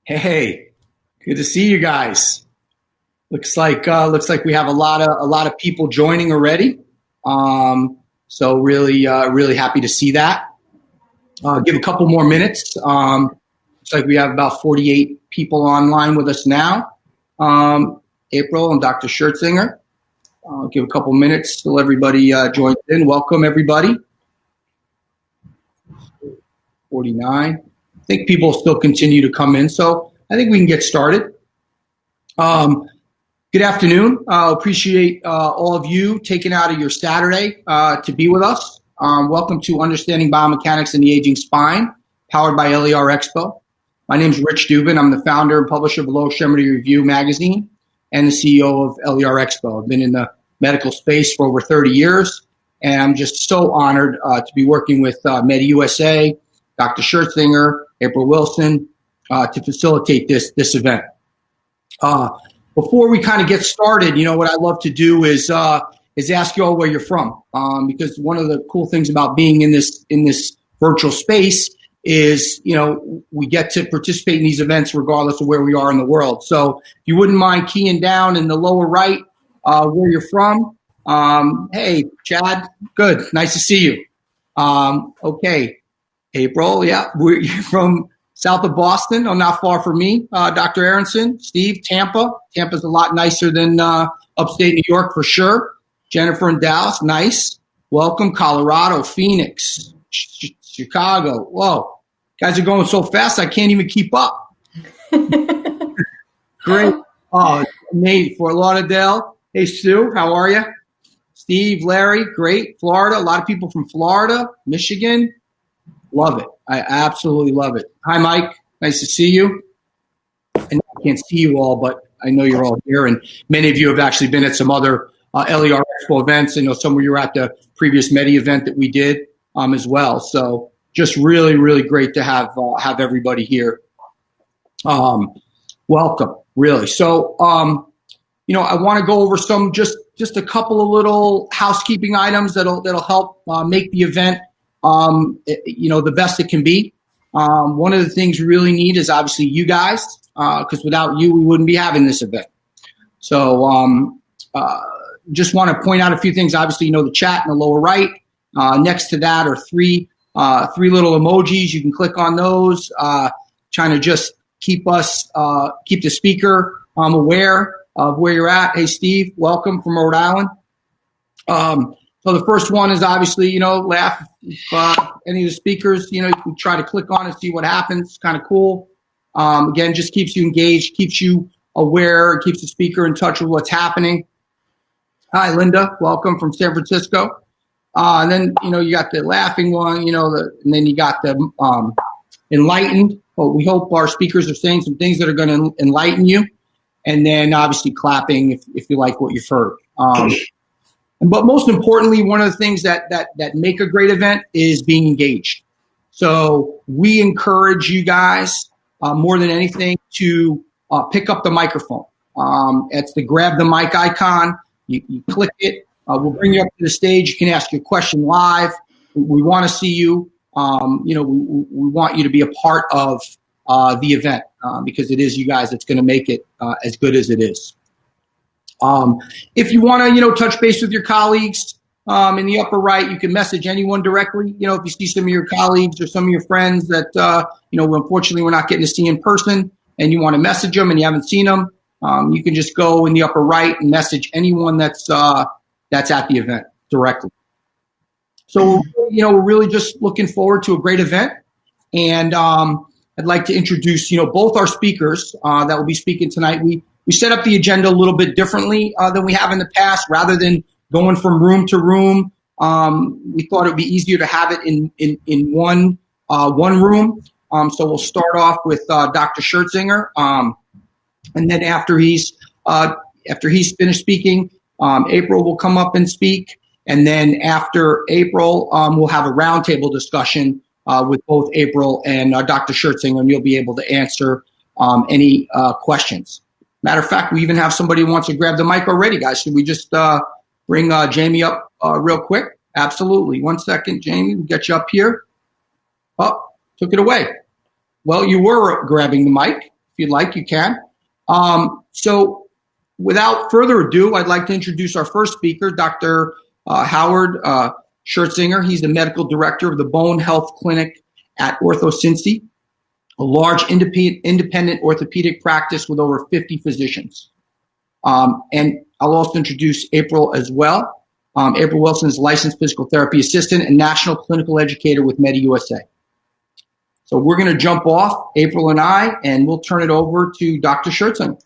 Hey, good to see you guys. Looks like we have a lot of people joining already. So really happy to see that. Give a couple more minutes. Looks like we have about 48 people online with us now. April and Dr. Schertzinger. Give a couple minutes till everybody joins in. Welcome everybody. 49. I think people still continue to come in, so I think we can get started. Good afternoon. Appreciate all of you taking out of your Saturday to be with us. Welcome to Understanding Biomechanics in the Aging Spine, powered by LER Expo. My name is Rich Dubin. I'm the founder and publisher of Low Extremity Review magazine and the CEO of LER Expo. I've been in the medical space for over 30 years, and I'm just so honored to be working with MediUSA, Dr. Schertzinger, April Wilson, to facilitate this event. Before we kind of get started, what I love to do is ask you all where you're from, because one of the cool things about being in this virtual space is we get to participate in these events regardless of where we are in the world. So if you wouldn't mind keying down in the lower right where you're from. Hey, Chad, good, nice to see you. Okay, April, yeah, you're from south of Boston, not far from me. Dr. Aronson, Steve, Tampa. Tampa's a lot nicer than upstate New York for sure. Jennifer in Dallas, nice. Welcome, Colorado, Phoenix, Chicago. Whoa, guys are going so fast I can't even keep up. Great. Nate, Fort Lauderdale. Hey, Sue, how are you? Steve, Larry, great. Florida, a lot of people from Florida, Michigan. Love it. I absolutely love it. Hi, Mike. Nice to see you. And I can't see you all, but I know you're all here. And many of you have actually been at some other LER Expo events. I know some of you were at the previous Medi event that we did as well. So just really great to have everybody here. Welcome, really. So, I want to go over some just a couple of little housekeeping items that'll help make the event the best it can be. One of the things we really need is obviously you guys, because without you, we wouldn't be having this event. So just want to point out a few things. Obviously, the chat in the lower right. Next to that are three little emojis. You can click on those, trying to just keep the speaker aware of where you're at. Hey, Steve, welcome from Rhode Island. So the first one is obviously, laugh. If any of the speakers, you can try to click on and see what happens. It's kind of cool. Again, just keeps you engaged, keeps you aware, keeps the speaker in touch with what's happening. Hi, Linda. Welcome from San Francisco. And then, you got the laughing one, and then you got the enlightened. Well, we hope our speakers are saying some things that are going to enlighten you. And then obviously clapping if you like what you've heard. But most importantly, one of the things that make a great event is being engaged. So we encourage you guys more than anything to pick up the microphone. It's the grab the mic icon. You click it. We'll bring you up to the stage. You can ask your question live. We want to see you. We want you to be a part of the event because it is you guys that's going to make it as good as it is. If you want to, touch base with your colleagues in the upper right, you can message anyone directly. If you see some of your colleagues or some of your friends that, unfortunately we're not getting to see in person and you want to message them and you haven't seen them, you can just go in the upper right and message anyone that's at the event directly. So, we're really just looking forward to a great event. And I'd like to introduce, both our speakers that will be speaking tonight. We set up the agenda a little bit differently than we have in the past. Rather than going from room to room, we thought it would be easier to have it in one room. So we'll start off with Dr. Schertzinger, and then after he's finished speaking, April will come up and speak, and then after April, we'll have a roundtable discussion with both April and Dr. Schertzinger, and you'll be able to answer any questions. Matter of fact, we even have somebody who wants to grab the mic already, guys. Should we just bring Jamie up real quick? Absolutely. 1 second, Jamie. We'll get you up here. Oh, took it away. Well, you were grabbing the mic. you'd like, you can. So without further ado, I'd like to introduce our first speaker, Dr. Howard Schertzinger. He's the medical director of the Bone Health Clinic at OrthoCincy, a large independent orthopedic practice with over 50 physicians. And I'll also introduce April as well. April Wilson is licensed physical therapy assistant and national clinical educator with MediUSA. So we're going to jump off, April and I, and we'll turn it over to Dr. Schertzinger.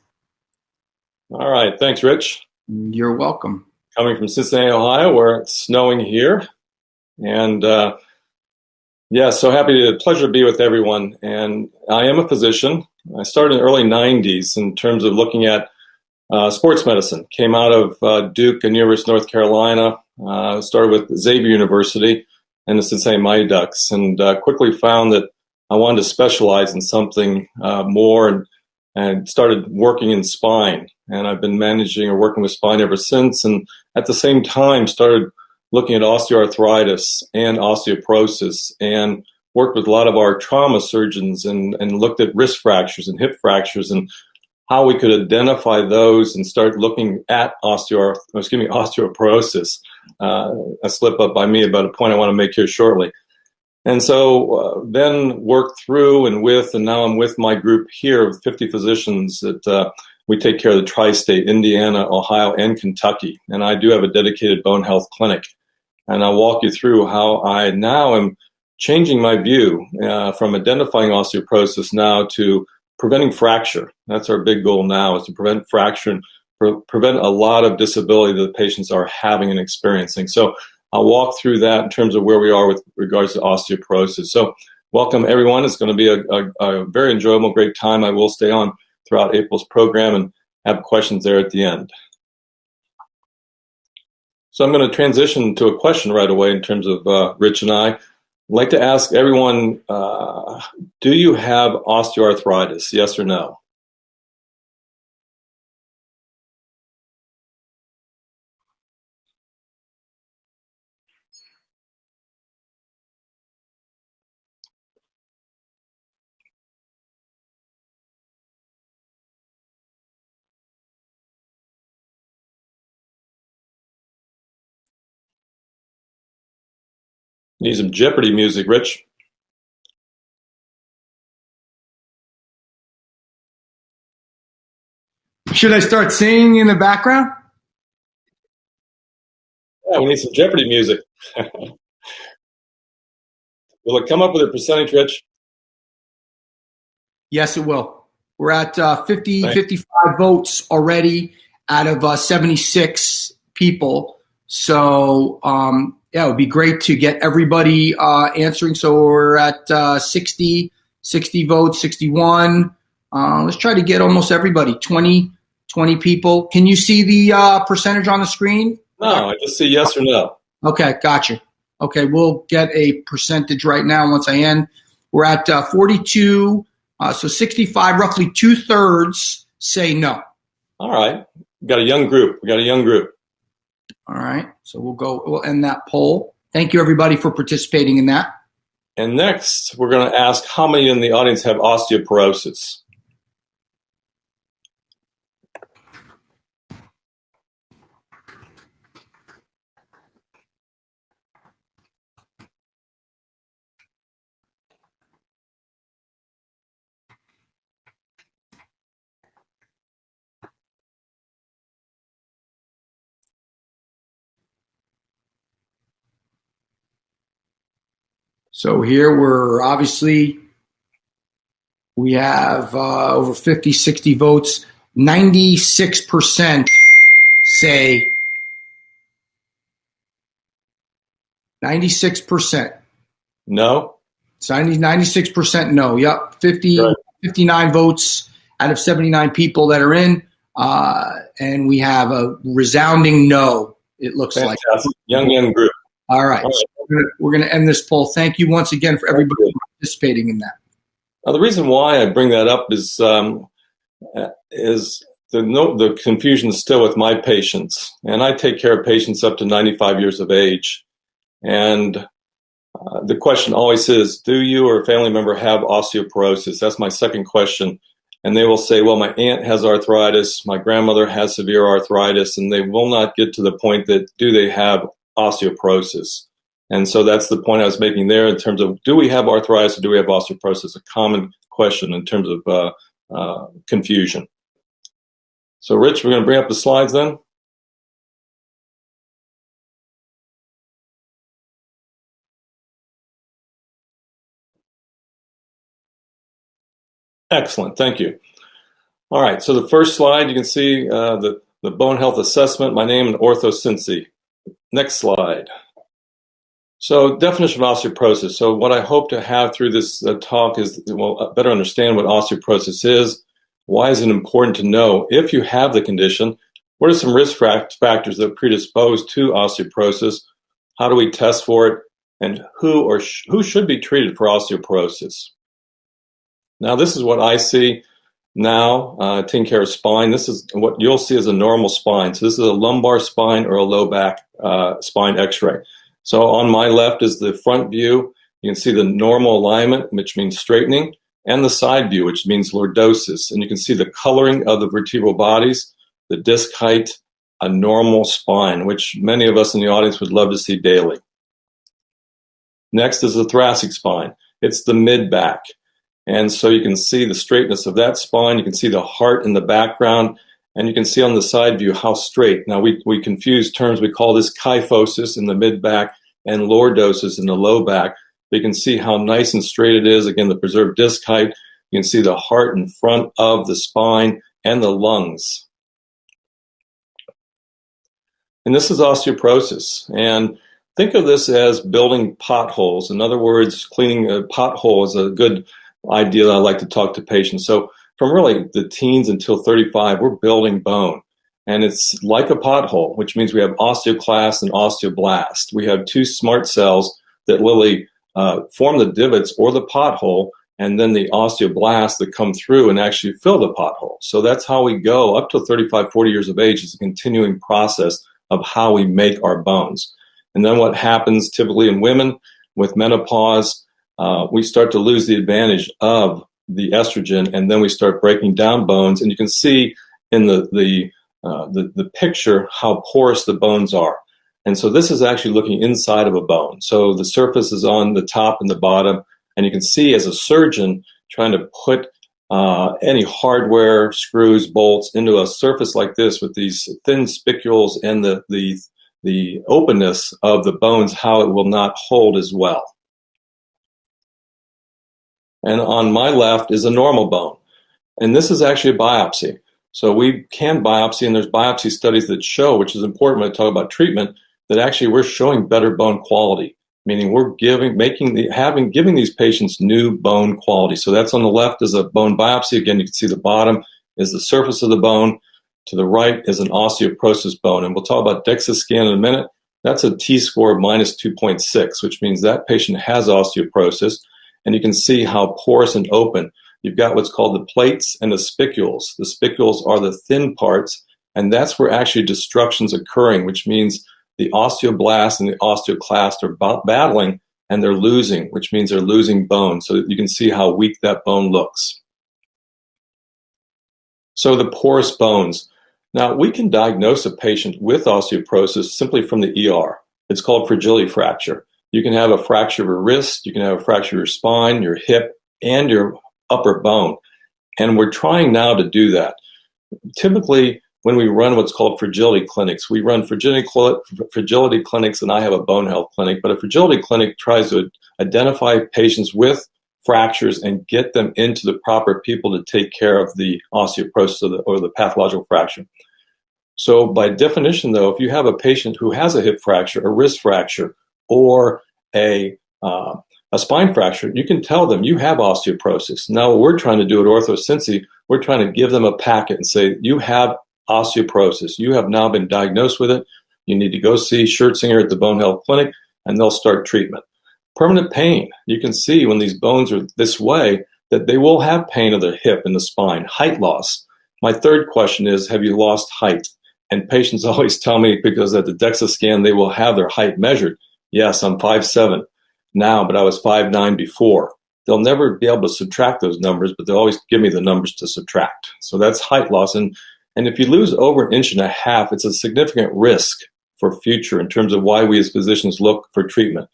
All right. Thanks, Rich. You're welcome. Coming from Cincinnati, Ohio, where it's snowing here. And so pleasure to be with everyone. And I am a physician. I started in the early 90s in terms of looking at sports medicine. Came out of Duke and University of North Carolina, started with Xavier University and the Cincinnati Mighty Ducks, and quickly found that I wanted to specialize in something more, and started working in spine. And I've been managing or working with spine ever since. And at the same time, started looking at osteoarthritis and osteoporosis, and worked with a lot of our trauma surgeons and looked at wrist fractures and hip fractures and how we could identify those and start looking at osteoporosis. A slip up by me about a point I want to make here shortly. And so then worked through and now I'm with my group here of 50 physicians that we take care of the tri-state, Indiana, Ohio, and Kentucky. And I do have a dedicated bone health clinic. And I'll walk you through how I now am changing my view from identifying osteoporosis now to preventing fracture. That's our big goal now, is to prevent fracture and prevent a lot of disability that the patients are having and experiencing. So I'll walk through that in terms of where we are with regards to osteoporosis. So welcome, everyone. It's going to be a very enjoyable, great time. I will stay on throughout April's program and have questions there at the end. So I'm going to transition to a question right away in terms of Rich and I. I'd like to ask everyone, do you have osteoarthritis, yes or no? Need some Jeopardy music, Rich. Should I start singing in the background? Yeah, we need some Jeopardy music. Will it come up with a percentage, Rich? Yes, it will. We're at 55 votes already out of 76 people. So, it would be great to get everybody answering. So we're at 60 votes, 61. Let's try to get almost everybody, 20 people. Can you see the percentage on the screen? No, I just see yes or no. Okay, gotcha. Okay, we'll get a percentage right now once I end. We're at 42, so 65, roughly 2/3 say no. All right. We got a young group. All right, so we'll end that poll. Thank you, everybody, for participating in that. And next, we're going to ask how many in the audience have osteoporosis. So here we have over 50, 60 votes. 96% say 96%. No? 96% no. Yep. 59 votes out of 79 people that are in. And we have a resounding no, it looks Fantastic. like. Young group. All right. So we're going to end this poll. Thank you once again for everybody participating in that. Now, the reason why I bring that up is the confusion still with my patients. And I take care of patients up to 95 years of age. And the question always is, do you or a family member have osteoporosis? That's my second question. and they will say, well, my aunt has arthritis, my grandmother has severe arthritis, and they will not get to the point that do they have osteoporosis. And so that's the point I was making there in terms of, do we have arthritis or do we have osteoporosis? A common question in terms of confusion. So Rich, we're going to bring up the slides then. Excellent, thank you. All right, so the first slide, you can see the bone health assessment, my name, and orthocincy. Next slide. So definition of osteoporosis. So what I hope to have through this talk is, well, better understand what osteoporosis is. Why is it important to know if you have the condition? What are some risk factors that predispose to osteoporosis? How do we test for it? And who should be treated for osteoporosis? Now, this is what I see now, taking care of spine. This is what you'll see as a normal spine. So this is a lumbar spine or a low back spine x-ray. So on my left is the front view. You can see the normal alignment, which means straightening, and the side view, which means lordosis. And you can see the coloring of the vertebral bodies, the disc height, a normal spine, which many of us in the audience would love to see daily. Next is the thoracic spine. It's the mid-back. And so you can see the straightness of that spine. You can see the heart in the background. And you can see on the side view how straight. Now, we confuse terms. We call this kyphosis in the mid-back and lordosis in the low back. But you can see how nice and straight it is. Again, the preserved disc height. You can see the heart in front of the spine and the lungs. And this is osteoporosis. And think of this as building potholes. In other words, cleaning a pothole is a good idea that I like to talk to patients. So from really the teens until 35, we're building bone. And it's like a pothole, which means we have osteoclast and osteoblast. We have two smart cells that literally form the divots or the pothole, and then the osteoblasts that come through and actually fill the pothole. So that's how we go up to 35, 40 years of age. It's a continuing process of how we make our bones. And then what happens typically in women with menopause, we start to lose the advantage of the estrogen, and then we start breaking down bones. And you can see in the picture how porous the bones are. And so this is actually looking inside of a bone. So the surface is on the top and the bottom, and you can see as a surgeon trying to put any hardware, screws, bolts into a surface like this with these thin spicules and the openness of the bones, how it will not hold as well. And on my left is a normal bone. And this is actually a biopsy. So we can biopsy, and there's biopsy studies that show, which is important when I talk about treatment, that actually we're showing better bone quality, meaning we're giving these patients new bone quality. So that's on the left is a bone biopsy. Again, you can see the bottom is the surface of the bone. To the right is an osteoporosis bone. And we'll talk about DEXA scan in a minute. That's a T-score of minus 2.6, which means that patient has osteoporosis. And you can see how porous and open. You've got what's called the plates and the spicules. The spicules are the thin parts, and that's where actually destruction's occurring, which means the osteoblast and the osteoclast are battling, and they're losing, which means they're losing bone. So you can see how weak that bone looks. So the porous bones. Now, we can diagnose a patient with osteoporosis simply from the ER. It's called fragility fracture. You can have a fracture of your wrist, you can have a fracture of your spine, your hip, and your upper bone. And we're trying now to do that. Typically, when we run what's called fragility clinics, we run fragility clinics, and I have a bone health clinic, but a fragility clinic tries to identify patients with fractures and get them into the proper people to take care of the osteoporosis or the pathological fracture. So by definition, though, if you have a patient who has a hip fracture, a wrist fracture, or a spine fracture, you can tell them you have osteoporosis. Now, what we're trying to do at OrthoCincy, we're trying to give them a packet and say, you have osteoporosis. You have now been diagnosed with it. You need to go see Schertzinger at the Bone Health Clinic, and they'll start treatment. Permanent pain. You can see when these bones are this way that they will have pain of the hip and the spine. Height loss. My third question is, have you lost height? And patients always tell me, because at the DEXA scan, they will have their height measured. Yes, I'm 5'7" now, but I was 5'9" before. they'll never be able to subtract those numbers, but they'll always give me the numbers to subtract. So that's height loss. And if you lose over 1.5 inches, it's a significant risk for future in terms of why we as physicians look for treatment.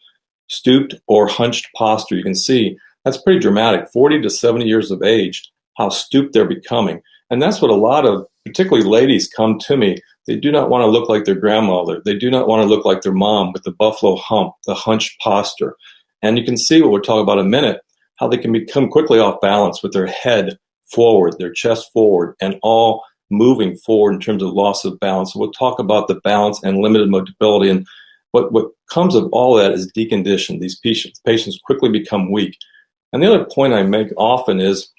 Stooped or hunched posture, you can see that's pretty dramatic. 40 to 70 years of age, how stooped they're becoming. And that's what a lot of, particularly ladies, come to me. They do not want to look like their grandmother. They do not want to look like their mom with the buffalo hump, the hunched posture. And you can see what we'll talk about in a minute, how they can become quickly off balance with their head forward, their chest forward, and all moving forward in terms of loss of balance. So we'll talk about the balance and limited mobility. And what comes of all that is decondition. These patients quickly become weak. And the other point I make often is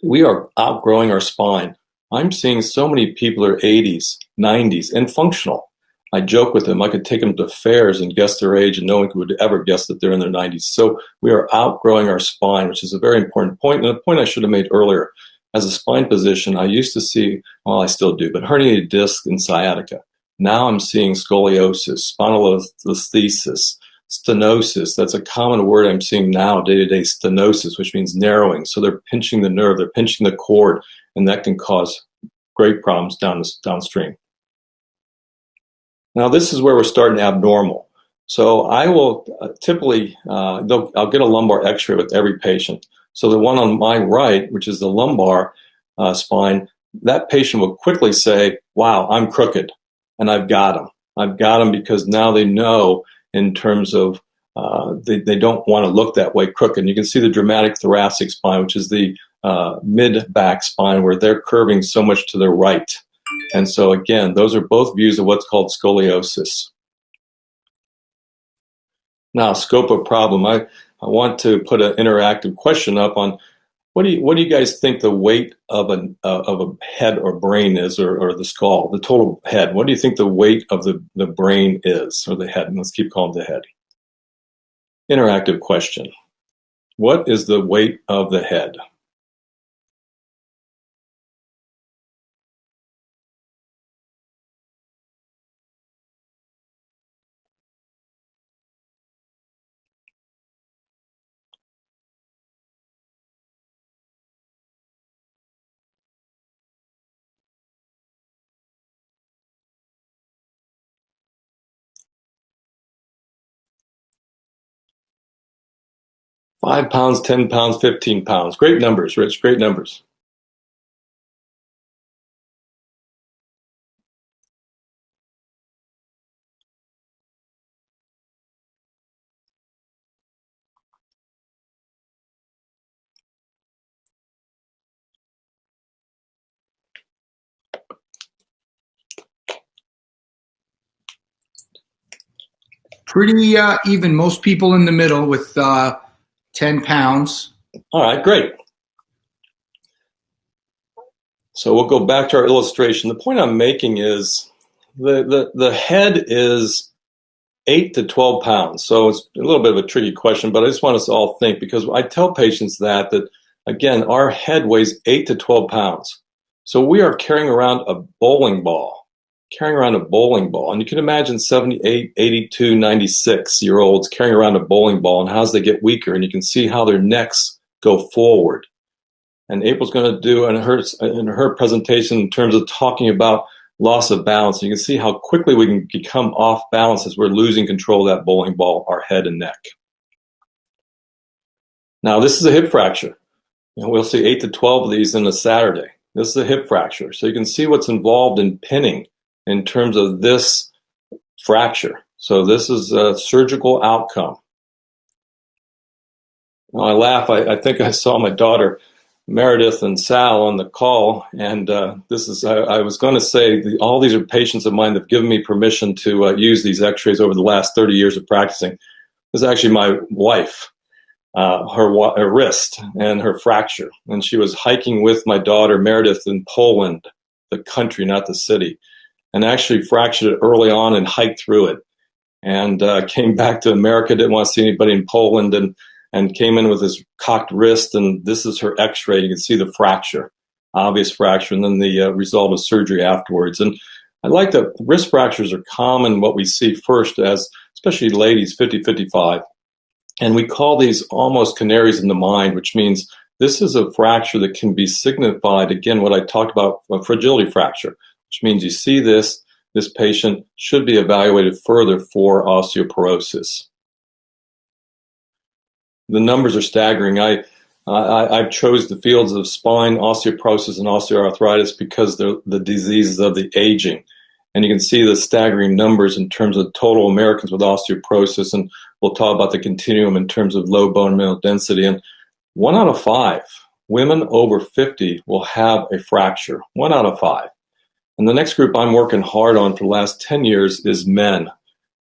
we are outgrowing our spine. I'm seeing so many people are 80s, 90s, and functional. I joke with them. I could take them to fairs and guess their age, and no one would ever guess that they're in their 90s. So we are outgrowing our spine, which is a very important point, and a point I should have made earlier. As a spine physician, I used to see, well, I still do, but herniated disc and sciatica. Now I'm seeing scoliosis, spondylolisthesis, stenosis. That's a common word I'm seeing now, day-to-day, stenosis, which means narrowing. So they're pinching the nerve, they're pinching the cord, and that can cause great problems downstream. Now, this is where we're starting abnormal. So I will typically, I'll get a lumbar x-ray with every patient. So the one on my right, which is the lumbar spine, that patient will quickly say, wow, I'm crooked. And I've got them. I've got them because now they know in terms of they don't want to look that way crooked. And you can see the dramatic thoracic spine, which is the mid-back spine, where they're curving so much to their right. And so, again, those are both views of what's called scoliosis. Now, scope of problem. I want to put an interactive question up on what do you guys think the weight of a head or brain is, or the skull, the total head? What do you think the weight of the brain is, or the head? Let's keep calling it the head. Interactive question. What is the weight of the head? £5, 10 pounds, 15 pounds. Great numbers, Rich. Great numbers. Pretty even. Most people in the middle with 10 pounds. All right, great. So we'll go back to our illustration. The point I'm making is the head is 8 to 12 pounds. So it's a little bit of a tricky question, but I just want us to all think, because I tell patients that again, our head weighs 8 to 12 pounds. So we are carrying around a bowling ball. And you can imagine 78, 82, 96-year-olds carrying around a bowling ball, and how they get weaker. And you can see how their necks go forward. And April's going to do in her presentation in terms of talking about loss of balance. You can see how quickly we can become off balance as we're losing control of that bowling ball, our head and neck. Now, this is a hip fracture. We'll see 8 to 12 of these in a Saturday. This is a hip fracture. So you can see what's involved in pinning in terms of this fracture. So this is a surgical outcome. Now, I laugh. I think I saw my daughter Meredith and Sal on the call, and I was going to say all these are patients of mine that have given me permission to use these x-rays over the last 30 years of practicing. This is actually my wife, her wrist and her fracture, and she was hiking with my daughter Meredith in Poland, the country, not the city, and actually fractured it early on and hiked through it, and came back to America, didn't want to see anybody in Poland, and came in with his cocked wrist, and this is her x-ray. You can see the fracture, obvious fracture, and then the result of surgery afterwards. And I like that wrist fractures are common, what we see first, as especially ladies, 50, 55. And we call these almost canaries in the mind, which means this is a fracture that can be signified, again, what I talked about, a fragility fracture, which means you see this patient should be evaluated further for osteoporosis. The numbers are staggering. I've chose the fields of spine, osteoporosis, and osteoarthritis because they're the diseases of the aging. And you can see the staggering numbers in terms of total Americans with osteoporosis, and we'll talk about the continuum in terms of low bone mineral density. And 1 out of 5 women over 50 will have a fracture. 1 out of 5. And the next group I'm working hard on for the last 10 years is men.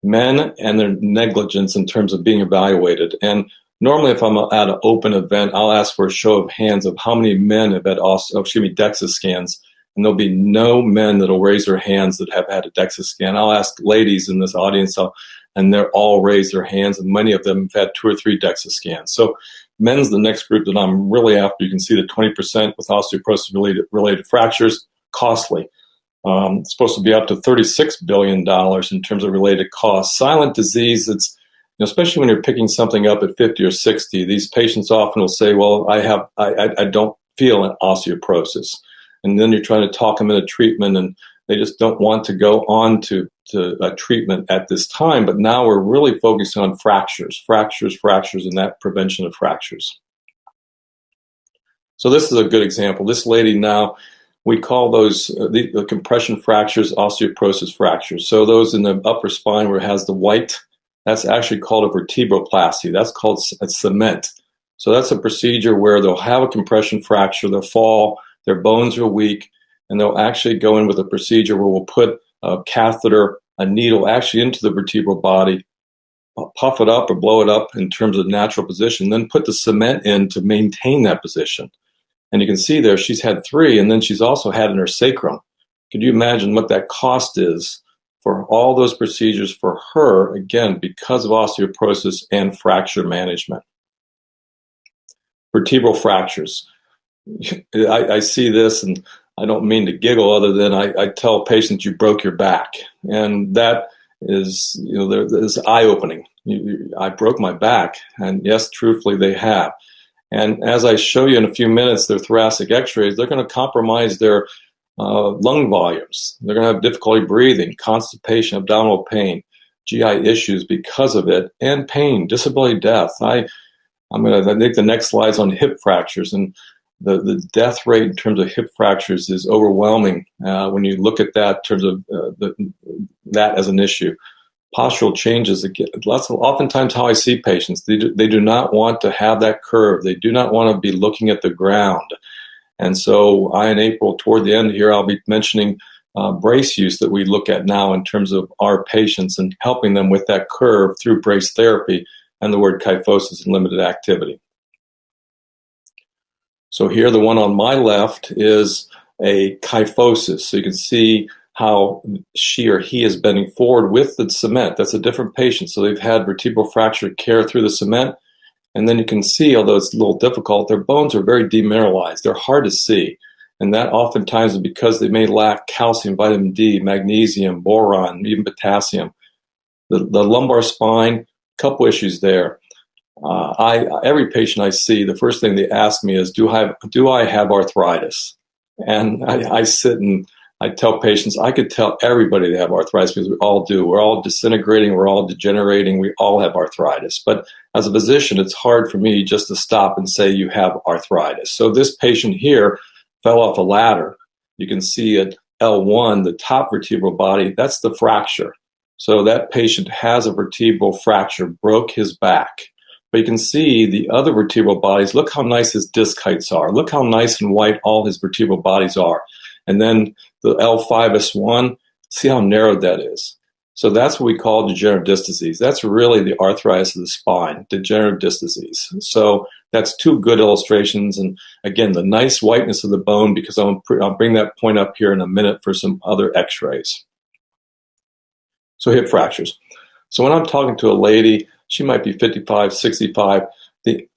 Men and their negligence in terms of being evaluated. And normally, if I'm at an open event, I'll ask for a show of hands of how many men have had DEXA scans, and there'll be no men that'll raise their hands that have had a DEXA scan. I'll ask ladies in this audience, and they're all raise their hands, and many of them have had 2 or 3 DEXA scans. So men's the next group that I'm really after. You can see the 20% with osteoporosis-related fractures, costly. It's supposed to be up to $36 billion in terms of related costs. Silent disease, it's especially when you're picking something up at 50 or 60, these patients often will say, well, I don't feel an osteoporosis. And then you're trying to talk them into treatment, and they just don't want to go on to a treatment at this time. But now we're really focusing on fractures, and that prevention of fractures. So this is a good example. This lady now, we call those the compression fractures, osteoporosis fractures. So those in the upper spine where it has the white, that's actually called a vertebroplasty. That's called a cement. So that's a procedure where they'll have a compression fracture, they'll fall, their bones are weak, and they'll actually go in with a procedure where we'll put a catheter, a needle actually into the vertebral body, puff it up or blow it up in terms of natural position, then put the cement in to maintain that position. And you can see there she's had 3, and then she's also had in her sacrum. Could you imagine what that cost is for all those procedures for her, again, because of osteoporosis and fracture management? Vertebral fractures. I see this, and I don't mean to giggle other than I tell patients you broke your back. And that is, is eye-opening. I broke my back, and yes, truthfully, they have. And as I show you in a few minutes, their thoracic x-rays, they're going to compromise their lung volumes. They're going to have difficulty breathing, constipation, abdominal pain, GI issues because of it, and pain, disability, death. I think the next slide's on hip fractures, and the death rate in terms of hip fractures is overwhelming when you look at that in terms of that as an issue. Postural changes, again, oftentimes how I see patients, they do not want to have that curve. They do not want to be looking at the ground. And so in April, toward the end here, I'll be mentioning brace use that we look at now in terms of our patients and helping them with that curve through brace therapy and the word kyphosis and limited activity. So here, the one on my left is a kyphosis. So you can see how she or he is bending forward with the cement. That's a different patient. So they've had vertebral fracture care through the cement. And then you can see, although it's a little difficult, their bones are very demineralized. They're hard to see. And that oftentimes is because they may lack calcium, vitamin D, magnesium, boron, even potassium. The lumbar spine, couple issues there. Every patient I see, the first thing they ask me is, do I have arthritis? And I sit and I tell patients, I could tell everybody they have arthritis because we all do. We're all disintegrating. We're all degenerating. We all have arthritis. But as a physician, it's hard for me just to stop and say you have arthritis. So this patient here fell off a ladder. You can see at L1, the top vertebral body, that's the fracture. So that patient has a vertebral fracture, broke his back. But you can see the other vertebral bodies. Look how nice his disc heights are. Look how nice and white all his vertebral bodies are. And then the L5S1, see how narrowed that is. So that's what we call degenerative disc disease. That's really the arthritis of the spine, degenerative disc disease. So that's 2 good illustrations. And again, the nice whiteness of the bone, because I'll bring that point up here in a minute for some other x-rays. So hip fractures. So when I'm talking to a lady, she might be 55, 65.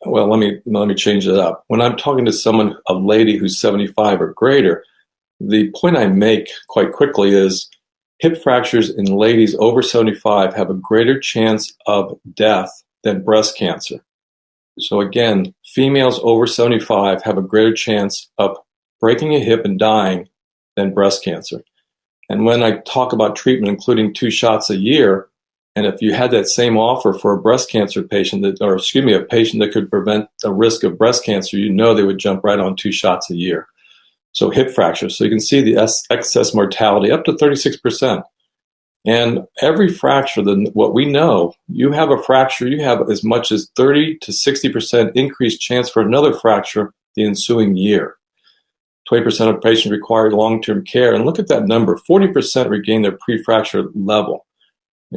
Let me change it up. When I'm talking to a lady who's 75 or greater, the point I make quite quickly is hip fractures in ladies over 75 have a greater chance of death than breast cancer. So again, females over 75 have a greater chance of breaking a hip and dying than breast cancer. And when I talk about treatment, including 2 shots a year, and if you had that same offer for a breast cancer patient, a patient that could prevent the risk of breast cancer, you know they would jump right on 2 shots a year. So hip fractures. So you can see the excess mortality up to 36%. And every fracture, what we know, you have a fracture, you have as much as 30 to 60% increased chance for another fracture the ensuing year. 20% of patients require long-term care. And look at that number, 40% regain their pre-fracture level.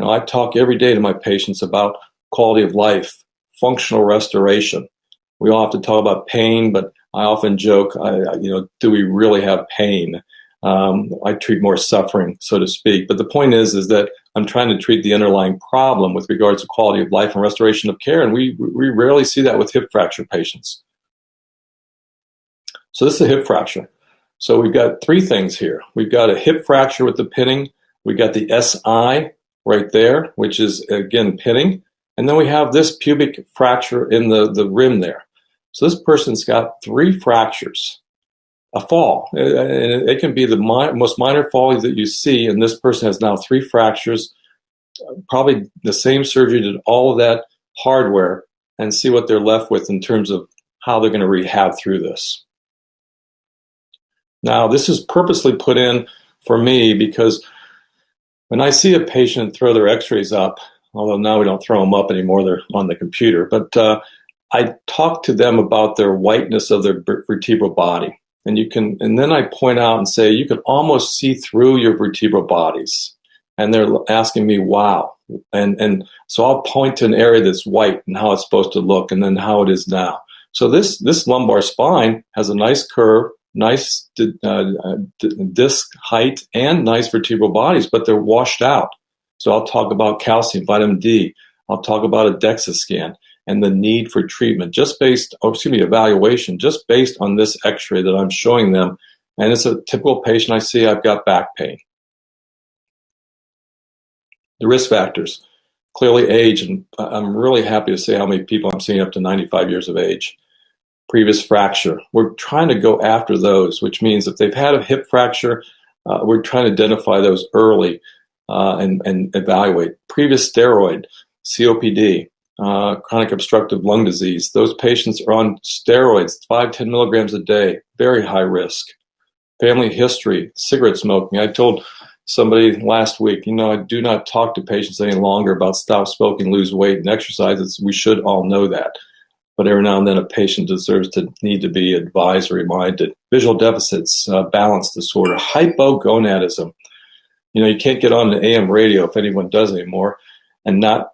I talk every day to my patients about quality of life, functional restoration. We all have to talk about pain, but I often joke, do we really have pain? I treat more suffering, so to speak. But the point is that I'm trying to treat the underlying problem with regards to quality of life and restoration of care, and we rarely see that with hip fracture patients. So this is a hip fracture. So we've got 3 things here. We've got a hip fracture with the pinning. We've got the SI right there, which is, again, pinning. And then we have this pubic fracture in the rim there. So this person's got 3 fractures, a fall. And it can be the most minor fall that you see, and this person has now 3 fractures, probably the same surgery did all of that hardware, and see what they're left with in terms of how they're going to rehab through this. Now, this is purposely put in for me because when I see a patient throw their x-rays up, although now we don't throw them up anymore, they're on the computer, but I talk to them about their whiteness of their vertebral body. And then I point out and say, you can almost see through your vertebral bodies. And they're asking me, wow. And so I'll point to an area that's white and how it's supposed to look, and then how it is now. So this lumbar spine has a nice curve, nice disc height, and nice vertebral bodies, but they're washed out. So I'll talk about calcium, vitamin D. I'll talk about a DEXA scan and the need for treatment, evaluation, just based on this x-ray that I'm showing them. And it's a typical patient I see, I've got back pain. The risk factors, clearly age, and I'm really happy to say how many people I'm seeing up to 95 years of age. Previous fracture, we're trying to go after those, which means if they've had a hip fracture, we're trying to identify those early and evaluate. Previous steroid, COPD, chronic obstructive lung disease, those patients are on steroids, 5-10 milligrams a day, very high risk. Family history, cigarette smoking. I told somebody last week, I do not talk to patients any longer about stop smoking, lose weight, and exercise. We should all know that. But every now and then a patient deserves to need to be advised or reminded. Visual deficits, balance disorder, hypogonadism. You can't get on the AM radio, if anyone does anymore, and not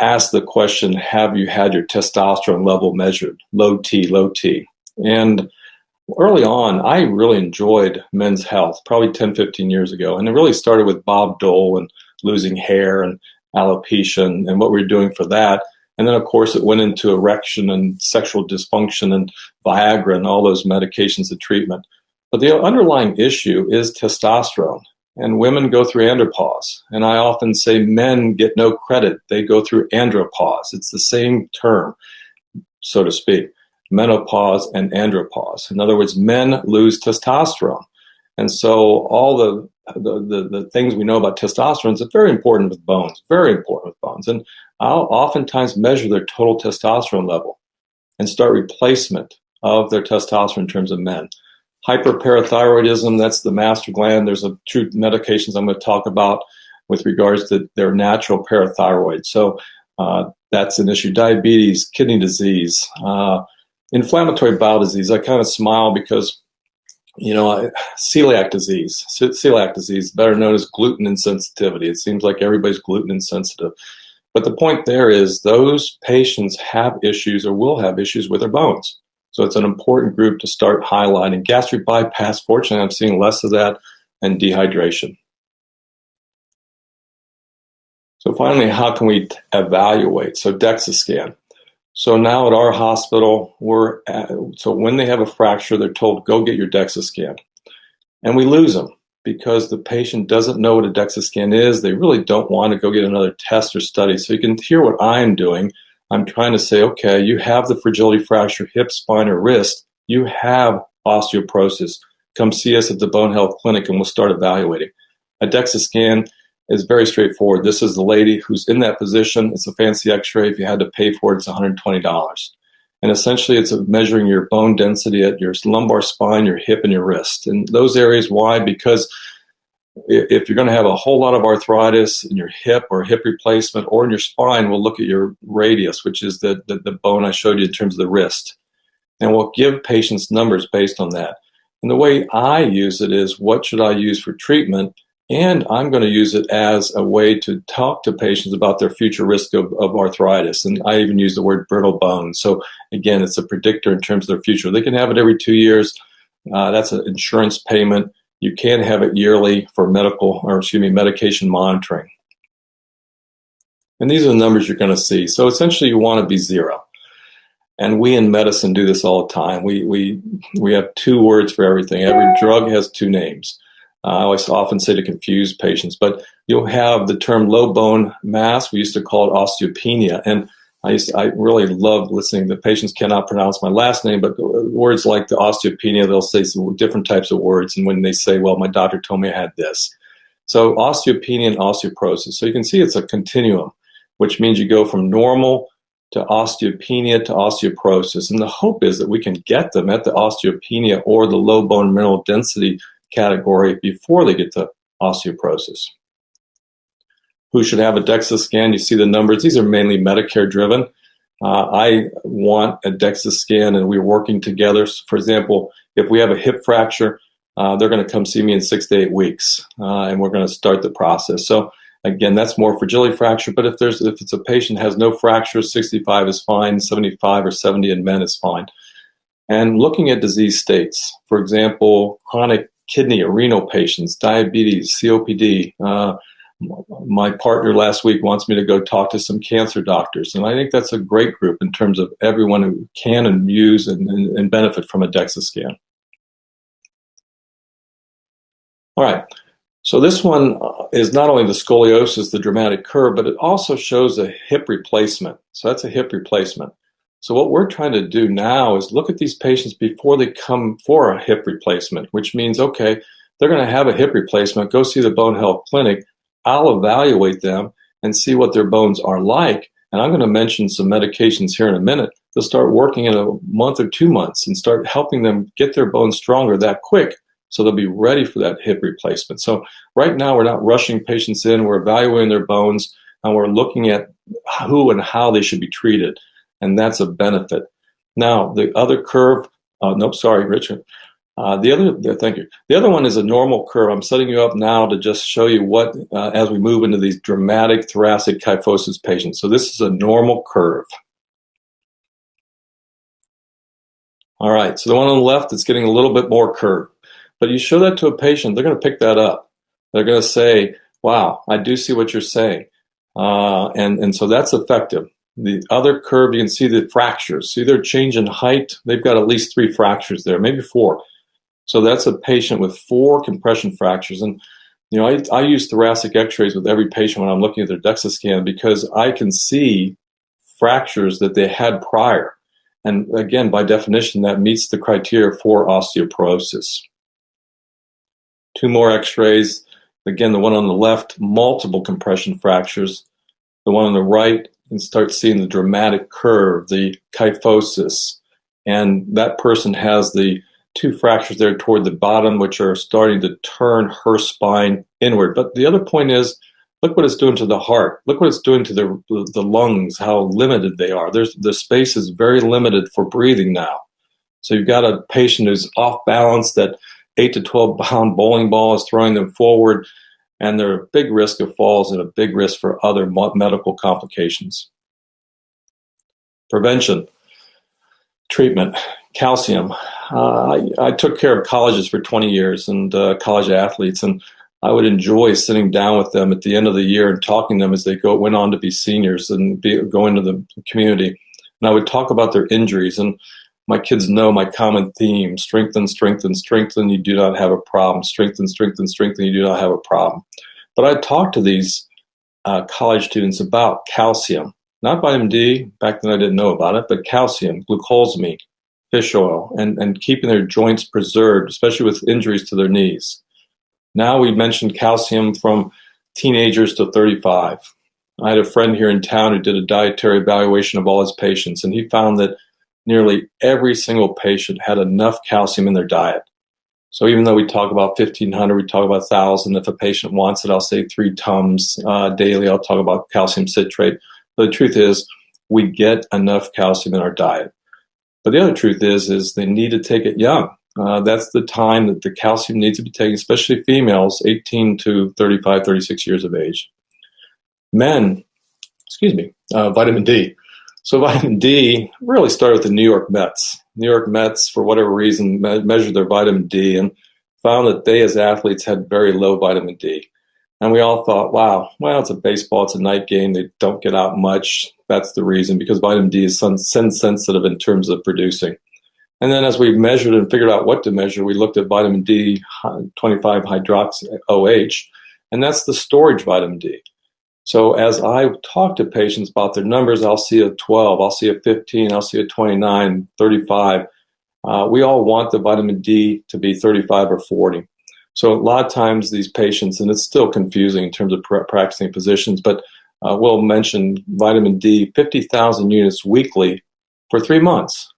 ask the question, have you had your testosterone level measured? Low T. And early on, I really enjoyed Men's Health, probably 10, 15 years ago. And it really started with Bob Dole and losing hair and alopecia and what we were doing for that. And then, of course, it went into erection and sexual dysfunction and Viagra and all those medications of treatment. But the underlying issue is testosterone. And women go through andropause. And I often say men get no credit. They go through andropause. It's the same term, so to speak, menopause and andropause. In other words, men lose testosterone. And so all the things we know about testosterone is very important with bones, very important with bones. And I'll oftentimes measure their total testosterone level and start replacement of their testosterone in terms of men. Hyperparathyroidism, that's the master gland. There's two medications I'm going to talk about with regards to their natural parathyroid. So that's an issue. Diabetes, kidney disease, inflammatory bowel disease. I kind of smile because, celiac disease, better known as gluten insensitivity. It seems like everybody's gluten insensitive. But the point there is those patients have issues or will have issues with their bones. So it's an important group to start highlighting. Gastric bypass, fortunately, I'm seeing less of that, and dehydration. So finally, how can we evaluate? So DEXA scan. So now at our hospital, so when they have a fracture, they're told, go get your DEXA scan. And we lose them because the patient doesn't know what a DEXA scan is. They really don't want to go get another test or study. So you can hear what I'm doing. I'm trying to say, okay, you have the fragility fracture, hip, spine, or wrist. You have osteoporosis. Come see us at the Bone Health Clinic and we'll start evaluating. A DEXA scan is very straightforward. This is the lady who's in that position. It's a fancy x-ray. If you had to pay for it, it's $120. And essentially, it's measuring your bone density at your lumbar spine, your hip, and your wrist. And those areas, why? Because if you're going to have a whole lot of arthritis in your hip or hip replacement or in your spine, we'll look at your radius, which is the bone I showed you in terms of the wrist. And we'll give patients numbers based on that. And the way I use it is, what should I use for treatment? And I'm going to use it as a way to talk to patients about their future risk of arthritis. And I even use the word brittle bone. So again, it's a predictor in terms of their future. They can have it every 2 years. That's an insurance payment. You can have it yearly for medication monitoring. And these are the numbers you're going to see. So essentially, you want to be zero. And we in medicine do this all the time. We have 2 words for everything. Every drug has 2 names. I always often say to confuse patients, but you'll have the term low bone mass. We used to call it osteopenia. And I really love listening. The patients cannot pronounce my last name, but words like the osteopenia, they'll say some different types of words. And when they say, well, my doctor told me I had this. So osteopenia and osteoporosis. So you can see it's a continuum, which means you go from normal to osteopenia to osteoporosis. And the hope is that we can get them at the osteopenia or the low bone mineral density category before they get to osteoporosis. Who should have a DEXA scan? You see the numbers. These are mainly Medicare driven. I want a DEXA scan, and we're working together. For example, if we have a hip fracture, they're going to come see me in 6 to 8 weeks, and we're going to start the process. So again, that's more fragility fracture. But if it's a patient has no fractures, 65 is fine, 75 or 70 in men is fine. And looking at disease states, for example, chronic kidney or renal patients, diabetes, COPD. My partner last week wants me to go talk to some cancer doctors. And I think that's a great group in terms of everyone who can and use and benefit from a DEXA scan. All right. So this one is not only the scoliosis, the dramatic curve, but it also shows a hip replacement. So that's a hip replacement. So what we're trying to do now is look at these patients before they come for a hip replacement, which means, okay, they're going to have a hip replacement. Go see the Bone Health Clinic. I'll evaluate them and see what their bones are like. And I'm going to mention some medications here in a minute. They'll start working in a month or 2 months and start helping them get their bones stronger that quick, so they'll be ready for that hip replacement. So right now, we're not rushing patients in. We're evaluating their bones, and we're looking at who and how they should be treated. And that's a benefit. Now, the other curve, Richard. Thank you. The other one is a normal curve. I'm setting you up now to just show you what, as we move into these dramatic thoracic kyphosis patients. So this is a normal curve. All right, so the one on the left is getting a little bit more curve. But you show that to a patient, they're going to pick that up. They're going to say, wow, I do see what you're saying. And so that's effective. The other curve, you can see the fractures. See their change in height? They've got at least 3 fractures there, maybe 4. So that's a patient with 4 compression fractures. And I use thoracic x-rays with every patient when I'm looking at their DEXA scan, because I can see fractures that they had prior. And again, by definition, that meets the criteria for osteoporosis. 2 more x-rays. Again, the one on the left, multiple compression fractures. The one on the right, you can start seeing the dramatic curve, the kyphosis. And that person has the 2 fractures there toward the bottom, which are starting to turn her spine inward. But the other point is, look what it's doing to the heart. Look what it's doing to the lungs, how limited they are. The space is very limited for breathing now. So you've got a patient who's off balance, that 8 to 12 pound bowling ball is throwing them forward, and they're a big risk of falls and a big risk for other medical complications. Prevention, treatment, calcium. I took care of colleges for 20 years and college athletes, and I would enjoy sitting down with them at the end of the year and talking to them as they went on to be seniors and go into the community. And I would talk about their injuries, and my kids know my common theme: strengthen, strengthen, strengthen, you do not have a problem. Strengthen, strengthen, strengthen, you do not have a problem. But I talk to these college students about calcium not vitamin D, back then I didn't know about it, but calcium, glucosamine, fish oil, and keeping their joints preserved, especially with injuries to their knees. Now we mentioned calcium from teenagers to 35. I had a friend here in town who did a dietary evaluation of all his patients, and he found that nearly every single patient had enough calcium in their diet. So even though we talk about 1,500, we talk about 1,000. If a patient wants it, I'll say 3 tums daily. I'll talk about calcium citrate. But the truth is, we get enough calcium in our diet. But the other truth is they need to take it young. That's the time that the calcium needs to be taken, especially females, 18 to 35, 36 years of age. Men, vitamin D. So vitamin D really started with the New York Mets. New York Mets, for whatever reason, measured their vitamin D and found that they as athletes had very low vitamin D. And we all thought, wow, well, it's a baseball, it's a night game, they don't get out much. That's the reason, because vitamin D is sun sensitive in terms of producing. And then as we measured and figured out what to measure, we looked at vitamin D 25 hydroxy-OH, and that's the storage vitamin D. So as I talk to patients about their numbers, I'll see a 12, I'll see a 15, I'll see a 29, 35. We all want the vitamin D to be 35 or 40. So a lot of times these patients, and it's still confusing in terms of practicing physicians, but we'll mention vitamin D, 50,000 units weekly for 3 months.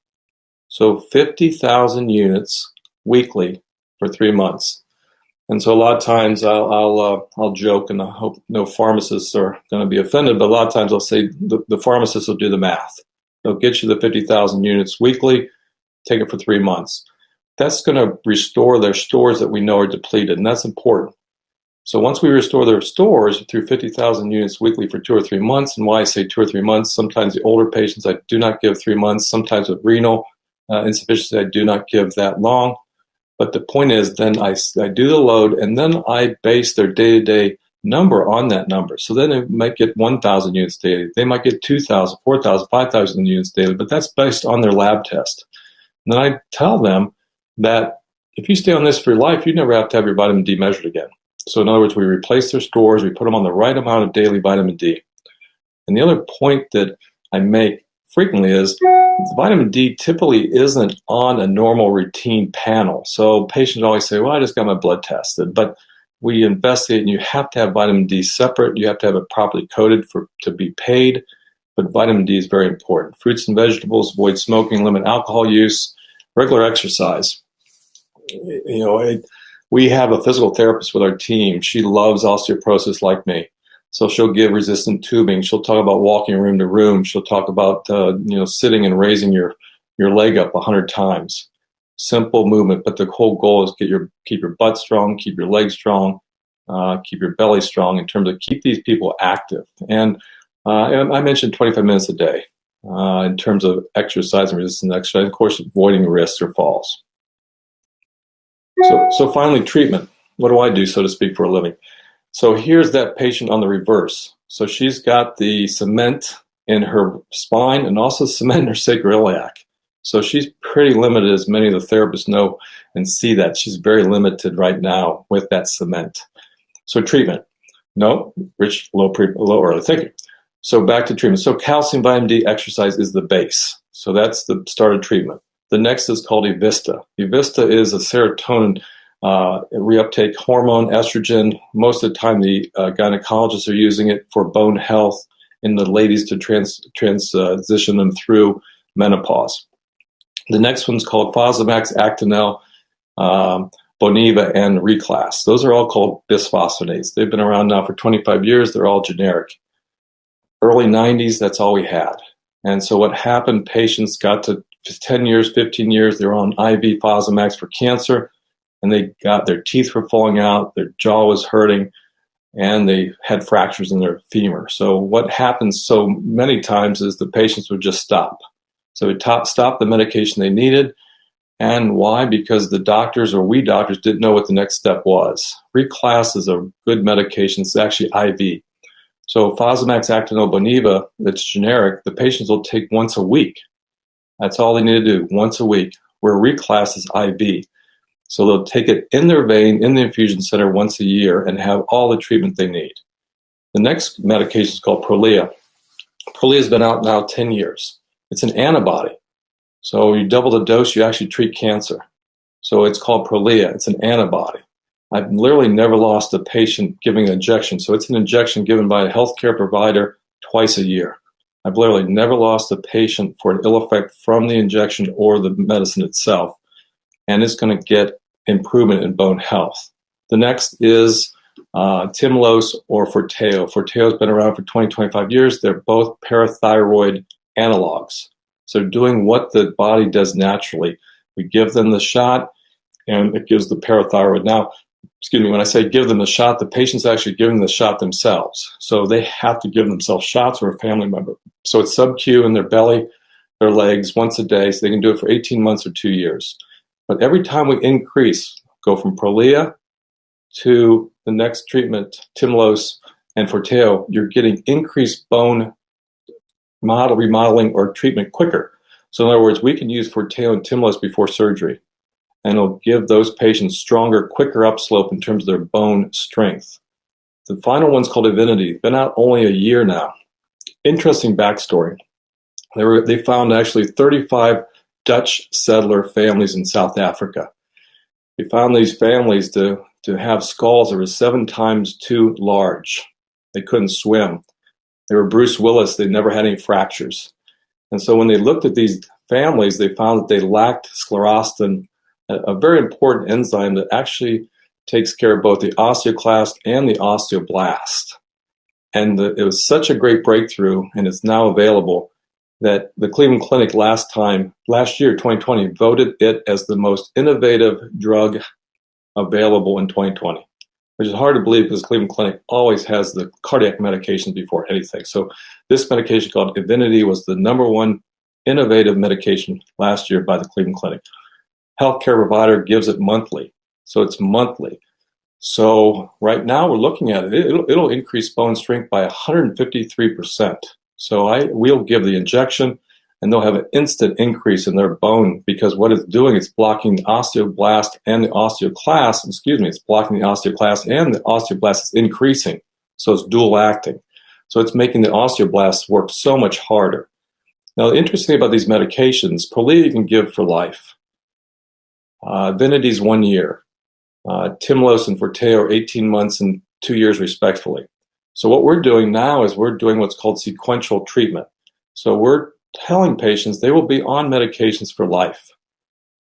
So 50,000 units weekly for 3 months. And so a lot of times I'll joke, and I hope no pharmacists are going to be offended, but a lot of times I'll say the pharmacist will do the math. They'll get you the 50,000 units weekly, take it for 3 months. That's going to restore their stores that we know are depleted, and that's important. So once we restore their stores through 50,000 units weekly for 2 or 3 months, and why I say 2 or 3 months, sometimes the older patients I do not give 3 months, sometimes with renal insufficiency I do not give that long. But the point is, then I do the load, and then I base their day-to-day number on that number. So then they might get 1,000 units daily. They might get 2,000, 4,000, 5,000 units daily, but that's based on their lab test. And then I tell them that if you stay on this for your life, you never have to have your vitamin D measured again. So in other words, we replace their stores, we put them on the right amount of daily vitamin D. And the other point that I make frequently is vitamin D typically isn't on a normal routine panel. So patients always say, well, I just got my blood tested. But we investigate, and you have to have vitamin D separate. You have to have it properly coded to be paid. But vitamin D is very important. Fruits and vegetables, avoid smoking, limit alcohol use, regular exercise. We have a physical therapist with our team. She loves osteoporosis like me. So she'll give resistant tubing. She'll talk about walking room to room. She'll talk about sitting and raising your leg up 100 times. Simple movement, but the whole goal is keep your butt strong, keep your legs strong, keep your belly strong in terms of keep these people active. And I mentioned 25 minutes a day in terms of exercise and resistant exercise. Of course, avoiding risks or falls. So finally, treatment. What do I do, so to speak, for a living? So here's that patient on the reverse. So she's got the cement in her spine and also cement in her sacroiliac. So she's pretty limited, as many of the therapists know and see that. She's very limited right now with that cement. So treatment. No, rich, low early thinking. So back to treatment. So calcium, vitamin D, exercise is the base. So that's the start of treatment. The next is called Evista. Evista is a serotonin reuptake hormone, estrogen. Most of the time, the gynecologists are using it for bone health in the ladies to transition them through menopause. The next one's called Fosamax, Actonel, Boniva, and Reclass. Those are all called bisphosphonates. They've been around now for 25 years. They're all generic. Early 90s, that's all we had. And so what happened, patients got to 10 years, 15 years, they were on IV Fosamax for cancer, and their teeth were falling out, their jaw was hurting, and they had fractures in their femur. So what happens so many times is the patients would just stop. So we stopped the medication they needed. And why? Because the doctors, or we doctors, didn't know what the next step was. Reclass is a good medication. It's actually IV. So Fosamax, Actonel, Boniva, that's generic, the patients will take once a week. That's all they need to do, once a week, where Reclass is IV. So they'll take it in their vein, in the infusion center once a year, and have all the treatment they need. The next medication is called Prolia. Prolia has been out now 10 years. It's an antibody. So you double the dose, you actually treat cancer. So it's called Prolia. It's an antibody. I've literally never lost a patient giving an injection. So it's an injection given by a healthcare provider twice a year. I've literally never lost a patient for an ill effect from the injection or the medicine itself. And it's going to get improvement in bone health. The next is Tymlos or Forteo. Forteo has been around for 20, 25 years. They're both parathyroid analogs. So doing what the body does naturally. We give them the shot, and it gives the parathyroid. Now, excuse me, when I say give them the shot, the patient's actually giving the shot themselves. So they have to give themselves shots or a family member. So it's sub-Q in their belly, their legs, once a day. So they can do it for 18 months or 2 years. But every time we increase, go from Prolia to the next treatment, Tymlos and Forteo, you're getting increased bone remodeling or treatment quicker. So in other words, we can use Forteo and Tymlos before surgery, and it'll give those patients stronger, quicker upslope in terms of their bone strength. The final one's called Avidity. Been out only a year now. Interesting backstory. They found actually 35 Dutch settler families in South Africa. They found these families to have skulls that were 7 times too large. They couldn't swim. They were Bruce Willis. They never had any fractures. And so when they looked at these families, they found that they lacked sclerostin, a very important enzyme that actually takes care of both the osteoclast and the osteoblast. And it was such a great breakthrough, and it's now available, that the Cleveland Clinic last year, 2020, voted it as the most innovative drug available in 2020, which is hard to believe because Cleveland Clinic always has the cardiac medications before anything. So this medication called Avidity was the #1 innovative medication last year by the Cleveland Clinic. Healthcare provider gives it monthly. So it's monthly. So right now we're looking at it. It'll increase bone strength by 153%. So we'll give the injection, and they'll have an instant increase in their bone, because what it's doing is blocking the osteoblast and the osteoclast. It's blocking the osteoclast, and the osteoblast is increasing. So it's dual acting. So it's making the osteoblasts work so much harder. Now, the interesting thing about these medications, Prolia you can give for life. Vinity's 1 year. Tymlos and Forteo are 18 months and 2 years respectively. So what we're doing now is we're doing what's called sequential treatment. So we're telling patients they will be on medications for life.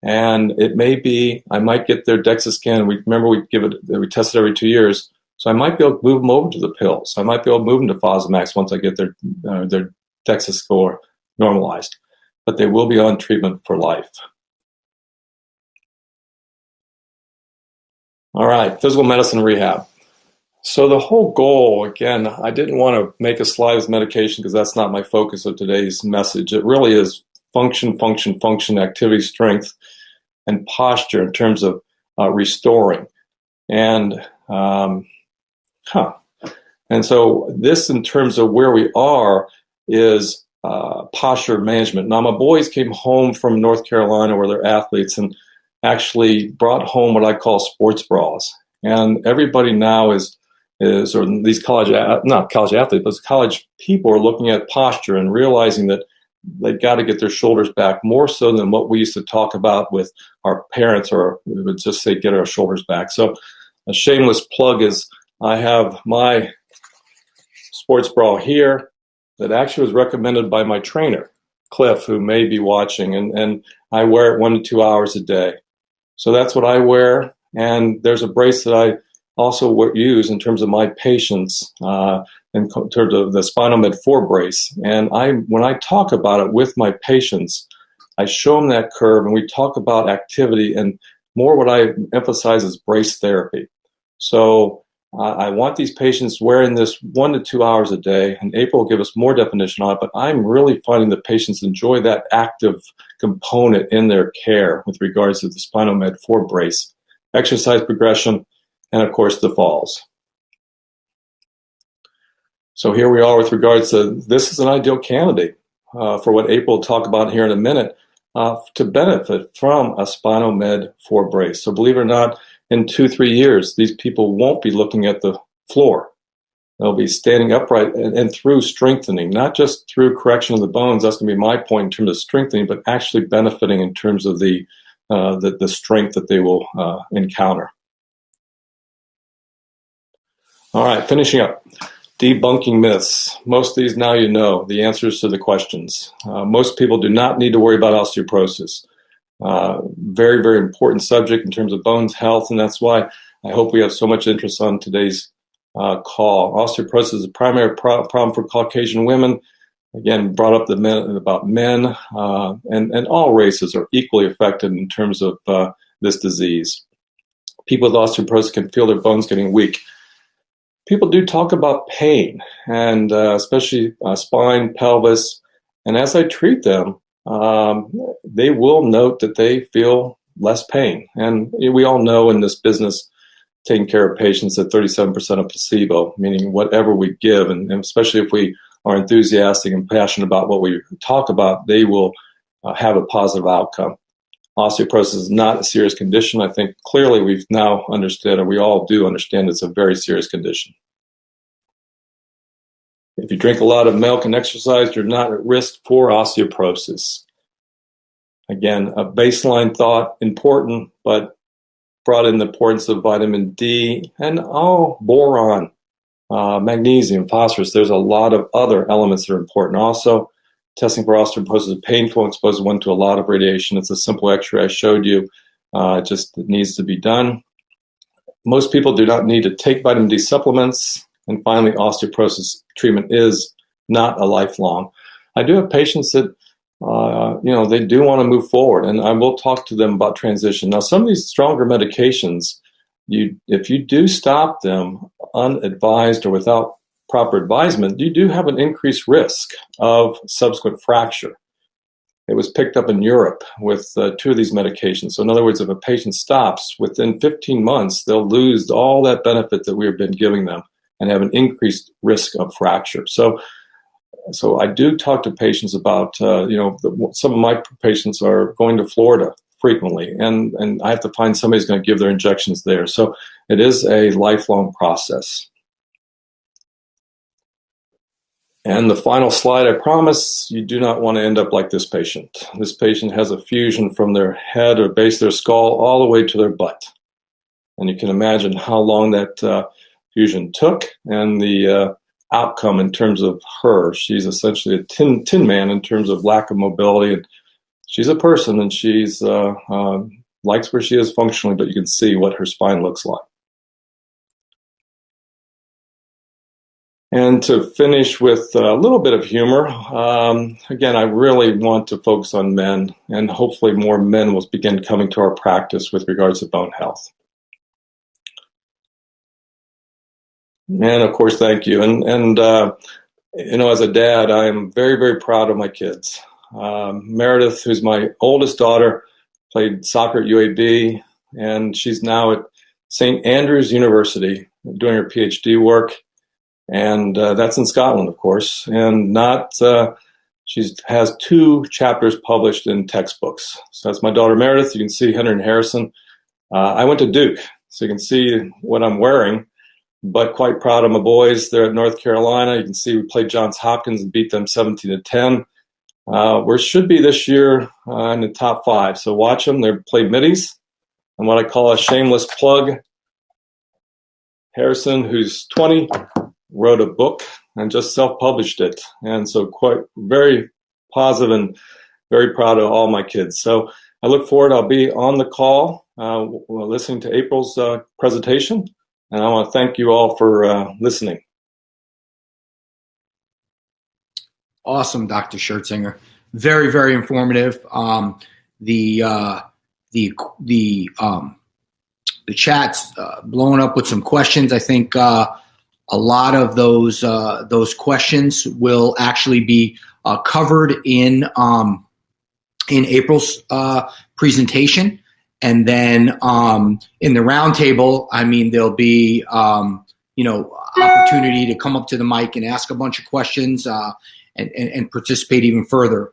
And it may be, I might get their DEXA scan. We test it every 2 years. So I might be able to move them over to the pills. I might be able to move them to Fosamax once I get their DEXA score normalized. But they will be on treatment for life. All right, physical medicine rehab. So the whole goal, again, I didn't want to make a slide with medication because that's not my focus of today's message. It really is function, activity, strength, and posture in terms of restoring. And so this, in terms of where we are, is posture management. Now, my boys came home from North Carolina, where they're athletes, and actually brought home what I call sports bras. And everybody now is or these not college athletes, but college people are looking at posture and realizing that they've got to get their shoulders back more so than what we used to talk about with our parents, or we would just say get our shoulders back. So a shameless plug is I have my sports bra here that actually was recommended by my trainer, Cliff, who may be watching, and I wear it 1 to 2 hours a day. So that's what I wear. And there's a brace that I also use in terms of my patients, in terms of the SpinalMed 4 brace. And when I talk about it with my patients, I show them that curve, and we talk about activity, and more what I emphasize is brace therapy. So I want these patients wearing this 1 to 2 hours a day, and April will give us more definition on it, but I'm really finding that patients enjoy that active component in their care with regards to the SpinalMed 4 brace, exercise progression, and of course the falls. So here we are with regards to, this is an ideal candidate for what April will talk about here in a minute, to benefit from a SpinalMed 4 brace. So believe it or not, in 2-3 years, these people won't be looking at the floor. They'll be standing upright and through strengthening, not just through correction of the bones. That's going to be my point in terms of strengthening, but actually benefiting in terms of the strength that they will encounter. All right, finishing up. Debunking myths. Most of these now you know the answers to the questions. Most people do not need to worry about osteoporosis. Very, very important subject in terms of bones health, and that's why I hope we have so much interest on today's call. Osteoporosis is a primary problem for Caucasian women. Again, brought up about men, and all races are equally affected in terms of this disease. People with osteoporosis can feel their bones getting weak. People do talk about pain, and especially spine, pelvis, and as I treat them, they will note that they feel less pain. And we all know in this business, taking care of patients at 37% of placebo, meaning whatever we give, and especially if we are enthusiastic and passionate about what we talk about, they will have a positive outcome. Osteoporosis is not a serious condition. I think clearly we've now understood, or we all do understand, it's a very serious condition. If you drink a lot of milk and exercise, you're not at risk for osteoporosis. Again, a baseline thought, important, but brought in the importance of vitamin D and boron, magnesium, phosphorus. There's a lot of other elements that are important. Also, testing for osteoporosis is painful and exposes one to a lot of radiation. It's a simple x-ray I showed you. It just needs to be done. Most people do not need to take vitamin D supplements. And finally, osteoporosis treatment is not a lifelong. I do have patients that they do want to move forward, and I will talk to them about transition. Now, some of these stronger medications, if you do stop them unadvised or without proper advisement, you do have an increased risk of subsequent fracture. It was picked up in Europe with 2 of these medications. So in other words, if a patient stops, within 15 months, they'll lose all that benefit that we've been giving them and have an increased risk of fracture. So I do talk to patients about, some of my patients are going to Florida frequently, and I have to find somebody who's going to give their injections there. So it is a lifelong process. And the final slide, I promise, you do not want to end up like this patient. This patient has a fusion from their head or base of their skull all the way to their butt. And you can imagine how long that fusion took and the outcome in terms of her. She's essentially a tin man in terms of lack of mobility. And she's a person, and she's likes where she is functionally, but you can see what her spine looks like. And to finish with a little bit of humor, again, I really want to focus on men, and hopefully more men will begin coming to our practice with regards to bone health. And of course, thank you. And as a dad, I am very, very proud of my kids. Meredith, who's my oldest daughter, played soccer at UAB, and she's now at St. Andrews University doing her PhD work. And that's in Scotland, of course. And she has 2 chapters published in textbooks. So that's my daughter Meredith. You can see Henry and Harrison. I went to Duke, so you can see what I'm wearing. But quite proud of my boys. They're at North Carolina. You can see we played Johns Hopkins and beat them 17-10. We should be this year in the top 5. So watch them. They play middies. And what I call a shameless plug, Harrison, who's 20, wrote a book and just self-published it. And so quite very positive and very proud of all my kids. So I look forward. I'll be on the call listening to April's presentation. And I want to thank you all for listening. Awesome, Dr. Schertzinger. Very, very informative. The chat's blowing up with some questions. I think a lot of those questions will actually be covered in April's presentation. And then in the roundtable, there'll be opportunity to come up to the mic and ask a bunch of questions and participate even further.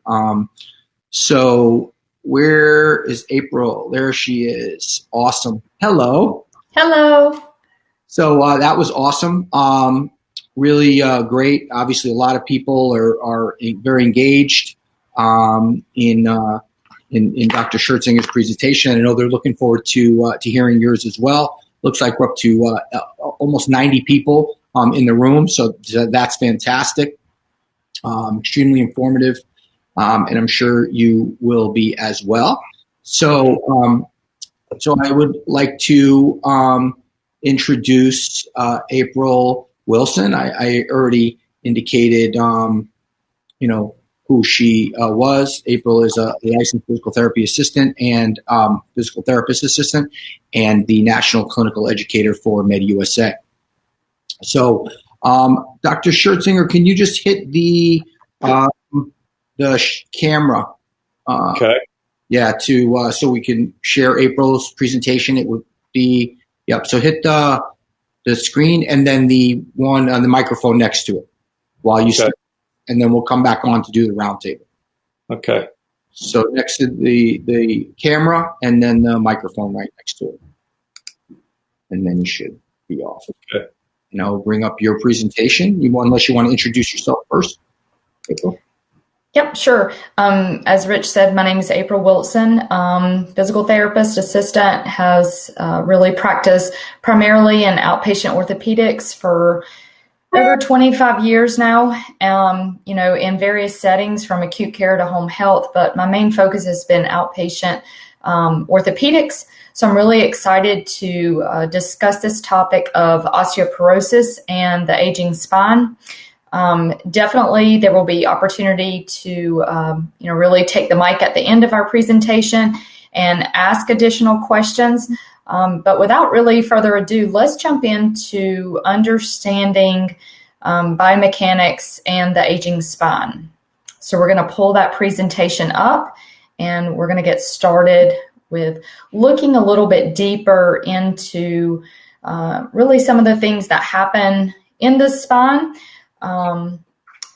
So where is April? There she is. Awesome. Hello. Hello. So that was awesome. really great. Obviously, a lot of people are very engaged in Dr. Schertzinger's presentation. I know they're looking forward to hearing yours as well. Looks like we're up to almost 90 people in the room, so that's fantastic. Extremely informative, and I'm sure you will be as well. So I would like to introduce April Wilson. I already indicated, who she was. April is a licensed physical therapy assistant and physical therapist assistant, and the national clinical educator for MedUSA. So, Dr. Schertzinger, can you just hit the camera? Okay. Yeah, so we can share April's presentation. It would be, yep. So hit the screen and then the one on the microphone next to it while you start, and then we'll come back on to do the roundtable. Okay. So next to the camera and then the microphone right next to it, and then you should be off. Okay. And I'll bring up your presentation. Unless you want to introduce yourself first, April. Yep, sure. As Rich said, my name is April Wilson, physical therapist assistant, has really practiced primarily in outpatient orthopedics for over 25 years now, in various settings from acute care to home health, but my main focus has been outpatient orthopedics. So I'm really excited to discuss this topic of osteoporosis and the aging spine. Definitely there will be opportunity to, really take the mic at the end of our presentation and ask additional questions. But without really further ado, let's jump into understanding biomechanics and the aging spine. So we're going to pull that presentation up and we're going to get started with looking a little bit deeper into really some of the things that happen in the spine.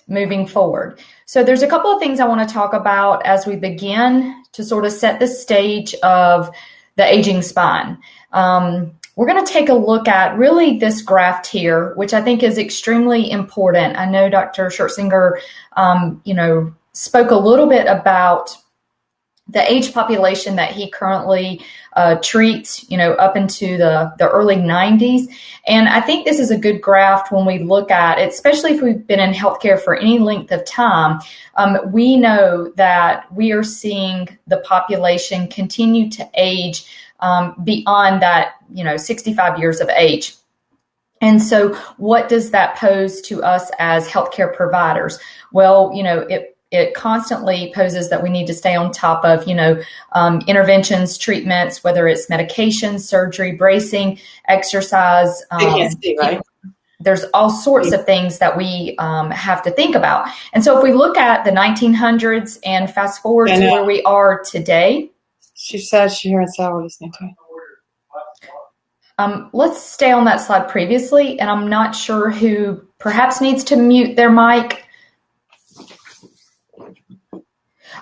Moving forward. So there's a couple of things I want to talk about as we begin to sort of set the stage of the aging spine. We're going to take a look at really this graph here, which I think is extremely important. I know Dr. Schertzinger, spoke a little bit about the age population that he currently treats, up into the early 90s. And I think this is a good graph when we look at it, especially if we've been in healthcare for any length of time. We know that we are seeing the population continue to age beyond that, 65 years of age. And so what does that pose to us as healthcare providers? Well, it constantly poses that we need to stay on top of, interventions, treatments, whether it's medication, surgery, bracing, exercise. Right? There's all sorts of things that we have to think about. And so if we look at the 1900s and fast forward to where we are today. She said she heard Sarah listening to it. Let's stay on that slide previously, and I'm not sure who perhaps needs to mute their mic.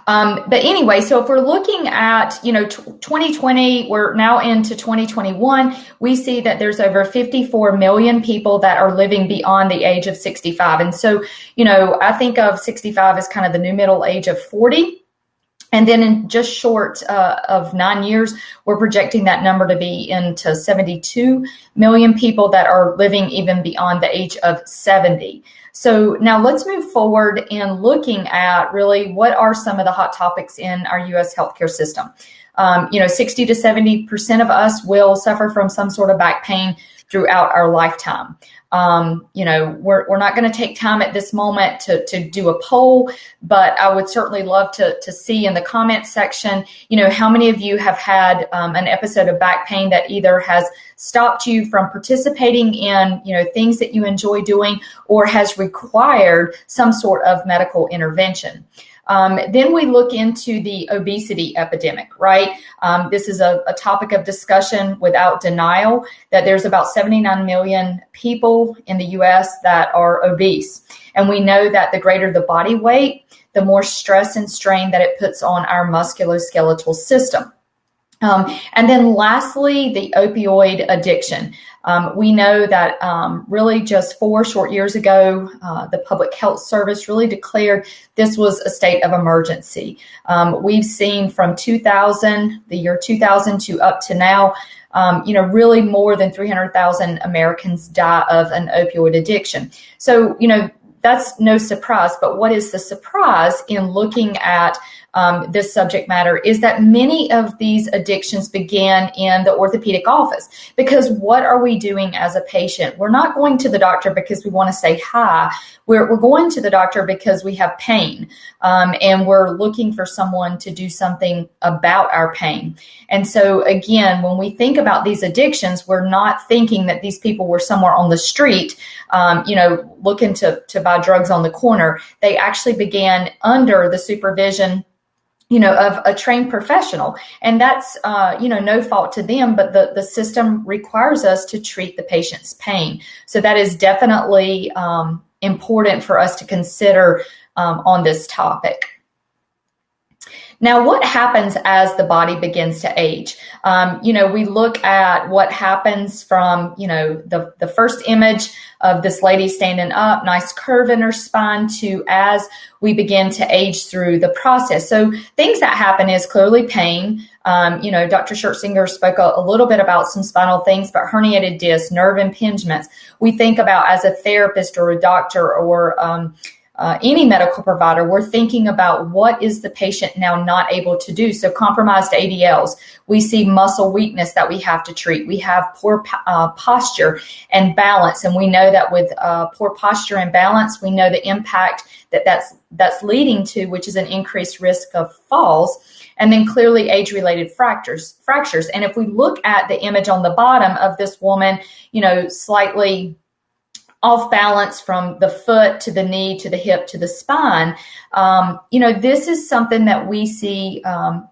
But anyway, so if we're looking at, 2020, we're now into 2021, we see that there's over 54 million people that are living beyond the age of 65. And so, I think of 65 as kind of the new middle age of 40. And then in just short of 9 years, we're projecting that number to be into 72 million people that are living even beyond the age of 70. So now let's move forward in looking at really what are some of the hot topics in our U.S. healthcare system. 60 to 70% of us will suffer from some sort of back pain throughout our lifetime. We're not going to take time at this moment to do a poll, but I would certainly love to see in the comments section, how many of you have had an episode of back pain that either has stopped you from participating in, things that you enjoy doing or has required some sort of medical intervention. Then we look into the obesity epidemic, right? This is a topic of discussion without denial that there's about 79 million people in the U.S. that are obese. And we know that the greater the body weight, the more stress and strain that it puts on our musculoskeletal system. And then lastly, the opioid addiction. We know that really just 4 short years ago, the Public Health Service really declared this was a state of emergency. We've seen from the year 2000 to up to now, really more than 300,000 Americans die of an opioid addiction. So, that's no surprise. But what is the surprise in looking at this subject matter is that many of these addictions began in the orthopedic office. Because what are we doing as a patient? We're not going to the doctor because we want to say hi. We're going to the doctor because we have pain, and we're looking for someone to do something about our pain. And so, again, when we think about these addictions, we're not thinking that these people were somewhere on the street, looking to buy drugs on the corner. They actually began under the supervision of a trained professional. And that's, no fault to them, but the system requires us to treat the patient's pain. So that is definitely important for us to consider on this topic. Now, what happens as the body begins to age? We look at what happens from, the first image of this lady standing up, nice curve in her spine, to as we begin to age through the process. So things that happen is clearly pain. Dr. Schertzinger spoke a little bit about some spinal things, but herniated discs, nerve impingements. We think about as a therapist or a doctor or any medical provider, we're thinking about what is the patient now not able to do. So compromised ADLs, we see muscle weakness that we have to treat. We have poor posture and balance. And we know that with poor posture and balance, we know the impact that's leading to, which is an increased risk of falls. And then clearly age-related fractures. And if we look at the image on the bottom of this woman, slightly off balance from the foot to the knee to the hip to the spine, this is something that we see,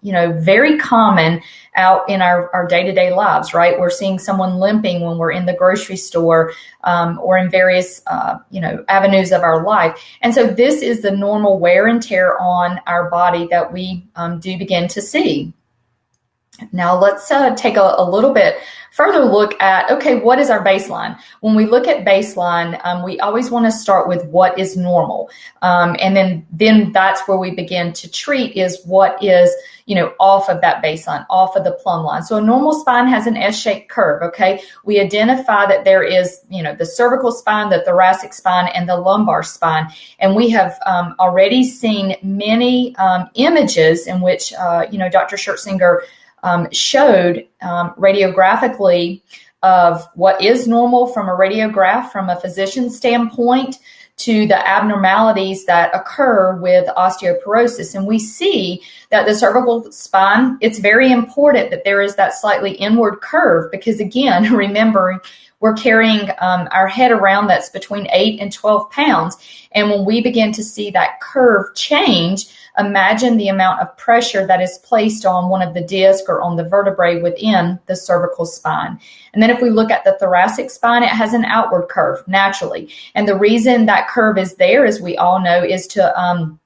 very common out in our day-to-day lives, right? We're seeing someone limping when we're in the grocery store or in various, avenues of our life. And so this is the normal wear and tear on our body that we do begin to see. Now let's take a little bit further look at, okay, what is our baseline? When we look at baseline, we always want to start with what is normal. And then that's where we begin to treat is what is, off of that baseline, off of the plumb line. So a normal spine has an S-shaped curve, okay? We identify that there is, the cervical spine, the thoracic spine, and the lumbar spine. And we have already seen many images in which, Dr. Schertzinger showed radiographically of what is normal from a radiograph from a physician's standpoint to the abnormalities that occur with osteoporosis. And we see that the cervical spine, it's very important that there is that slightly inward curve because, again, remember, we're carrying our head around that's between 8 and 12 pounds. And when we begin to see that curve change, imagine the amount of pressure that is placed on one of the discs or on the vertebrae within the cervical spine. And then if we look at the thoracic spine, it has an outward curve naturally. And the reason that curve is there, as we all know, is to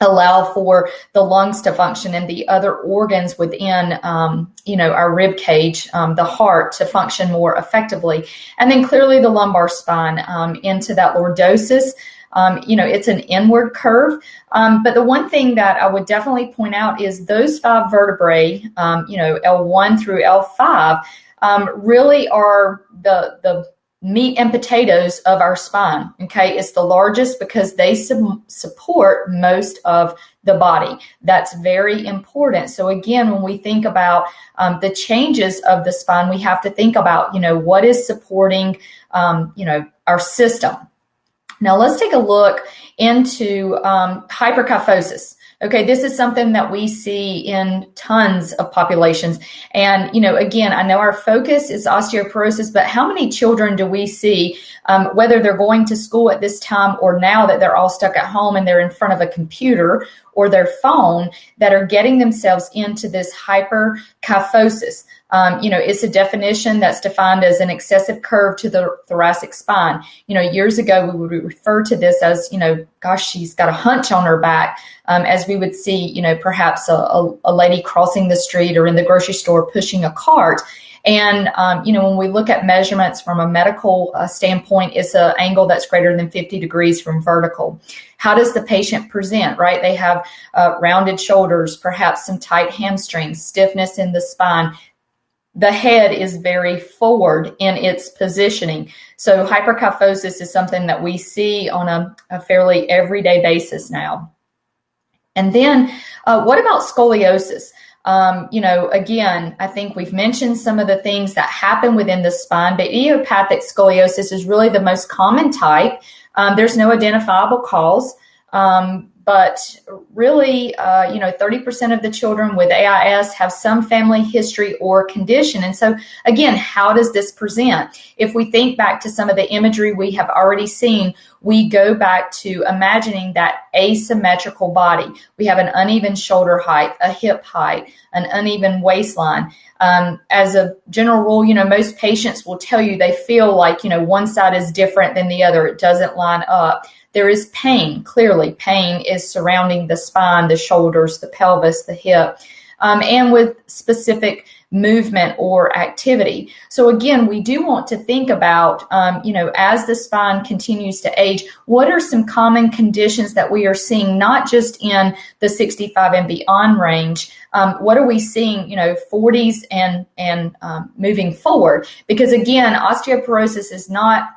allow for the lungs to function and the other organs within, our rib cage, the heart to function more effectively. And then clearly the lumbar spine into that lordosis. It's an inward curve. But the one thing that I would definitely point out is those 5 vertebrae, L1 through L5, really are the meat and potatoes of our spine. Okay, it's the largest because they support most of the body. That's very important. So again, when we think about the changes of the spine, we have to think about, what is supporting, our system. Now let's take a look into hyperkyphosis. Okay, this is something that we see in tons of populations. And, again, I know our focus is osteoporosis, but how many children do we see, whether they're going to school at this time or now that they're all stuck at home and they're in front of a computer or their phone, that are getting themselves into this hyperkyphosis? It's a definition that's defined as an excessive curve to the thoracic spine. Years ago, we would refer to this as, she's got a hunch on her back, as we would see, perhaps a lady crossing the street or in the grocery store pushing a cart. And, when we look at measurements from a medical standpoint, it's an angle that's greater than 50 degrees from vertical. How does the patient present, right? They have rounded shoulders, perhaps some tight hamstrings, stiffness in the spine. The head is very forward in its positioning. So hyperkyphosis is something that we see on a fairly everyday basis now. And then what about scoliosis? Again, I think we've mentioned some of the things that happen within the spine, but idiopathic scoliosis is really the most common type. There's no identifiable cause. But really, 30% of the children with AIS have some family history or condition. And so, again, how does this present? If we think back to some of the imagery we have already seen, we go back to imagining that asymmetrical body. We have an uneven shoulder height, a hip height, an uneven waistline. As a general rule, most patients will tell you they feel like, one side is different than the other. It doesn't line up. There is pain. Clearly, pain is surrounding the spine, the shoulders, the pelvis, the hip, and with specific movement or activity. So again, we do want to think about, as the spine continues to age, what are some common conditions that we are seeing, not just in the 65 and beyond range? What are we seeing, 40s and moving forward? Because again, osteoporosis is not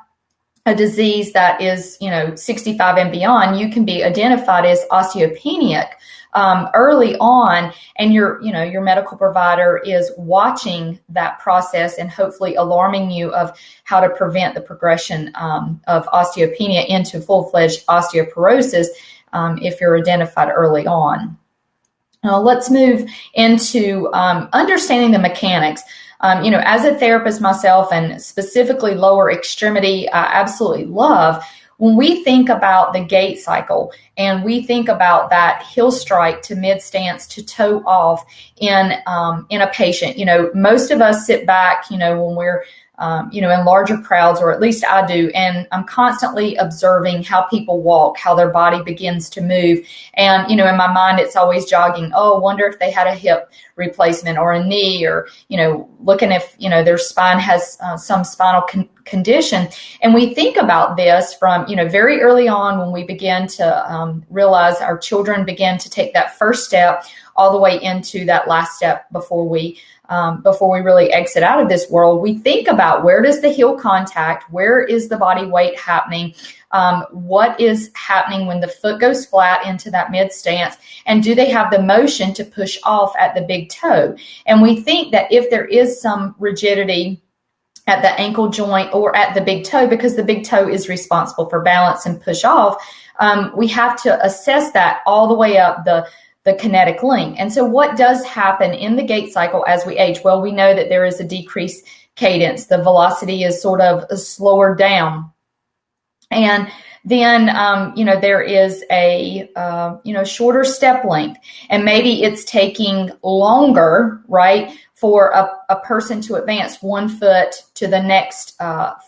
a disease that is, 65 and beyond. You can be identified as osteopenic early on, and your medical provider is watching that process and hopefully alarming you of how to prevent the progression of osteopenia into full-fledged osteoporosis if you're identified early on. Now let's move into understanding the mechanics. As a therapist myself, and specifically lower extremity, I absolutely love when we think about the gait cycle and we think about that heel strike to mid stance to toe off in a patient. Most of us sit back, when we're in larger crowds, or at least I do, and I'm constantly observing how people walk, how their body begins to move. And, in my mind, it's always jogging. Oh, wonder if they had a hip replacement or a knee, or, looking if, their spine has some spinal condition. And we think about this from, very early on when we begin to realize our children begin to take that first step all the way into that last step before we really exit out of this world. We think about, where does the heel contact? Where is the body weight happening? What is happening when the foot goes flat into that mid stance? And do they have the motion to push off at the big toe? And we think that if there is some rigidity at the ankle joint or at the big toe, because the big toe is responsible for balance and push off, we have to assess that all the way up the kinetic link. And so what does happen in the gait cycle as we age? Well, we know that there is a decreased cadence. The velocity is sort of slower down. And then, there is a, shorter step length, and maybe it's taking longer, right, for a person to advance one foot to the next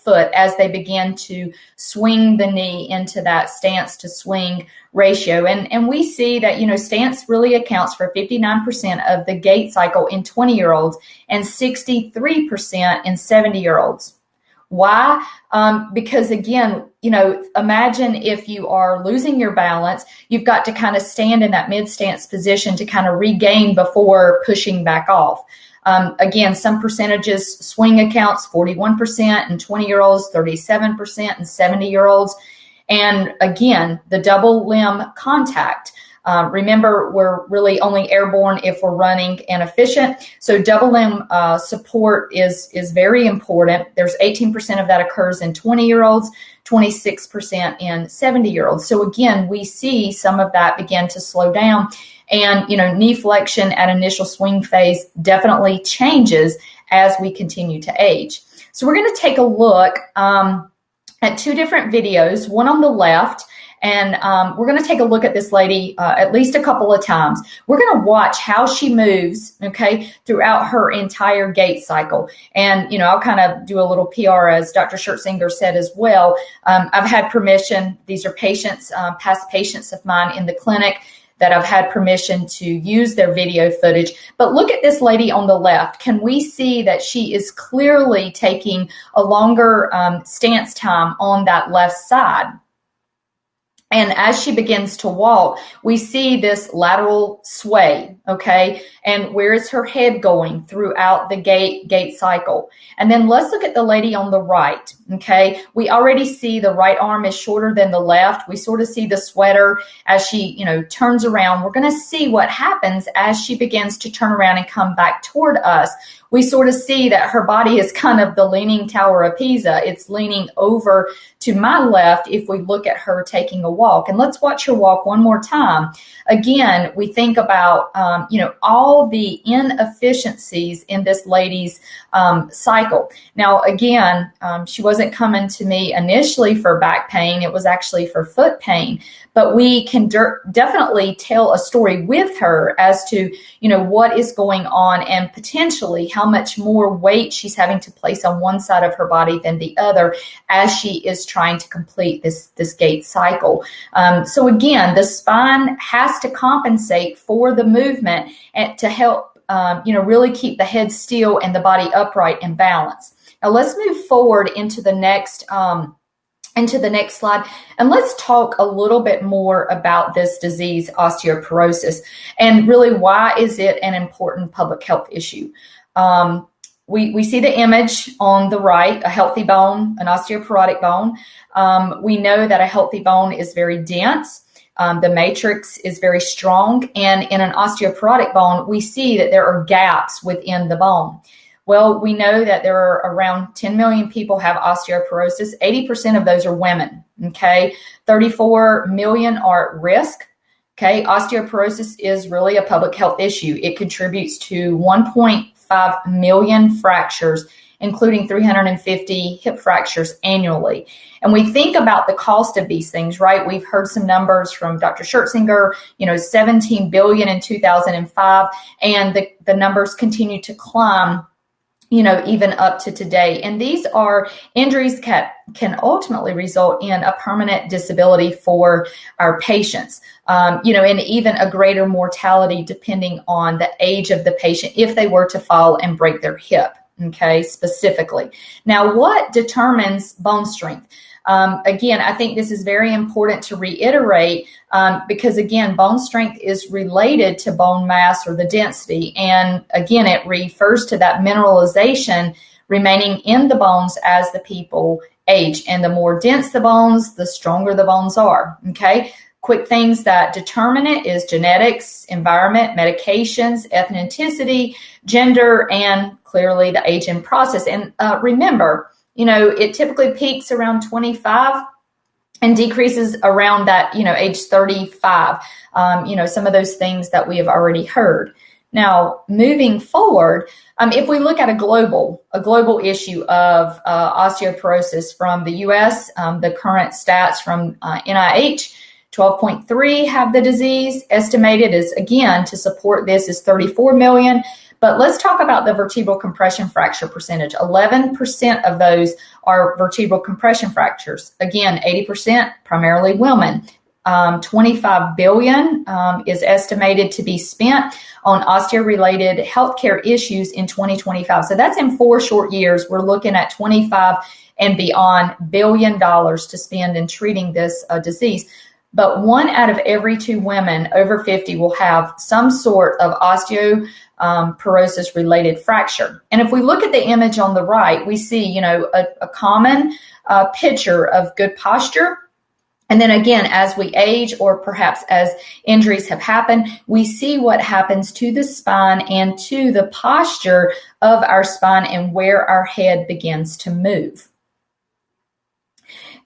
foot as they begin to swing the knee into that stance to swing ratio. And we see that, stance really accounts for 59% of the gait cycle in 20-year-olds and 63% in 70-year-olds. Why? Because again, imagine if you are losing your balance, you've got to kind of stand in that mid-stance position to kind of regain before pushing back off. Again, some percentages, swing accounts, 41% in 20-year-olds, 37% in 70-year-olds. And again, the double limb contact. Remember, we're really only airborne if we're running and efficient. So double limb support is very important. There's 18% of that occurs in 20-year-olds, 26% in 70-year-olds. So again, we see some of that begin to slow down. And, knee flexion at initial swing phase definitely changes as we continue to age. So we're going to take a look at two different videos, one on the left. And we're going to take a look at this lady at least a couple of times. We're going to watch how she moves, okay, throughout her entire gait cycle. And, I'll kind of do a little PR, as Dr. Schertzinger said as well. I've had permission. These are patients, past patients of mine in the clinic. that I've had permission to use their video footage. But look at this lady on the left. Can we see that she is clearly taking a longer stance time on that left side? And as she begins to walk, we see this lateral sway, okay? And where is her head going throughout the gait cycle? And then let's look at the lady on the right, okay? We already see the right arm is shorter than the left. We sort of see the sweater as she, turns around. We're going to see what happens as she begins to turn around and come back toward us. We sort of see that her body is kind of the Leaning Tower of Pisa. It's leaning over to my left if we look at her taking a walk. And let's watch her walk one more time. Again, we think about, all the inefficiencies in this lady's cycle. Now, again, she wasn't coming to me initially for back pain. It was actually for foot pain. But we can definitely tell a story with her as to, what is going on and potentially how much more weight she's having to place on one side of her body than the other as she is trying to complete this gait cycle. So again, the spine has to compensate for the movement and to help, really keep the head still and the body upright and balanced. Now let's move forward into the next slide, and let's talk a little bit more about this disease, osteoporosis, and really why is it an important public health issue. We see the image on the right, a healthy bone, an osteoporotic bone. We know that a healthy bone is very dense. The matrix is very strong, and in an osteoporotic bone, we see that there are gaps within the bone. Well, we know that there are around 10 million people have osteoporosis. 80% of those are women, okay? 34 million are at risk, okay? Osteoporosis is really a public health issue. It contributes to 1.5 million fractures, including 350 hip fractures annually. And we think about the cost of these things, right? We've heard some numbers from Dr. Schertzinger, 17 billion in 2005, and the numbers continue to climb, even up to today. And these are injuries that can ultimately result in a permanent disability for our patients, and even a greater mortality depending on the age of the patient if they were to fall and break their hip, okay, specifically. Now, what determines bone strength? Again, I think this is very important to reiterate because, again, bone strength is related to bone mass or the density. And, again, it refers to that mineralization remaining in the bones as the people age. And the more dense the bones, the stronger the bones are, okay? Quick things that determine it is genetics, environment, medications, ethnicity, gender, and clearly the age in process. And remember, it typically peaks around 25 and decreases around that, age 35. Some of those things that we have already heard. Now, moving forward, if we look at a global issue of osteoporosis from the U.S., the current stats from NIH, 12.3 have the disease. Estimated is, again, to support this is 34 million. But let's talk about the vertebral compression fracture percentage. 11% of those are vertebral compression fractures. Again, 80% primarily women. 25 billion is estimated to be spent on osteo-related healthcare issues in 2025. So that's in 4 short years. We're looking at 25 and beyond $1 billion to spend in treating this disease. But 1 out of every 2 women over 50 will have some sort of osteoporosis related fracture. And if we look at the image on the right, we see, a common picture of good posture. And then again, as we age or perhaps as injuries have happened, we see what happens to the spine and to the posture of our spine and where our head begins to move.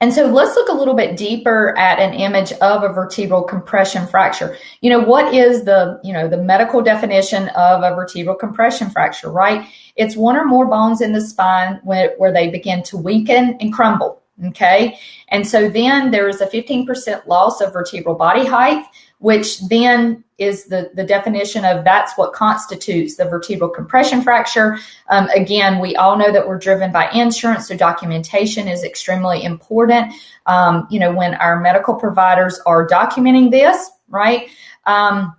And so let's look a little bit deeper at an image of a vertebral compression fracture. What is the medical definition of a vertebral compression fracture, right? It's 1 or more bones in the spine where they begin to weaken and crumble, okay? And so then there is a 15% loss of vertebral body height, which then is the definition of that's what constitutes the vertebral compression fracture. Again, we all know that we're driven by insurance, so documentation is extremely important. When our medical providers are documenting this, right? And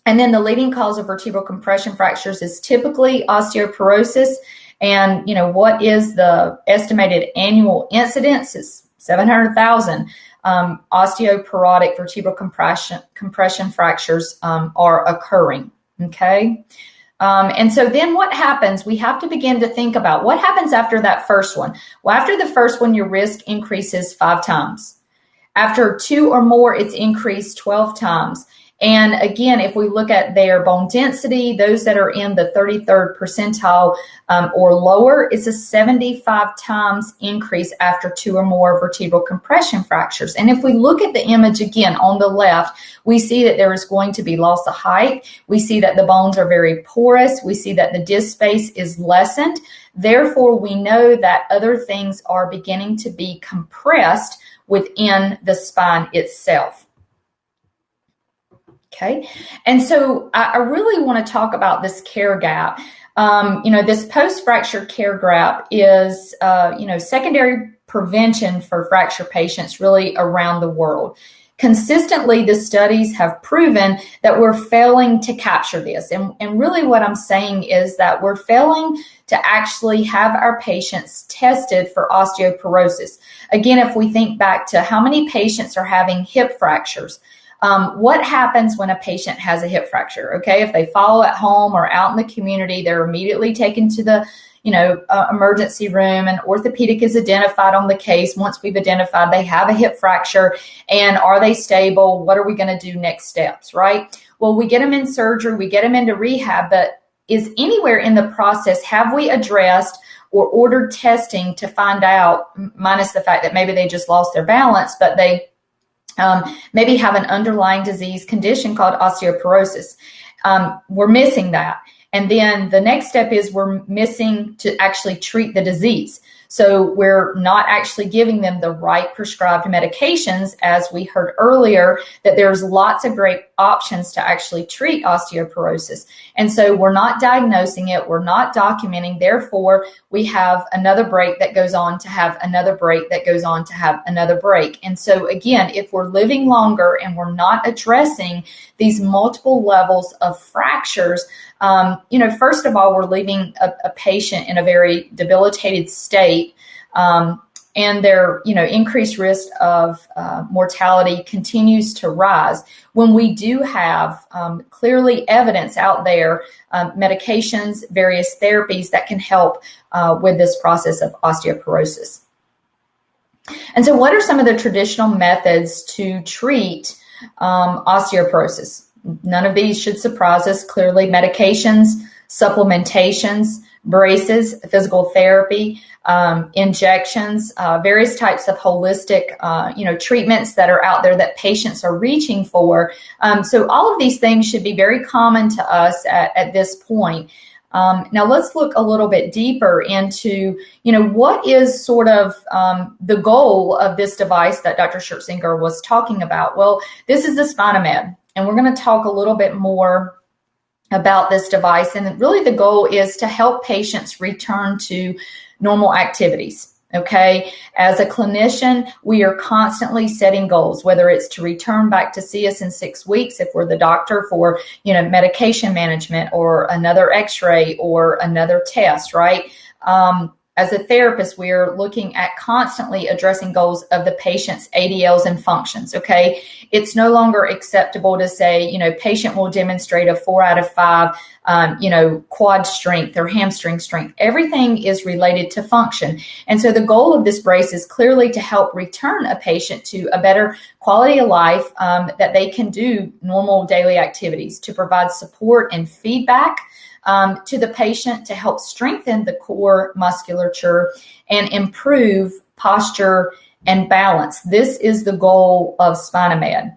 then the leading cause of vertebral compression fractures is typically osteoporosis. And, what is the estimated annual incidence? It's 700,000 osteoporotic vertebral compression fractures are occurring. Okay. And so then what happens? We have to begin to think about what happens after that first one. Well, after the first one, your risk increases 5 times. After 2 or more, it's increased 12 times. And again, if we look at their bone density, those that are in the 33rd percentile or lower, it's a 75 times increase after 2 or more vertebral compression fractures. And if we look at the image again on the left, we see that there is going to be loss of height. We see that the bones are very porous. We see that the disc space is lessened. Therefore, we know that other things are beginning to be compressed within the spine itself. Okay, and so I really want to talk about this care gap. This post-fracture care gap is, secondary prevention for fracture patients really around the world. Consistently, the studies have proven that we're failing to capture this. And really what I'm saying is that we're failing to actually have our patients tested for osteoporosis. Again, if we think back to how many patients are having hip fractures, what happens when a patient has a hip fracture? Okay, if they fall at home or out in the community, they're immediately taken to the emergency room, and orthopedic is identified on the case. Once we've identified they have a hip fracture, and are they stable? What are we going to do next steps, right? Well, we get them in surgery, we get them into rehab, but is anywhere in the process have we addressed or ordered testing to find out, minus the fact that maybe they just lost their balance, but they maybe have an underlying disease condition called osteoporosis. We're missing that. And then the next step is we're missing to actually treat the disease. So we're not actually giving them the right prescribed medications, as we heard earlier, that there's lots of great options to actually treat osteoporosis. And so we're not diagnosing it, we're not documenting, therefore we have another break that goes on to have another break that goes on to have another break. And so again, if we're living longer and we're not addressing these multiple levels of fractures, first of all, we're leaving a patient in a very debilitated state, and their, increased risk of mortality continues to rise. When we do have clearly evidence out there, medications, various therapies that can help with this process of osteoporosis. And so what are some of the traditional methods to treat osteoporosis? None of these should surprise us. Clearly, medications, supplementations, braces, physical therapy, injections, various types of holistic, treatments that are out there that patients are reaching for. So all of these things should be very common to us at this point. Now let's look a little bit deeper into, what is sort of the goal of this device that Dr. Schertzinger was talking about. Well, this is the SpinaMed. And we're going to talk a little bit more about this device. And really the goal is to help patients return to normal activities. Okay. As a clinician, we are constantly setting goals, whether it's to return back to see us in 6 weeks, if we're the doctor, for, medication management or another x-ray or another test, right? As a therapist, we are looking at constantly addressing goals of the patient's ADLs and functions, okay? It's no longer acceptable to say, patient will demonstrate a 4 out of 5, quad strength or hamstring strength. Everything is related to function. And so the goal of this brace is clearly to help return a patient to a better quality of life, that they can do normal daily activities, to provide support and feedback to the patient, to help strengthen the core musculature and improve posture and balance. This is the goal of SpinaMed.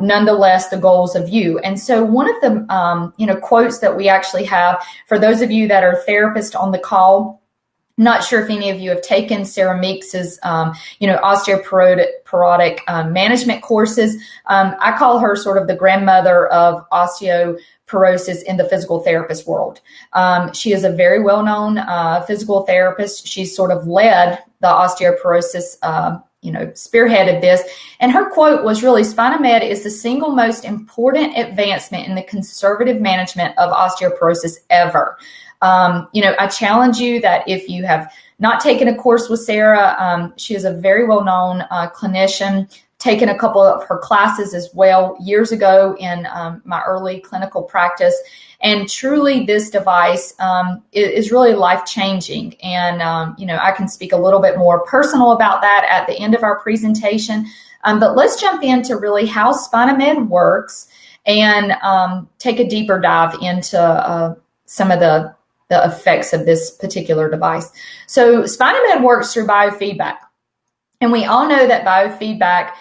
Nonetheless, the goals of you. And so one of the quotes that we actually have for those of you that are therapists on the call, not sure if any of you have taken Sarah Meeks's, osteoporotic management courses. I call her sort of the grandmother of osteoporosis in the physical therapist world. She is a very well-known physical therapist. She's sort of led the osteoporosis spearheaded this. And her quote was really, SpinaMed is the single most important advancement in the conservative management of osteoporosis ever. I challenge you that if you have not taken a course with Sarah, she is a very well-known clinician, taken a couple of her classes as well years ago in my early clinical practice. And truly, this device is really life-changing. And, I can speak a little bit more personal about that at the end of our presentation. But let's jump into really how SpinaMed works and take a deeper dive into some of the effects of this particular device. So SpinaMed works through biofeedback. And we all know that biofeedback,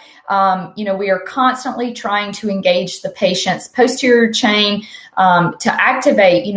we are constantly trying to engage the patient's posterior chain to activate,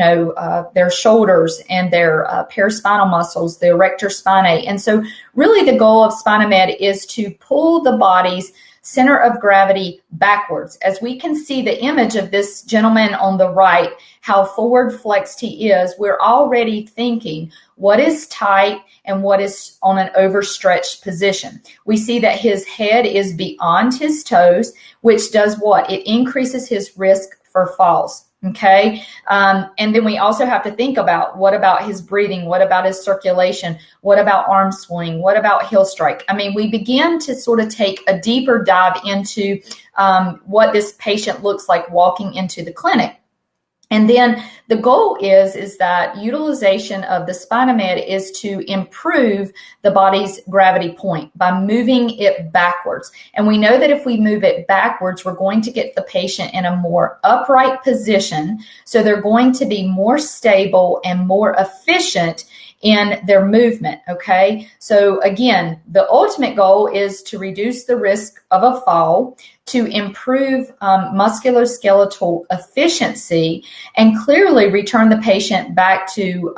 their shoulders and their paraspinal muscles, the erector spinae. And so really the goal of SpinaMed is to pull the body's center of gravity backwards. As we can see the image of this gentleman on the right, how forward flexed he is, we're already thinking what is tight and what is on an overstretched position. We see that his head is beyond his toes, which does what? It increases his risk for falls. Okay. And then we also have to think about what about his breathing? What about his circulation? What about arm swing? What about heel strike? I mean, we begin to sort of take a deeper dive into what this patient looks like walking into the clinic. And then the goal is that utilization of the SpinaMed is to improve the body's gravity point by moving it backwards. And we know that if we move it backwards, we're going to get the patient in a more upright position. So they're going to be more stable and more efficient in their movement, okay? So again, the ultimate goal is to reduce the risk of a fall, to improve musculoskeletal efficiency, and clearly return the patient back to,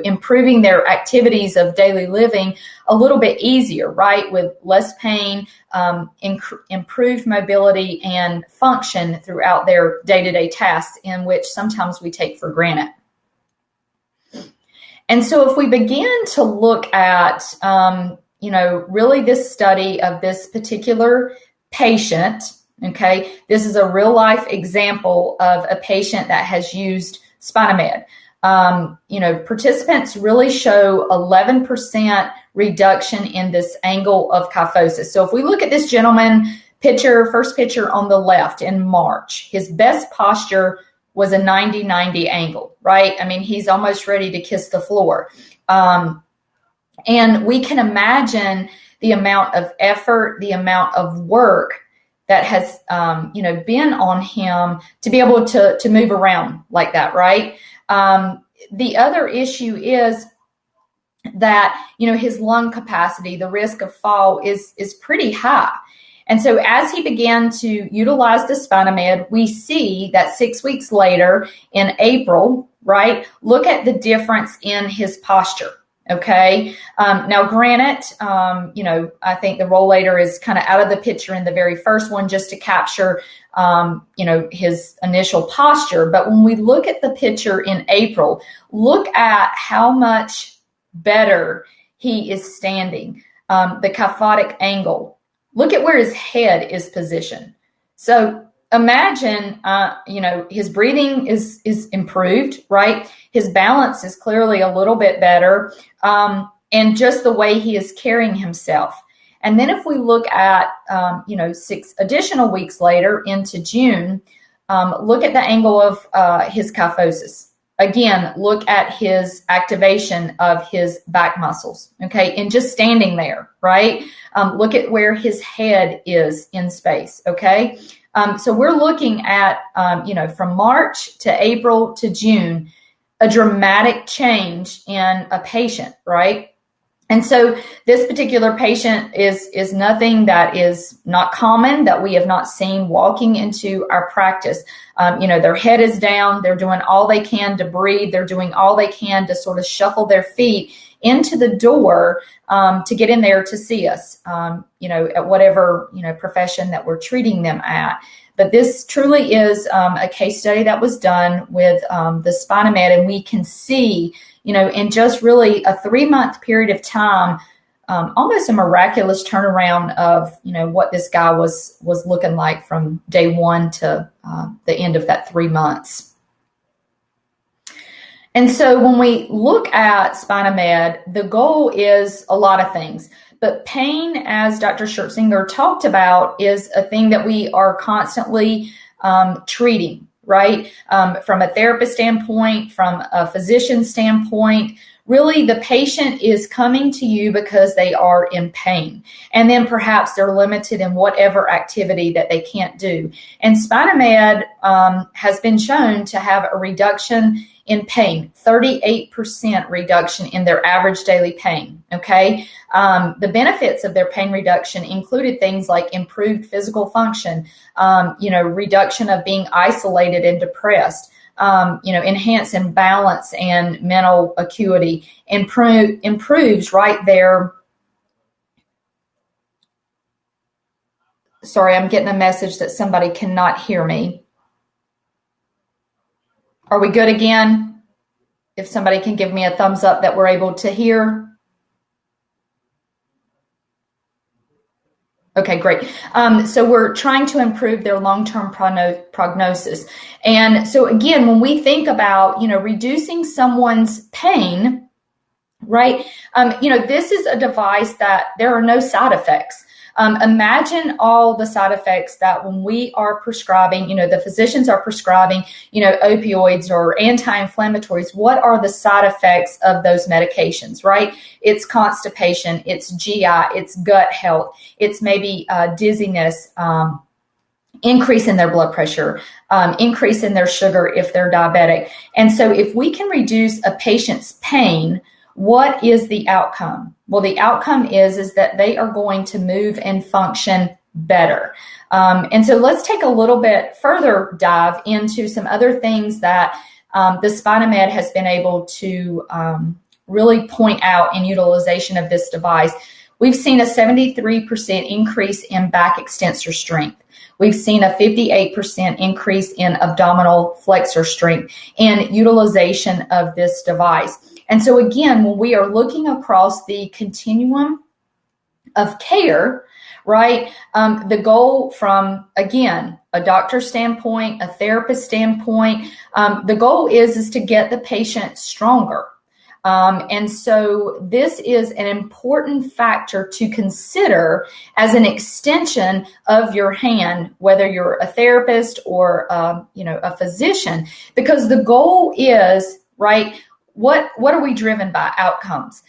improving their activities of daily living a little bit easier, right? With less pain, improved mobility and function throughout their day-to-day tasks, in which sometimes we take for granted. And so if we begin to look at, really this study of this particular patient, okay, this is a real life example of a patient that has used SpinaMed. Participants really show 11% reduction in this angle of kyphosis. So if we look at this gentleman first picture on the left in March, his best posture was a 90-90 angle, right? I mean, he's almost ready to kiss the floor. And we can imagine the amount of effort, the amount of work that has, been on him to be able to move around like that, right? The other issue is that, his lung capacity, the risk of fall is pretty high. And so as he began to utilize the SpinaMed, we see that 6 weeks later in April, right, look at the difference in his posture. Okay. Now, granted, I think the rollator is kind of out of the picture in the very first one just to capture, his initial posture. But when we look at the picture in April, look at how much better he is standing, the kyphotic angle. Look at where his head is positioned. So imagine, his breathing is improved, right? His balance is clearly a little bit better, and just the way he is carrying himself. And then if we look at, 6 additional weeks later into June, look at the angle of his kyphosis. Again, look at his activation of his back muscles, okay? And just standing there, right? Look at where his head is in space, okay? So we're looking at, from March to April to June, a dramatic change in a patient, right? And so this particular patient is nothing that is not common, that we have not seen walking into our practice. Their head is down. They're doing all they can to breathe. They're doing all they can to sort of shuffle their feet into the door to get in there to see us, at whatever, profession that we're treating them at. But this truly is a case study that was done with the SpinaMed, and we can see, in just really a 3-month period of time, almost a miraculous turnaround of, what this guy was looking like from day one to the end of that 3 months. And so when we look at Spinamed, the goal is a lot of things. But pain, as Dr. Schertzinger talked about, is a thing that we are constantly treating, right? From a therapist standpoint, from a physician standpoint, really the patient is coming to you because they are in pain. And then perhaps they're limited in whatever activity that they can't do. And Spinamed has been shown to have a reduction in pain, 38% reduction in their average daily pain, okay? The benefits of their pain reduction included things like improved physical function, reduction of being isolated and depressed, enhance and balance and mental acuity, improves right there. Sorry, I'm getting a message that somebody cannot hear me. Are we good again? If somebody can give me a thumbs up that we're able to hear. Okay, great. So we're trying to improve their long-term prognosis. And so again, when we think about, reducing someone's pain, right? This is a device that there are no side effects. Imagine all the side effects that when we are prescribing, the physicians are prescribing, opioids or anti-inflammatories. What are the side effects of those medications, right? It's constipation, it's GI, it's gut health, it's maybe dizziness, increase in their blood pressure, increase in their sugar if they're diabetic. And so if we can reduce a patient's pain, what is the outcome? Well, the outcome is that they are going to move and function better. And so let's take a little bit further dive into some other things that the Spinamed has been able to really point out in utilization of this device. We've seen a 73% increase in back extensor strength. We've seen a 58% increase in abdominal flexor strength and utilization of this device. And so again, when we are looking across the continuum of care, right, the goal from, again, a doctor standpoint, a therapist standpoint, the goal is to get the patient stronger. And so this is an important factor to consider as an extension of your hand, whether you're a therapist or, a physician, because the goal is, right, what are we driven by? Outcomes.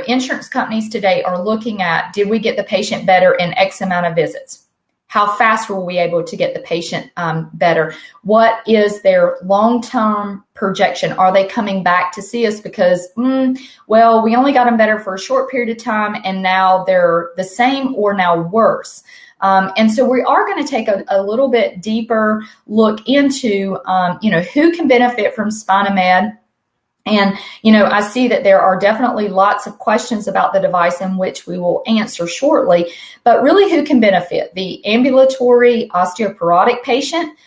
Insurance companies today are looking at, did we get the patient better in X amount of visits? How fast were we able to get the patient better? What is their long-term projection? Are they coming back to see us because, we only got them better for a short period of time and now they're the same or now worse? And so we are going to take a little bit deeper look into, who can benefit from Spinamed. And, I see that there are definitely lots of questions about the device in which we will answer shortly, but really who can benefit? The ambulatory osteoporotic patient,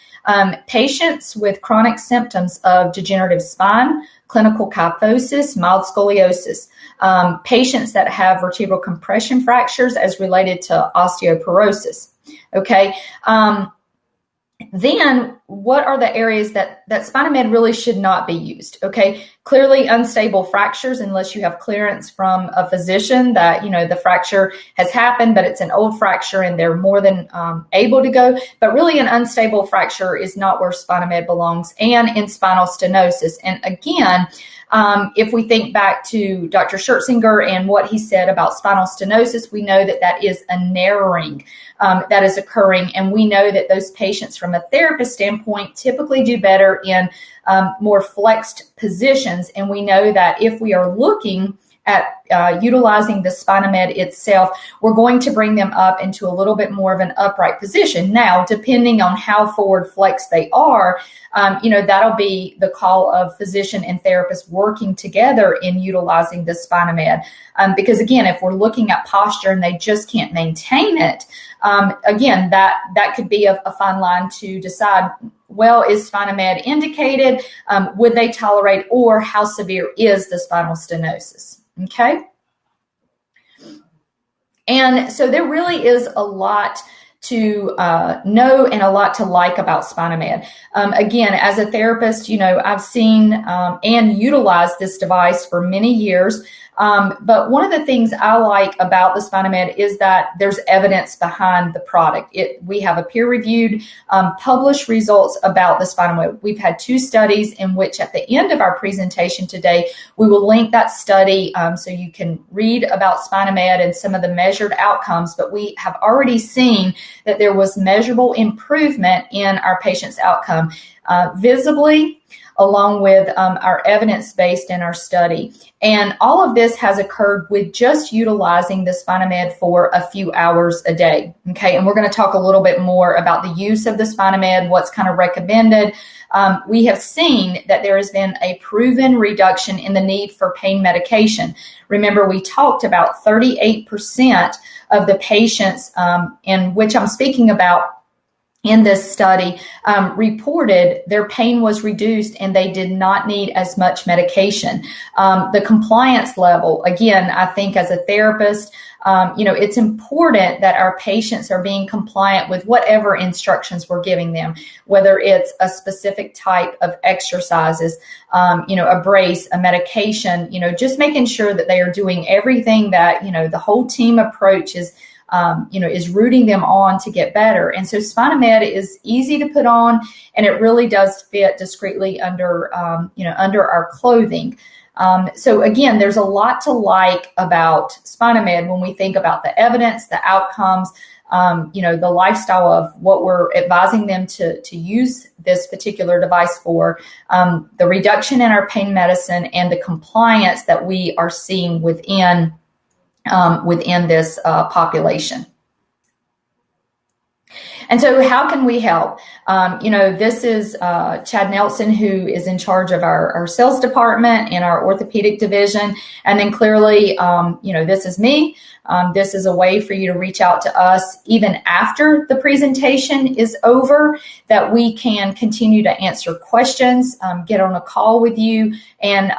patients with chronic symptoms of degenerative spine, clinical kyphosis, mild scoliosis, patients that have vertebral compression fractures as related to osteoporosis. Okay. Then what are the areas that Spinamed really should not be used? Okay, clearly unstable fractures, unless you have clearance from a physician that, the fracture has happened, but it's an old fracture and they're more than able to go. But really an unstable fracture is not where Spinamed belongs, and in spinal stenosis. And again, if we think back to Dr. Schertzinger and what he said about spinal stenosis, we know that is a narrowing that is occurring. And we know that those patients from a therapist standpoint typically do better in more flexed positions. And we know that if we are looking at utilizing the Spinamed itself, we're going to bring them up into a little bit more of an upright position. Now, depending on how forward flex they are, that'll be the call of physician and therapist working together in utilizing the Spinamed. Because again, if we're looking at posture and they just can't maintain it, again, that could be a fine line to decide, well, is Spinamed indicated? Would they tolerate, or how severe is the spinal stenosis? Okay. And so there really is a lot to know and a lot to like about SpinaMed. Again, as a therapist, I've seen and utilized this device for many years. But one of the things I like about the SpinaMed is that there's evidence behind the product. We have a peer-reviewed, published results about the SpinaMed. We've had 2 studies in which at the end of our presentation today, we will link that study so you can read about SpinaMed and some of the measured outcomes. But we have already seen that there was measurable improvement in our patients' outcome visibly, along with our evidence-based in our study. And all of this has occurred with just utilizing the SpinaMed for a few hours a day. Okay, and we're going to talk a little bit more about the use of the SpinaMed, what's kind of recommended. We have seen that there has been a proven reduction in the need for pain medication. Remember, we talked about 38% of the patients in which I'm speaking about in this study reported their pain was reduced and they did not need as much medication. The compliance level, again, I think as a therapist, it's important that our patients are being compliant with whatever instructions we're giving them, whether it's a specific type of exercises, a brace, a medication, just making sure that they are doing everything that, the whole team approach is rooting them on to get better. And so SpinaMed is easy to put on, and it really does fit discreetly under our clothing. So again, there's a lot to like about SpinaMed when we think about the evidence, the outcomes, the lifestyle of what we're advising them to use this particular device for, the reduction in our pain medicine, and the compliance that we are seeing within this population. And so how can we help? This is Chad Nelson, who is in charge of our sales department and our orthopedic division. And then clearly, this is me. This is a way for you to reach out to us even after the presentation is over, that we can continue to answer questions, get on a call with you, and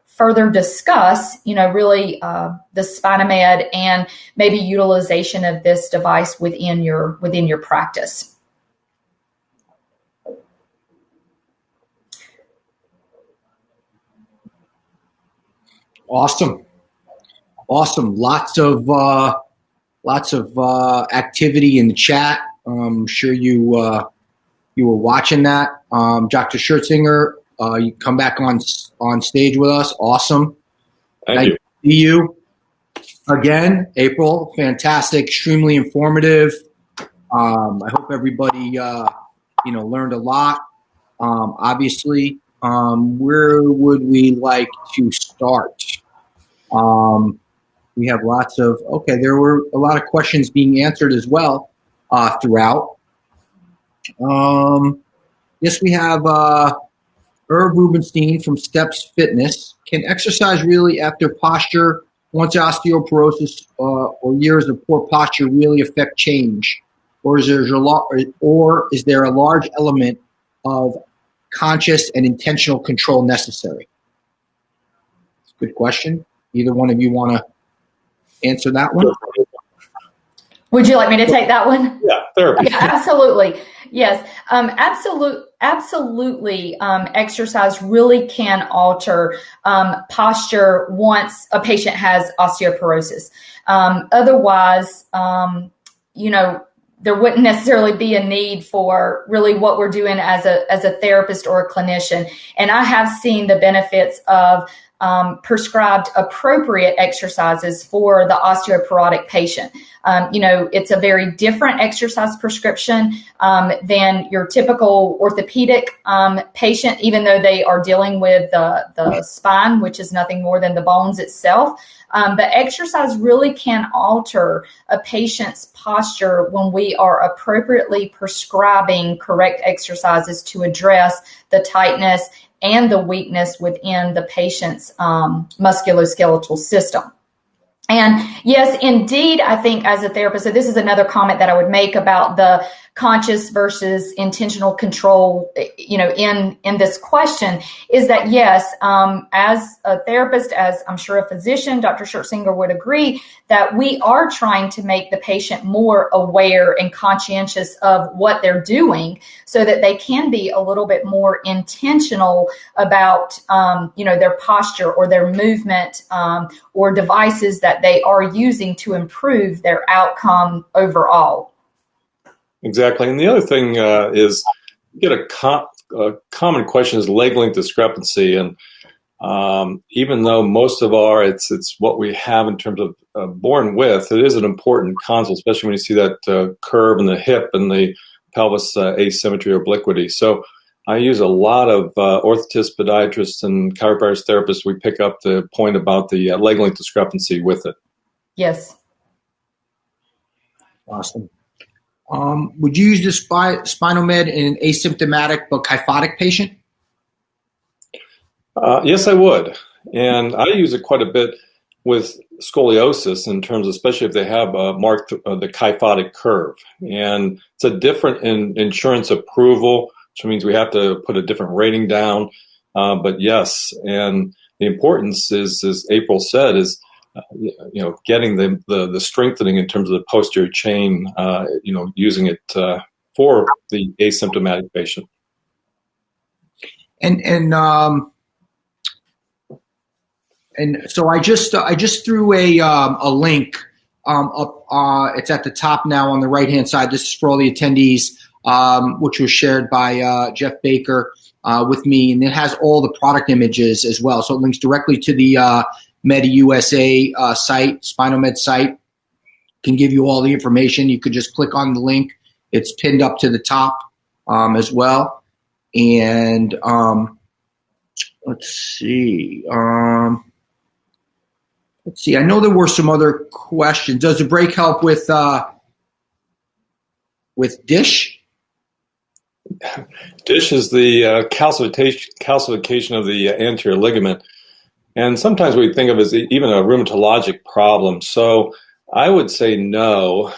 further discuss, really the SpinaMed and maybe utilization of this device within your practice. Awesome. Lots of activity in the chat. I'm sure you were watching that. Dr. Schertzinger, you come back on stage with us. Awesome. Thank you. Nice to see you again, April. Fantastic, extremely informative. I hope everybody learned a lot. Obviously, where would we like to start? We have there were a lot of questions being answered as well throughout. Yes, we have Irv Rubenstein from Steps Fitness. Can exercise really after posture, once osteoporosis or years of poor posture, really affect change? Or is there a large element of conscious and intentional control necessary? It's a good question. Either one of you want to answer that one? Would you like me to take that one? Yeah, therapy. Yeah, absolutely. Yes, absolutely. Exercise really can alter posture once a patient has osteoporosis. Otherwise, there wouldn't necessarily be a need for really what we're doing as a therapist or a clinician. And I have seen the benefits of prescribed appropriate exercises for the osteoporotic patient. It's a very different exercise prescription than your typical orthopedic patient, even though they are dealing with the spine, which is nothing more than the bones itself. But exercise really can alter a patient's posture when we are appropriately prescribing correct exercises to address the tightness and the weakness within the patient's musculoskeletal system. And yes, indeed, I think as a therapist, so this is another comment that I would make about the conscious versus intentional control, in this question, is that yes, as a therapist, as I'm sure a physician, Dr. Schertzinger would agree, that we are trying to make the patient more aware and conscientious of what they're doing so that they can be a little bit more intentional about, their posture or their movement, or devices that they are using to improve their outcome overall. Exactly. And the other thing is, you get a common question is leg length discrepancy. And even though most of it's what we have in terms of born width, it is an important consult, especially when you see that curve in the hip and the pelvis asymmetry or obliquity. So I use a lot of orthotists, podiatrists, and chiropractic therapists. We pick up the point about the leg length discrepancy with it. Yes. Awesome. Would you use this SpinalMed in an asymptomatic but kyphotic patient? Yes, I would. And I use it quite a bit with scoliosis in terms of, especially if they have marked the kyphotic curve. And it's a different insurance approval, which means we have to put a different rating down. But yes, and the importance is, as April said, is getting the strengthening in terms of the posterior chain, using it for the asymptomatic patient. And so I just threw a link up. It's at the top now on the right hand side. This is for all the attendees, which was shared by Jeff Baker with me, and it has all the product images as well. So it links directly to the MediUSA site, SpinalMed site. Can give you all the information. You could just click on the link. It's pinned up to the top as well. And let's see. I know there were some other questions. Does the break help with DISH? DISH is the calcification of the anterior ligament. And sometimes we think of it as even a rheumatologic problem. So I would say no,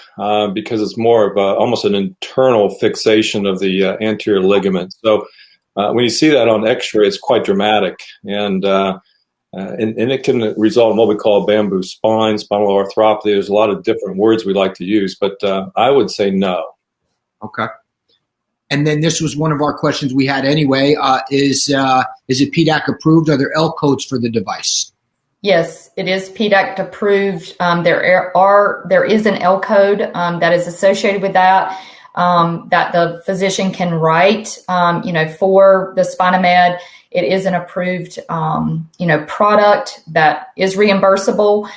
because it's more of almost an internal fixation of the anterior ligament. So when you see that on X-ray, it's quite dramatic. And it can result in what we call a bamboo spine, spinal arthropathy. There's a lot of different words we like to use, but I would say no. Okay. And then this was one of our questions we had anyway. Is it PDAC approved? Are there L codes for the device? Yes, it is PDAC approved. There is an L code that is associated with that the physician can write. For the SpinalMed, it is an approved product that is reimbursable.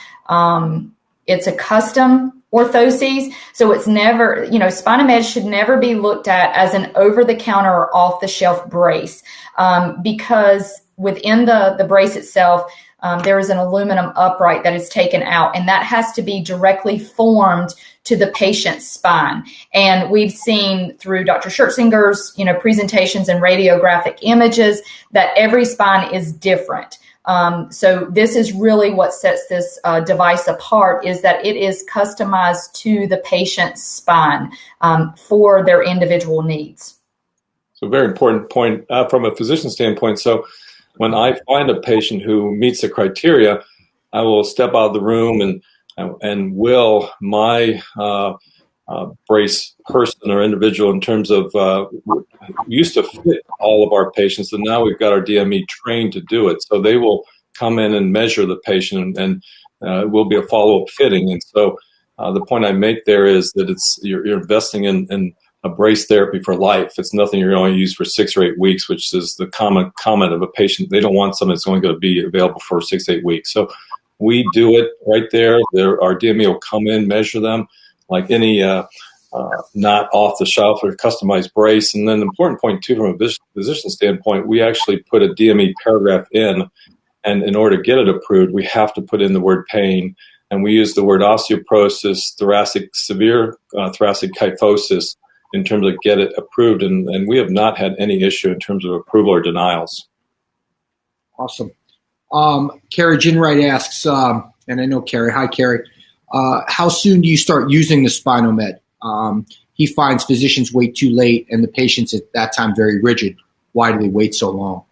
It's a custom orthoses, so it's never, SpinalMed should never be looked at as an over-the-counter or off-the-shelf brace, because within the brace itself, there is an aluminum upright that is taken out, and that has to be directly formed to the patient's spine. And we've seen through Dr. Schertzinger's, presentations and radiographic images that every spine is different. So this is really what sets this device apart, is that it is customized to the patient's spine for their individual needs. So a very important point from a physician standpoint. So when I find a patient who meets the criteria, I will step out of the room and will my brace person or individual, in terms of used to fit all of our patients, and now we've got our DME trained to do it. So they will come in and measure the patient, and it will be a follow-up fitting. And so the point I make there is that you're investing in a brace therapy for life. It's nothing you're going to use for 6 or 8 weeks, which is the common comment of a patient. They don't want something that's going to be available for 6 to 8 weeks. So we do it right there. Our DME will come in, measure them like any not off-the-shelf or customized brace. And then the important point, too, from a physician standpoint, we actually put a DME paragraph in. And in order to get it approved, we have to put in the word pain. And we use the word osteoporosis, severe thoracic kyphosis, in terms of get it approved. And we have not had any issue in terms of approval or denials. Awesome. Carrie Ginwright asks, And I know Carrie. Hi, Carrie. How soon do you start using the Spinomed? He finds physicians wait too late and the patients at that time very rigid. Why do they wait so long?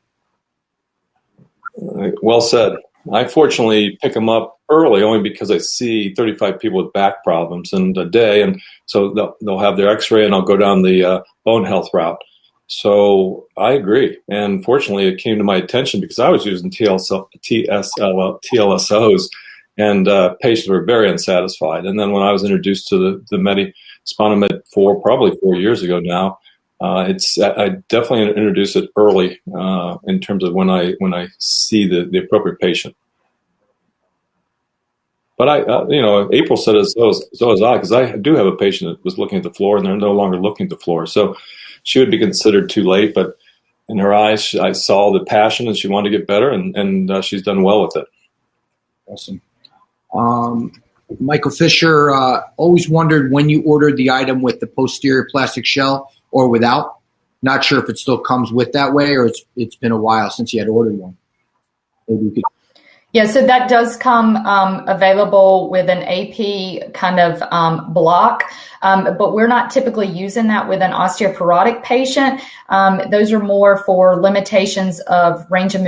Well said. I fortunately pick them up early only because I see 35 people with back problems in a day, and so they'll have their x-ray and I'll go down the bone health route. So I agree. And fortunately, it came to my attention because I was using TLSOs, and patients were very unsatisfied. And then when I was introduced to the Spinomed probably 4 years ago now, I definitely introduce it early in terms of when I see the appropriate patient. But April said so as I, because I do have a patient that was looking at the floor and they're no longer looking at the floor. So she would be considered too late, but in her eyes, I saw the passion and she wanted to get better, and she's done well with it. Awesome. Michael Fisher always wondered when you ordered the item with the posterior plastic shell or without. Not sure if it still comes with that way or it's been a while since you had ordered one. Maybe you could. Yeah, so that does come available with an AP kind of block, but we're not typically using that with an osteoporotic patient. Those are more for limitations of range of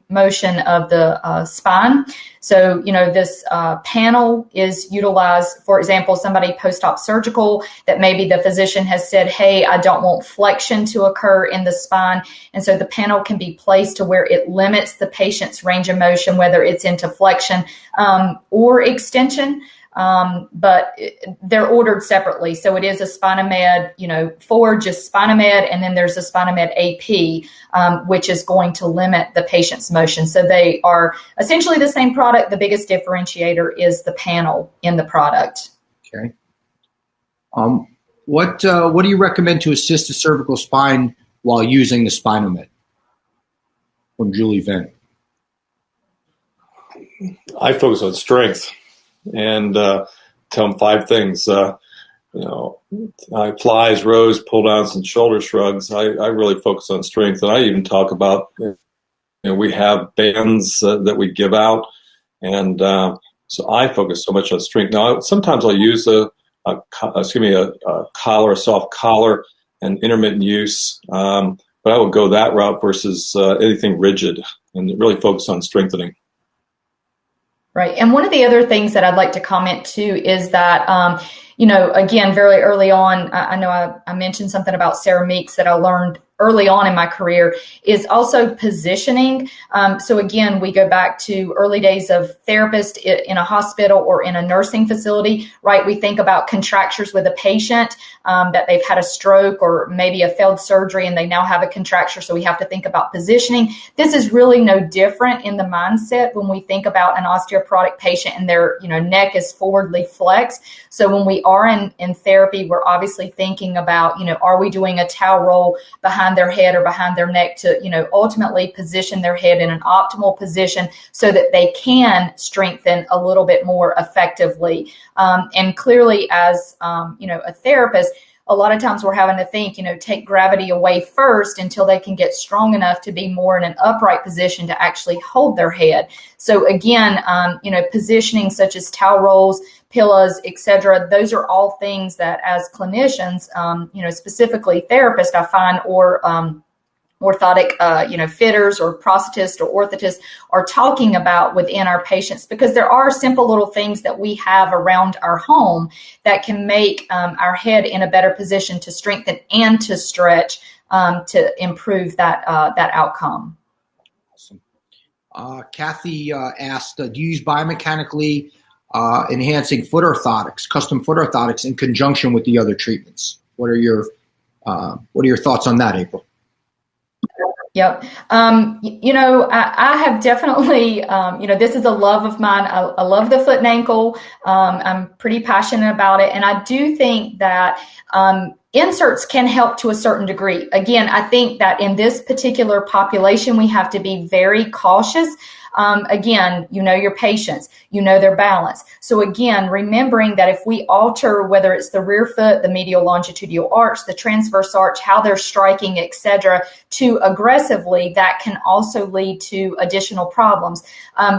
motion of the spine. So, this panel is utilized, for example, somebody post-op surgical that maybe the physician has said, hey, I don't want flexion to occur in the spine. And so the panel can be placed to where it limits the patient's range of motion, whether it's into flexion or extension. But they're ordered separately. So it is a Spinomed, for just Spinomed, and then there's a Spinomed AP, which is going to limit the patient's motion. So they are essentially the same product. The biggest differentiator is the panel in the product. Okay. What do you recommend to assist the cervical spine while using the Spinomed? From Julie Venn. I focus on strength and tell them 5 things. Flies, rows, pull downs, and shoulder shrugs. I really focus on strength, and I even talk about we have bands that we give out, and so I focus so much on strength. Now, sometimes I'll use a collar, a soft collar, and intermittent use, but I will go that route versus anything rigid, and really focus on strengthening. Right. And one of the other things that I'd like to comment too is that, again, very early on, I know I mentioned something about Sarah Meeks that I learned early on in my career is also positioning. So again, we go back to early days of therapist in a hospital or in a nursing facility, right? We think about contractures with a patient that they've had a stroke or maybe a failed surgery and they now have a contracture. So we have to think about positioning. This is really no different in the mindset when we think about an osteoporotic patient and their neck is forwardly flexed. So when we are in therapy, we're obviously thinking about, are we doing a towel roll behind their head or behind their neck to, ultimately position their head in an optimal position so that they can strengthen a little bit more effectively. And clearly as, a therapist, a lot of times we're having to think, take gravity away first until they can get strong enough to be more in an upright position to actually hold their head. So again, positioning such as towel rolls, pillows, etc. Those are all things that as clinicians, specifically therapists, I find, or orthotic, fitters or prosthetists or orthotists are talking about within our patients, because there are simple little things that we have around our home that can make our head in a better position to strengthen and to stretch to improve that outcome. Awesome. Kathy asked, do you use biomechanically enhancing foot orthotics, custom foot orthotics in conjunction with the other treatments? What are your thoughts on that, April? Yep. I have definitely, this is a love of mine. I love the foot and ankle. I'm pretty passionate about it. And I do think that inserts can help to a certain degree. Again, I think that in this particular population, we have to be very cautious Again, you know your patients, you know their balance. So again, remembering that if we alter, whether it's the rear foot, the medial longitudinal arch, the transverse arch, how they're striking, etc., too aggressively, that can also lead to additional problems.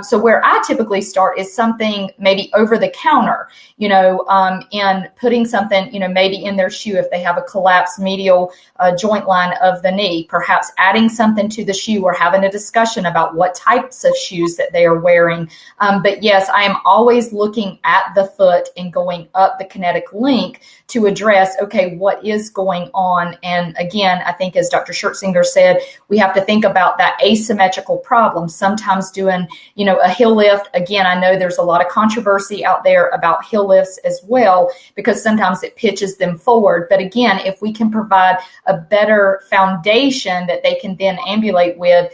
So where I typically start is something maybe over the counter, and putting something, maybe in their shoe if they have a collapsed medial joint line of the knee, perhaps adding something to the shoe or having a discussion about what types of shoes that they are wearing. But yes, I am always looking at the foot and going up the kinetic link to address, okay, what is going on? And again, I think as Dr. Schertzinger said, we have to think about that asymmetrical problem. Sometimes doing, a heel lift, again, I know there's a lot of controversy out there about heel lifts as well, because sometimes it pitches them forward. But again, if we can provide a better foundation that they can then ambulate with,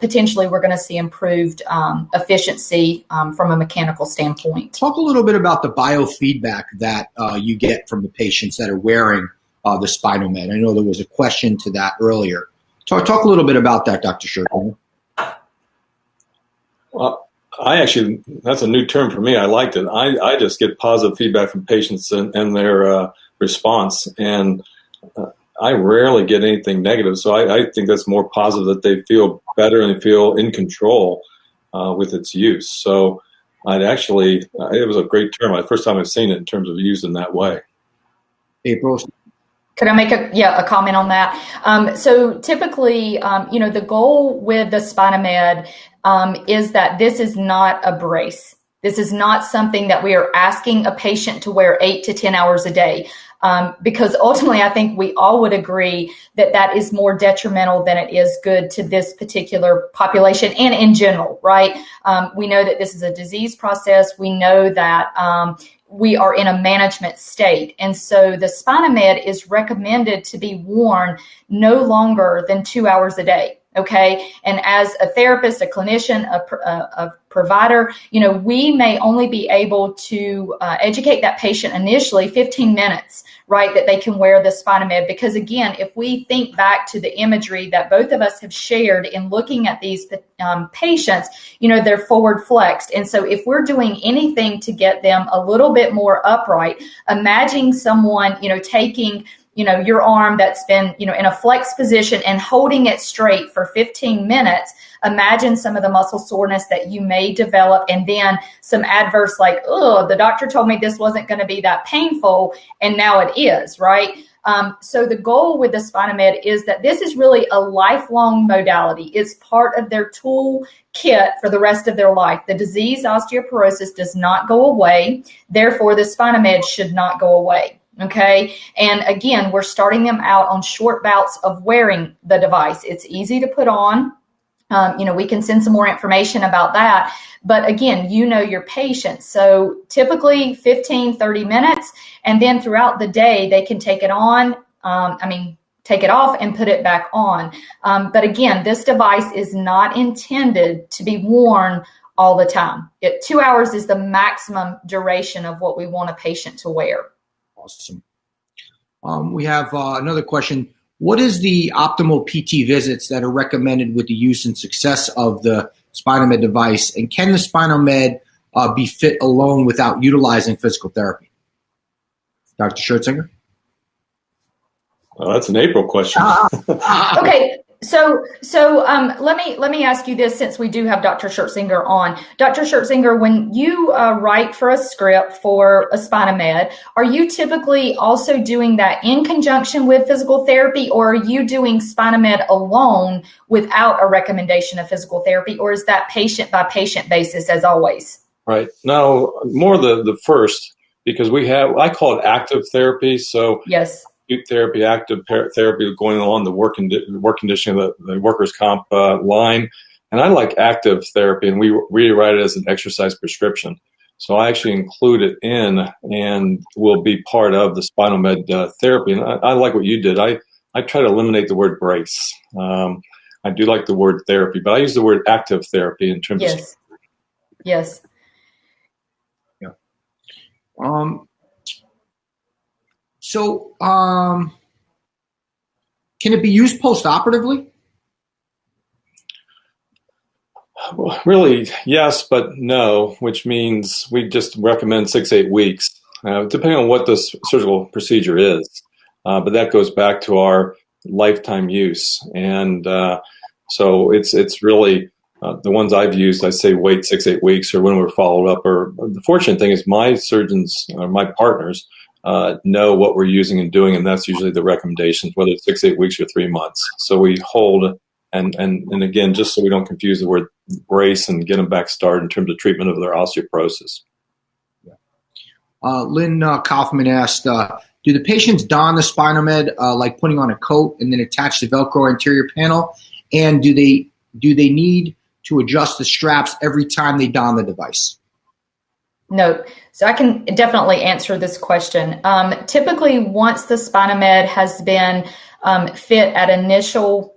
potentially we're going to see improved efficiency from a mechanical standpoint. Talk a little bit about the biofeedback that you get from the patients that are wearing the SpinalMed. I know there was a question to that earlier. Talk a little bit about that, Dr. Schertzinger. Well, that's a new term for me. I liked it. I just get positive feedback from patients and their response. And I rarely get anything negative. So I think that's more positive, that they feel better and feel in control with its use. So it was a great term. The first time I've seen it in terms of used in that way. April? Could I make a comment on that? So typically, the goal with the SpinalMed is that this is not a brace. This is not something that we are asking a patient to wear 8 to 10 hours a day. Because ultimately, I think we all would agree that that is more detrimental than it is good to this particular population and in general, right? We know that this is a disease process. We know that we are in a management state. And so the SpinalMed is recommended to be worn no longer than 2 hours a day. Okay. And as a therapist, a clinician, a provider, we may only be able to educate that patient initially 15 minutes, right, that they can wear the SpinalMed. Because again, if we think back to the imagery that both of us have shared in looking at these patients, they're forward flexed. And so if we're doing anything to get them a little bit more upright, imagine someone, taking your arm that's been, in a flex position and holding it straight for 15 minutes. Imagine some of the muscle soreness that you may develop, and then some adverse, like, oh, the doctor told me this wasn't going to be that painful, and now it is, right? So the goal with the SpinalMed is that this is really a lifelong modality. It's part of their tool kit for the rest of their life. The disease osteoporosis does not go away. Therefore, the SpinalMed should not go away. Okay. And again, we're starting them out on short bouts of wearing the device. It's easy to put on. We can send some more information about that. But again, your patient. So typically 15, 30 minutes. And then throughout the day, they can take it on. Take it off and put it back on. But again, this device is not intended to be worn all the time. 2 hours is the maximum duration of what we want a patient to wear. Awesome. We have another question. What is the optimal PT visits that are recommended with the use and success of the SpinalMed device? And can the SpinalMed be fit alone without utilizing physical therapy? Dr. Schertzinger? Well, that's an April question. Okay. So let me ask you this, since we do have Dr. Schertzinger on. Dr. Schertzinger, when you write for a script for a SpinalMed, are you typically also doing that in conjunction with physical therapy, or are you doing SpinalMed alone without a recommendation of physical therapy, or is that patient by patient basis as always? Right. No, more the first, because I call it active therapy. So yes. Therapy, active therapy going along the work conditioning, the workers' comp line. And I like active therapy, and we write it as an exercise prescription. So I actually include it in and will be part of the SpinalMed therapy. And I like what you did. I try to eliminate the word brace. I do like the word therapy, but I use the word active therapy in terms of. Yes. Yeah. So, can it be used post-operatively? Well, really, yes, but no, which means we just recommend 6, 8 weeks, depending on what the surgical procedure is. But that goes back to our lifetime use. And so it's really the ones I've used, I say wait 6, 8 weeks or when we're followed up. Or the fortunate thing is my surgeons, my partners, know what we're using and doing, and that's usually the recommendations, whether it's 6, 8 weeks or 3 months. So we hold, and again, just so we don't confuse the word brace and get them back started in terms of treatment of their osteoporosis. Lynn Kaufman asked, do the patients don the SpinalMed like putting on a coat and then attach the Velcro anterior panel? And do they need to adjust the straps every time they don the device? No. So I can definitely answer this question. Typically, once the SpinalMed has been fit at initial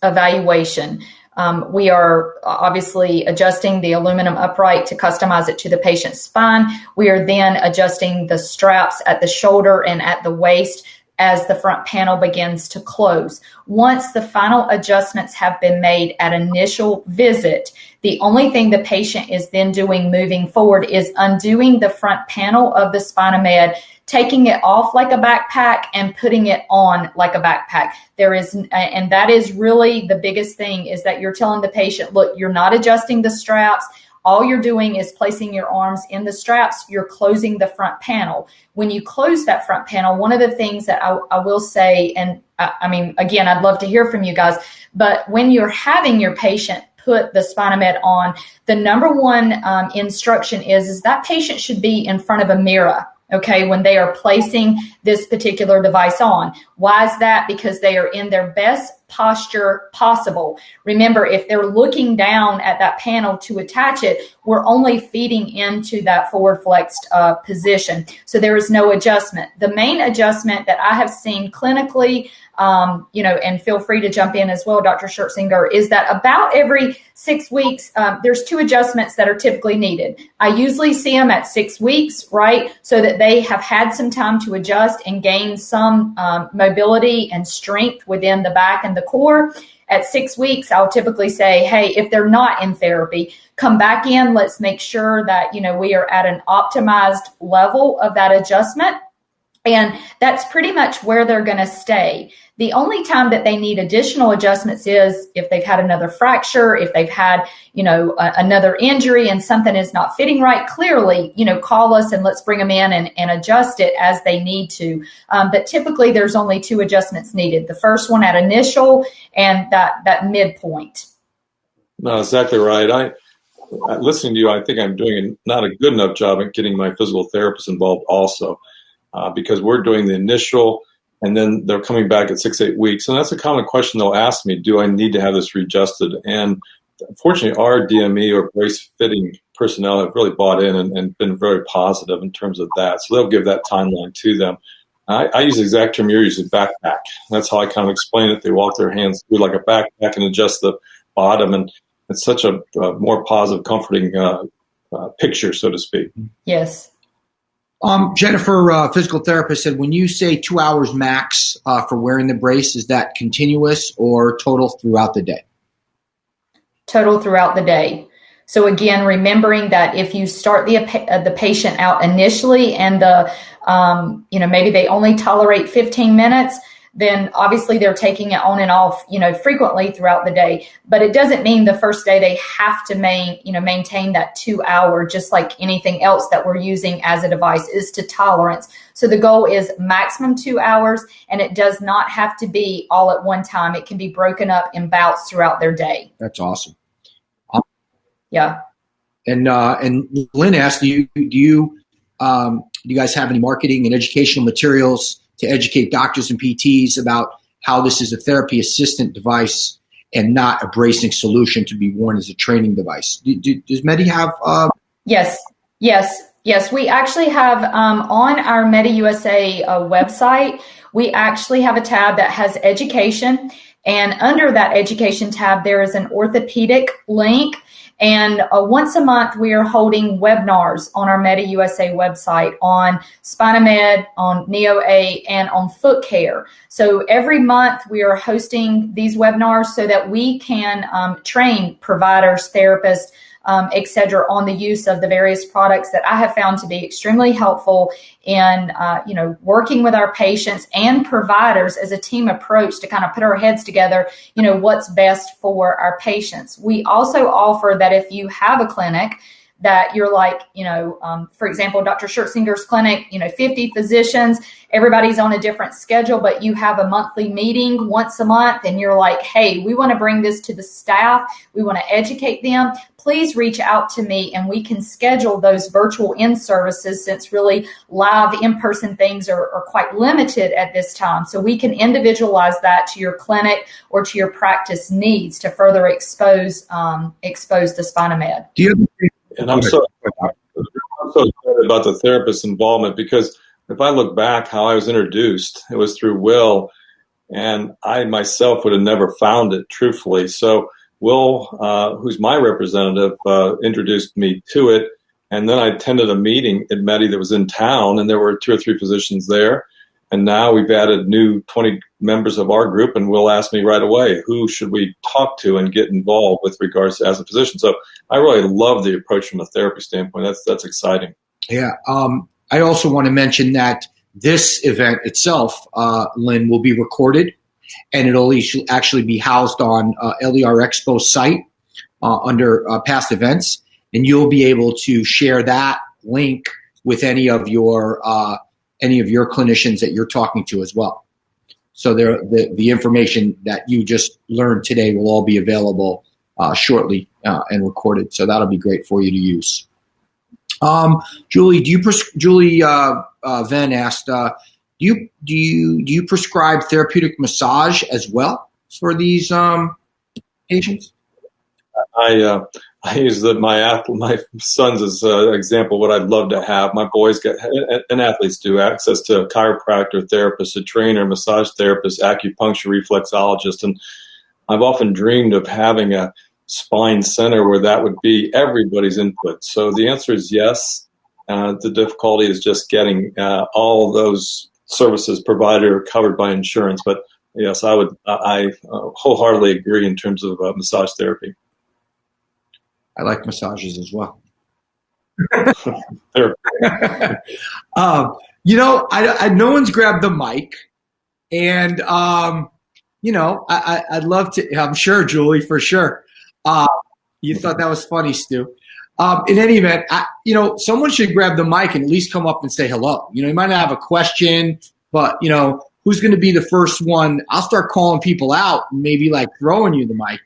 evaluation, we are obviously adjusting the aluminum upright to customize it to the patient's spine. We are then adjusting the straps at the shoulder and at the waist as the front panel begins to close. Once the final adjustments have been made at initial visit, the only thing the patient is then doing moving forward is undoing the front panel of the SpinalMed, taking it off like a backpack and putting it on like a backpack. And that is really the biggest thing, is that you're telling the patient, look, you're not adjusting the straps. All you're doing is placing your arms in the straps. You're closing the front panel. When you close that front panel, one of the things that I will say, and I mean, again, I'd love to hear from you guys, but when you're having your patient put the SpinalMed on, the number one instruction is that patient should be in front of a mirror, okay, when they are placing this particular device on. Why is that? Because they are in their best posture possible. Remember, if they're looking down at that panel to attach it, we're only feeding into that forward flexed position. So there is no adjustment. The main adjustment that I have seen clinically, and feel free to jump in as well, Dr. Schertzinger, is that about every 6 weeks, there's 2 adjustments that are typically needed. I usually see them at 6 weeks, right? So that they have had some time to adjust and gain some mobility and strength within the back and the core. At 6 weeks, I'll typically say, hey, if they're not in therapy, come back in. Let's make sure that, we are at an optimized level of that adjustment. And that's pretty much where they're going to stay. The only time that they need additional adjustments is if they've had another fracture, if they've had, another injury and something is not fitting right. Clearly, call us and let's bring them in and adjust it as they need to. But typically there's only 2 adjustments needed. The first one at initial and that midpoint. No, exactly right. Listening to you, I think I'm doing not a good enough job at getting my physical therapist involved also. Because we're doing the initial, and then they're coming back at 6, 8 weeks. And that's a common question they'll ask me, do I need to have this readjusted? And fortunately, our DME or brace fitting personnel have really bought in and been very positive in terms of that. So they'll give that timeline to them. I use the exact term you're using, backpack. That's how I kind of explain it. They walk their hands through like a backpack and adjust the bottom. And it's such a more positive, comforting picture, so to speak. Yes. Jennifer, physical therapist, said when you say 2 hours max for wearing the brace, is that continuous or total throughout the day? Total throughout the day. So again, remembering that if you start the patient out initially and maybe they only tolerate 15 minutes, then obviously they're taking it on and off, frequently throughout the day. But it doesn't mean the first day they have to maintain that 2 hour, just like anything else that we're using as a device is to tolerance. So the goal is maximum 2 hours, and it does not have to be all at one time. It can be broken up in bouts throughout their day. That's awesome. Yeah. And Lynn asked, do you guys have any marketing and educational materials to educate doctors and PTs about how this is a therapy assistant device and not a bracing solution to be worn as a training device? Does Medi have? Yes. We actually have on our Medi USA website, we actually have a tab that has education. And under that education tab, there is an orthopedic link. And once a month, we are holding webinars on our MediUSA website on SpinaMed, on Neo8, and on foot care. So every month, we are hosting these webinars so that we can train providers, therapists, et cetera, on the use of the various products that I have found to be extremely helpful in, working with our patients and providers as a team approach to kind of put our heads together, what's best for our patients. We also offer that if you have a clinic that you're like, for example, Dr. Schertzinger's clinic, 50 physicians, everybody's on a different schedule, but you have a monthly meeting once a month and you're like, hey, we want to bring this to the staff. We want to educate them. Please reach out to me and we can schedule those virtual in-services, since really live in-person things are quite limited at this time. So we can individualize that to your clinic or to your practice needs to further expose the SpinaMed. Do you And I'm so excited about the therapist's involvement, because if I look back how I was introduced, it was through Will, and I myself would have never found it, truthfully. So Will, who's my representative, introduced me to it, and then I attended a meeting at Medi that was in town, and there were 2 or 3 physicians there. And now we've added new 20 members of our group, and Will asked me right away, who should we talk to and get involved with regards to as a physician? So I really love the approach from a therapy standpoint. That's exciting. Yeah. I also want to mention that this event itself, Lynn, will be recorded, and it'll actually be housed on LER Expo's site under past events, and you'll be able to share that link with any of your clinicians that you're talking to as well. So the information that you just learned today will all be available shortly and recorded. So that'll be great for you to use. Julie, Julie Venn asked, do you prescribe therapeutic massage as well for these patients? I use my sons as an example. What I'd love to have, my boys get, and athletes do, access to a chiropractor, therapist, a trainer, massage therapist, acupuncture, reflexologist, and I've often dreamed of having a spine center where that would be everybody's input. So the answer is yes. The difficulty is just getting all those services provided or covered by insurance. But yes, I wholeheartedly agree in terms of massage therapy. I like massages as well. No one's grabbed the mic, and I'd love to. I'm sure, Julie, for sure. You thought that was funny, Stu. In any event, someone should grab the mic and at least come up and say hello. You might not have a question, but who's going to be the first one? I'll start calling people out, and maybe like throwing you the mic.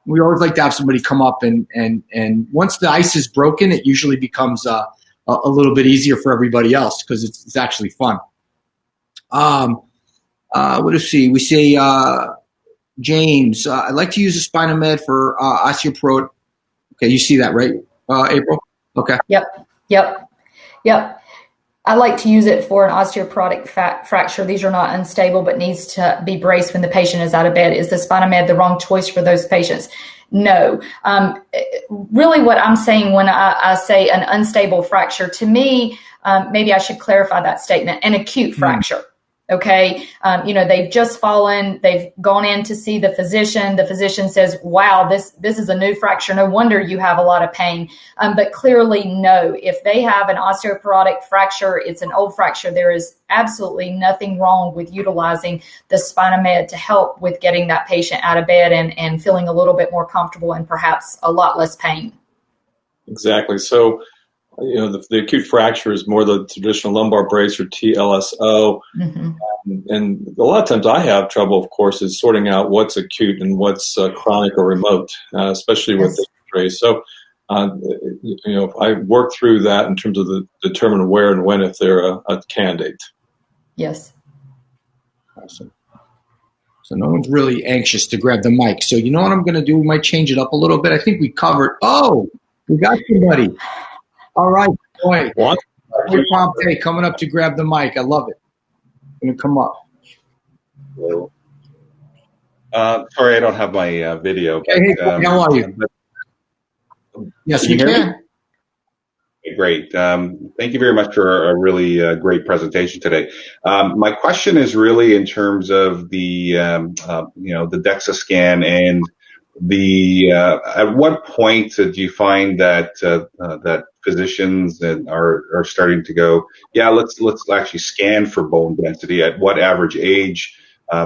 We always like to have somebody come up, and once the ice is broken, it usually becomes a little bit easier for everybody else because it's actually fun. What do we see? We say, James, I'd like to use a SpinaMed for osteoporosis. Okay, you see that, right, April? Okay. Yep. I like to use it for an osteoporotic fracture. These are not unstable, but needs to be braced when the patient is out of bed. Is the SpinaMed the wrong choice for those patients? No. Really what I'm saying when I say an unstable fracture, to me, maybe I should clarify that statement, an acute fracture. Okay. They've just fallen. They've gone in to see the physician. The physician says, wow, this is a new fracture. No wonder you have a lot of pain. But clearly, no. If they have an osteoporotic fracture, it's an old fracture. There is absolutely nothing wrong with utilizing the SpinaMed to help with getting that patient out of bed and feeling a little bit more comfortable and perhaps a lot less pain. Exactly. So, the acute fracture is more the traditional lumbar brace or TLSO. Mm-hmm. And a lot of times I have trouble, of course, is sorting out what's acute and what's chronic or remote, especially with the brace. So, I work through that in terms of determine where and when if they're a candidate. Yes. Awesome. So no one's really anxious to grab the mic. So you know what I'm going to do? We might change it up a little bit. I think we covered. Oh, we got somebody. All right, boy. What? Pompe coming up to grab the mic. I love it. Going to come up. Sorry, I don't have my video. But, Hey, how are you? Yes, we you hear me? can. Okay, great. Thank you very much for a really great presentation today. My question is really in terms of the the DEXA scan and the at what point do you find that that physicians are starting to go, yeah, let's actually scan for bone density at what average age?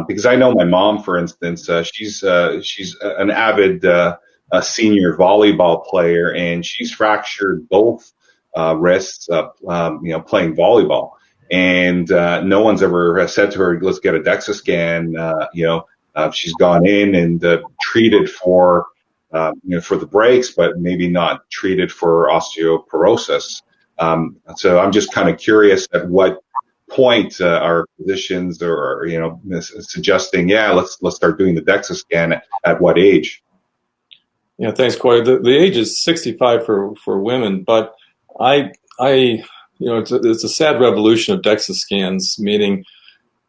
Because I know my mom, for instance, she's an avid a senior volleyball player, and she's fractured both wrists, playing volleyball. And no one's ever said to her, "Let's get a DEXA scan." She's gone in and treated for for the breaks, but maybe not treated for osteoporosis. So I'm just kind of curious at what point are physicians or suggesting, yeah, let's start doing the DEXA scan at what age? Yeah, thanks, Corey. The age is 65 for women, but it's a sad revolution of DEXA scans, meaning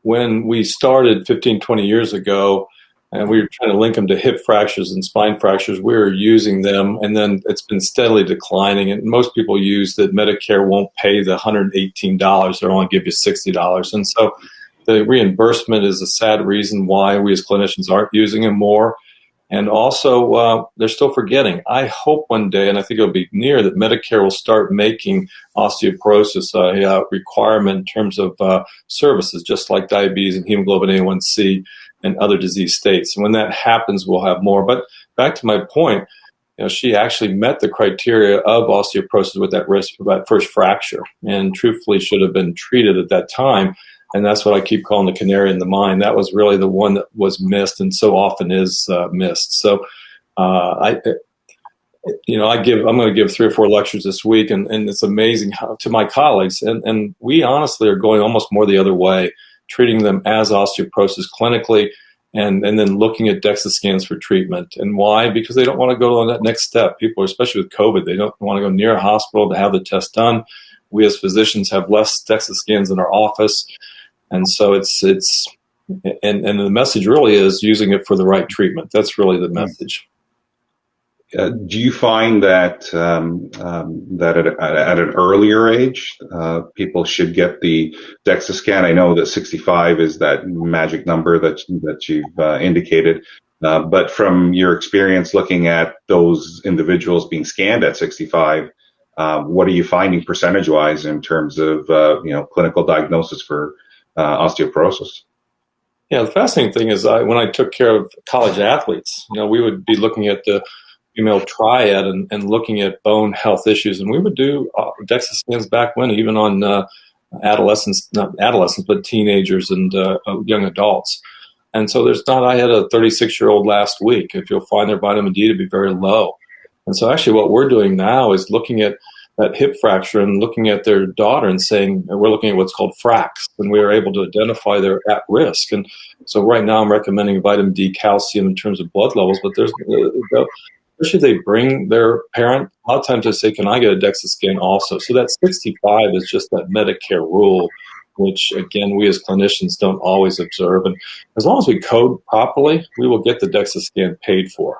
when we started 15, 20 years ago, and we were trying to link them to hip fractures and spine fractures, we were using them, and then it's been steadily declining. And most people use that Medicare won't pay the $118; they'll only give you $60. And so the reimbursement is a sad reason why we as clinicians aren't using them more. And also, they're still forgetting. I hope one day, and I think it'll be near, that Medicare will start making osteoporosis a requirement in terms of services, just like diabetes and hemoglobin A1C and other disease states. And when that happens, we'll have more. But back to my point, she actually met the criteria of osteoporosis with that risk for that first fracture, and truthfully should have been treated at that time. And that's what I keep calling the canary in the mine. That was really the one that was missed, and so often is missed. So, I'm going to give 3 or 4 lectures this week, and it's amazing how, to my colleagues, and we honestly are going almost more the other way, treating them as osteoporosis clinically, and then looking at DEXA scans for treatment. And why? Because they don't want to go on that next step. People, especially with COVID, they don't want to go near a hospital to have the test done. We as physicians have less DEXA scans in our office. And so and the message really is using it for the right treatment. That's really the message. Do you find that that at an earlier age, people should get the DEXA scan? I know that 65 is that magic number that you've indicated, but from your experience looking at those individuals being scanned at 65, what are you finding percentage-wise in terms of clinical diagnosis for osteoporosis? Yeah, the fascinating thing is when I took care of college athletes, we would be looking at the female triad and looking at bone health issues, and we would do DEXA scans back when, even on not adolescents, but teenagers and young adults. And so I had a 36-year-old last week. If you'll find their vitamin D to be very low. And so actually what we're doing now is looking at that hip fracture and looking at their daughter and saying, we're looking at what's called FRAX, and we are able to identify their at risk. And so right now I'm recommending vitamin D, calcium in terms of blood levels, but there's, especially if they bring their parent, a lot of times they say, can I get a DEXA scan also? So that 65 is just that Medicare rule, which again, we as clinicians don't always observe. And as long as we code properly, we will get the DEXA scan paid for.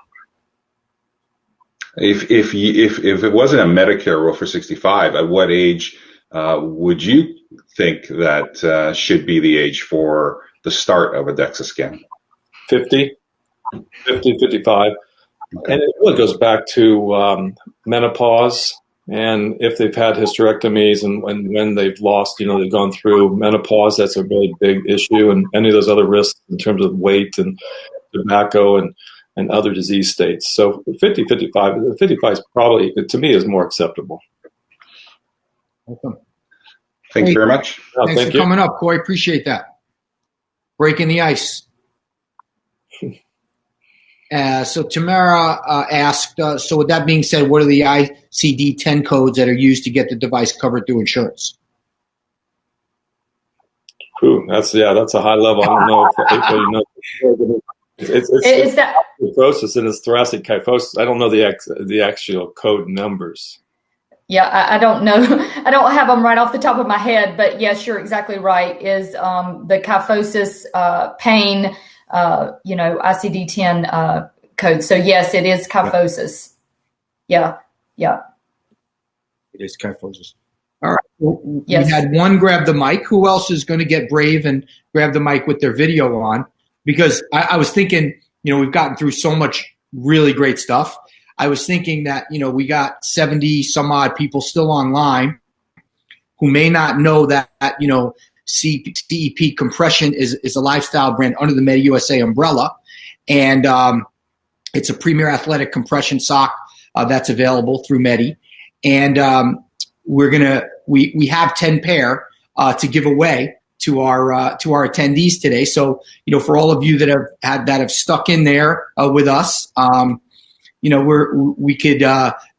If it wasn't a Medicare rule for 65, at what age would you think that should be the age for the start of a DEXA scan? 50, 55. Okay. And it really goes back to menopause, and if they've had hysterectomies and when they've lost, they've gone through menopause, that's a really big issue, and any of those other risks in terms of weight and tobacco and other disease states. So 55 is probably, to me, is more acceptable. Welcome. Thank you very much. Thanks for coming up, Corey. Appreciate that. Breaking the ice. So Tamara asked, so with that being said, what are the ICD-10 codes that are used to get the device covered through insurance? Ooh, that's a high level. I don't know if anybody knows. It's kyphosis and it's thoracic kyphosis. I don't know the actual code numbers. Yeah, I don't know. I don't have them right off the top of my head, but yes, you're exactly right. Is the kyphosis pain ICD-10 code. So yes, it is kyphosis. Yeah. It is kyphosis. All right. Well, Yes. We had one grab the mic. Who else is going to get brave and grab the mic with their video on? Because I was thinking, we've gotten through so much really great stuff. I was thinking that, we got 70 some odd people still online who may not know that, CEP compression is a lifestyle brand under the Medi USA umbrella. And it's a premier athletic compression sock that's available through Medi. And we have 10 pair to give away to our attendees today. So, for all of you that have stuck in there with us, we could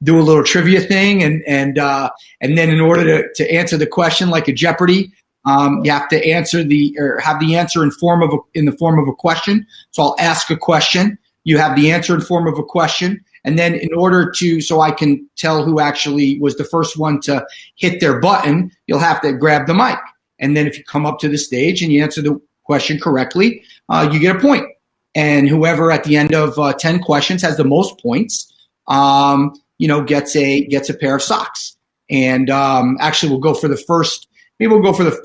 do a little trivia thing, and then in order to answer the question like a Jeopardy, you have to have the answer in the form of a question. So I'll ask a question. You have the answer in form of a question. And then so I can tell who actually was the first one to hit their button, you'll have to grab the mic. And then if you come up to the stage and you answer the question correctly, you get a point. And whoever at the end of 10 questions has the most points, gets a pair of socks. And actually, we'll go for the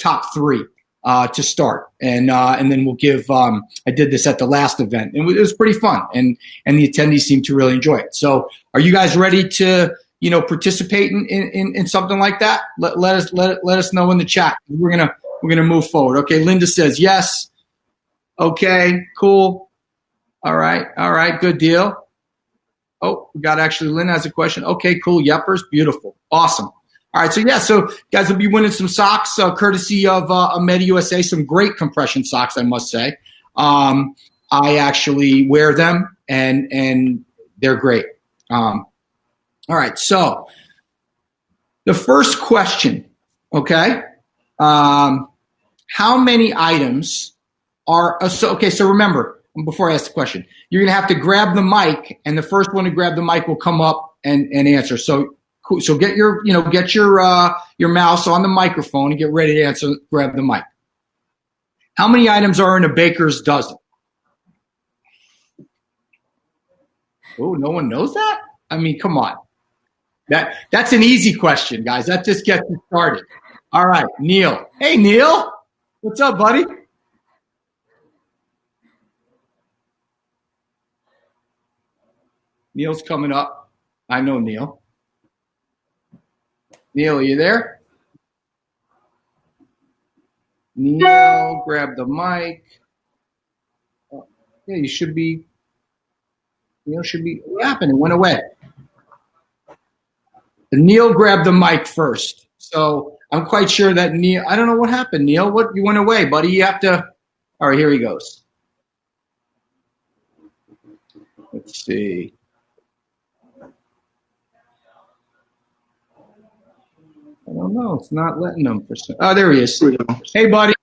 top three to start, and then we'll give. I did this at the last event, and it was pretty fun, and the attendees seemed to really enjoy it. So, are you guys ready to participate in something like that? Let us know in the chat. We're gonna move forward. Okay, Linda says yes. Okay, cool. All right, good deal. Oh, we got actually Lynn has a question. Okay, cool. Yepers, beautiful, awesome. All right, so guys will be winning some socks courtesy of Medi USA, some great compression socks, I must say. I actually wear them, and they're great. All right, so the first question, okay, how many items are so remember, before I ask the question, you're going to have to grab the mic, and the first one to grab the mic will come up and answer. So get your mouse on the microphone and get ready to answer. Grab the mic. How many items are in a baker's dozen? Oh, no one knows that? I mean, come on. That's an easy question, guys. That just gets you started. All right, Neil. Hey, Neil. What's up, buddy? Neil's coming up. I know Neil. Neil, are you there? Neil, grab the mic. Oh, yeah, you should be. Neil should be. What happened? It went away. Neil grabbed the mic first. So I'm quite sure that Neil, I don't know what happened, Neil. You went away, buddy. You have to. All right, here he goes. Let's see. I don't know. It's not letting them. Oh, there he is. Hey, buddy.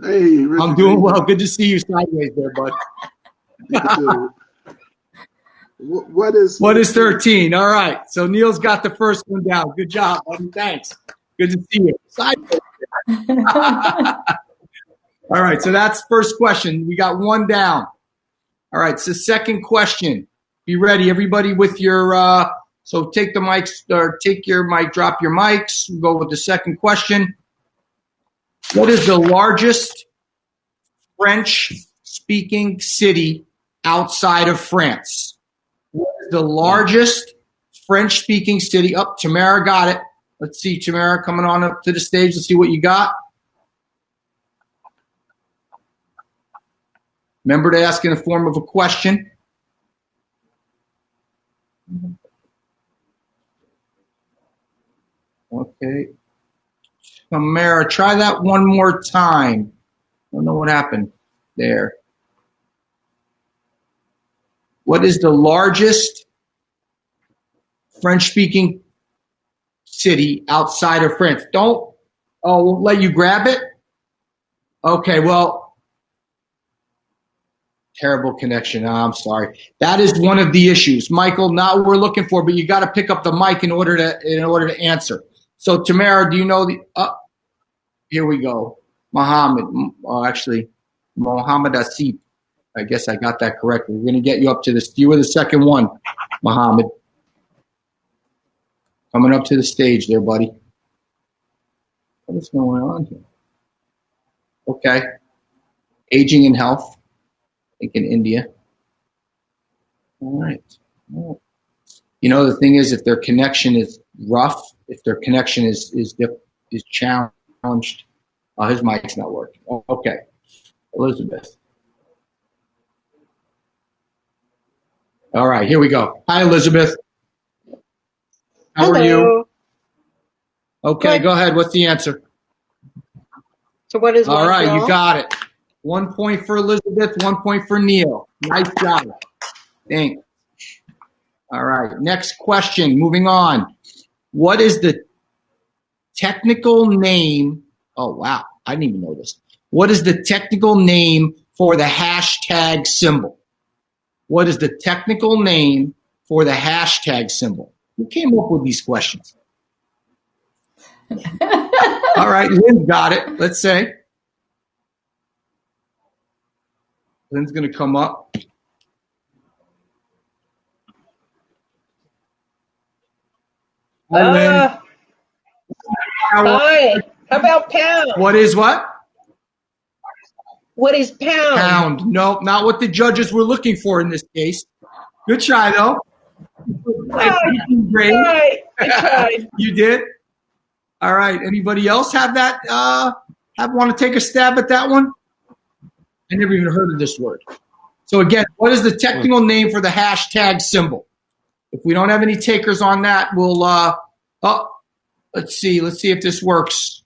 Hey, Rick, I'm doing well. Good to see you sideways there, bud. What is 13? All right. So Neil's got the first one down. Good job, buddy. Thanks. Good to see you. Sideways. All right. So that's first question. We got one down. All right. So second question. Be ready, everybody, with your. So take the mics, or take your mic, drop your mics. We'll go with the second question. What is the largest French-speaking city outside of France? What is the largest French-speaking city? Oh, Tamara got it. Let's see, Tamara, coming on up to the stage. Let's see what you got. Remember to ask in the form of a question. Okay. Tamara, try that one more time. I don't know what happened there. What is the largest French-speaking city outside of France? We'll let you grab it? Okay, well, terrible connection. Oh, I'm sorry. That is one of the issues. Michael, not what we're looking for, but you got to pick up the mic in order to answer. So, Tamara, do you know here we go. Mohammed. Oh, actually, Mohammed Asif. I guess I got that correctly. We're going to get you up to this. You were the second one, Mohammed. Coming up to the stage there, buddy. What is going on here? Okay. Aging and health. I think in India. All right. You know, the thing is, if their connection is rough, if their connection is challenged, his mic's not working. Okay. Elizabeth. All right, here we go. Hi, Elizabeth. How are you? Okay, go ahead. What's the answer? So what is All right, Montreal? you got it. 1 point for Elizabeth, 1 point for Neil. Nice job. Thanks. All right, next question. Moving on. What is the technical name? Oh, wow. I didn't even know this. What is the technical name for the hashtag symbol? What is the technical name for the hashtag symbol? Who came up with these questions? All right, Lynn got it. Let's say. Lynn's going to come up. Hi, Lynn. Hi. How about pound? What is what? What is pound? Pound. No, not what the judges were looking for in this case. Good try, though. Great. I tried. You did? All right. Anybody else have that? Want to take a stab at that one? I never even heard of this word. So again, what is the technical name for the hashtag symbol? If we don't have any takers on that, we'll let's see. Let's see if this works.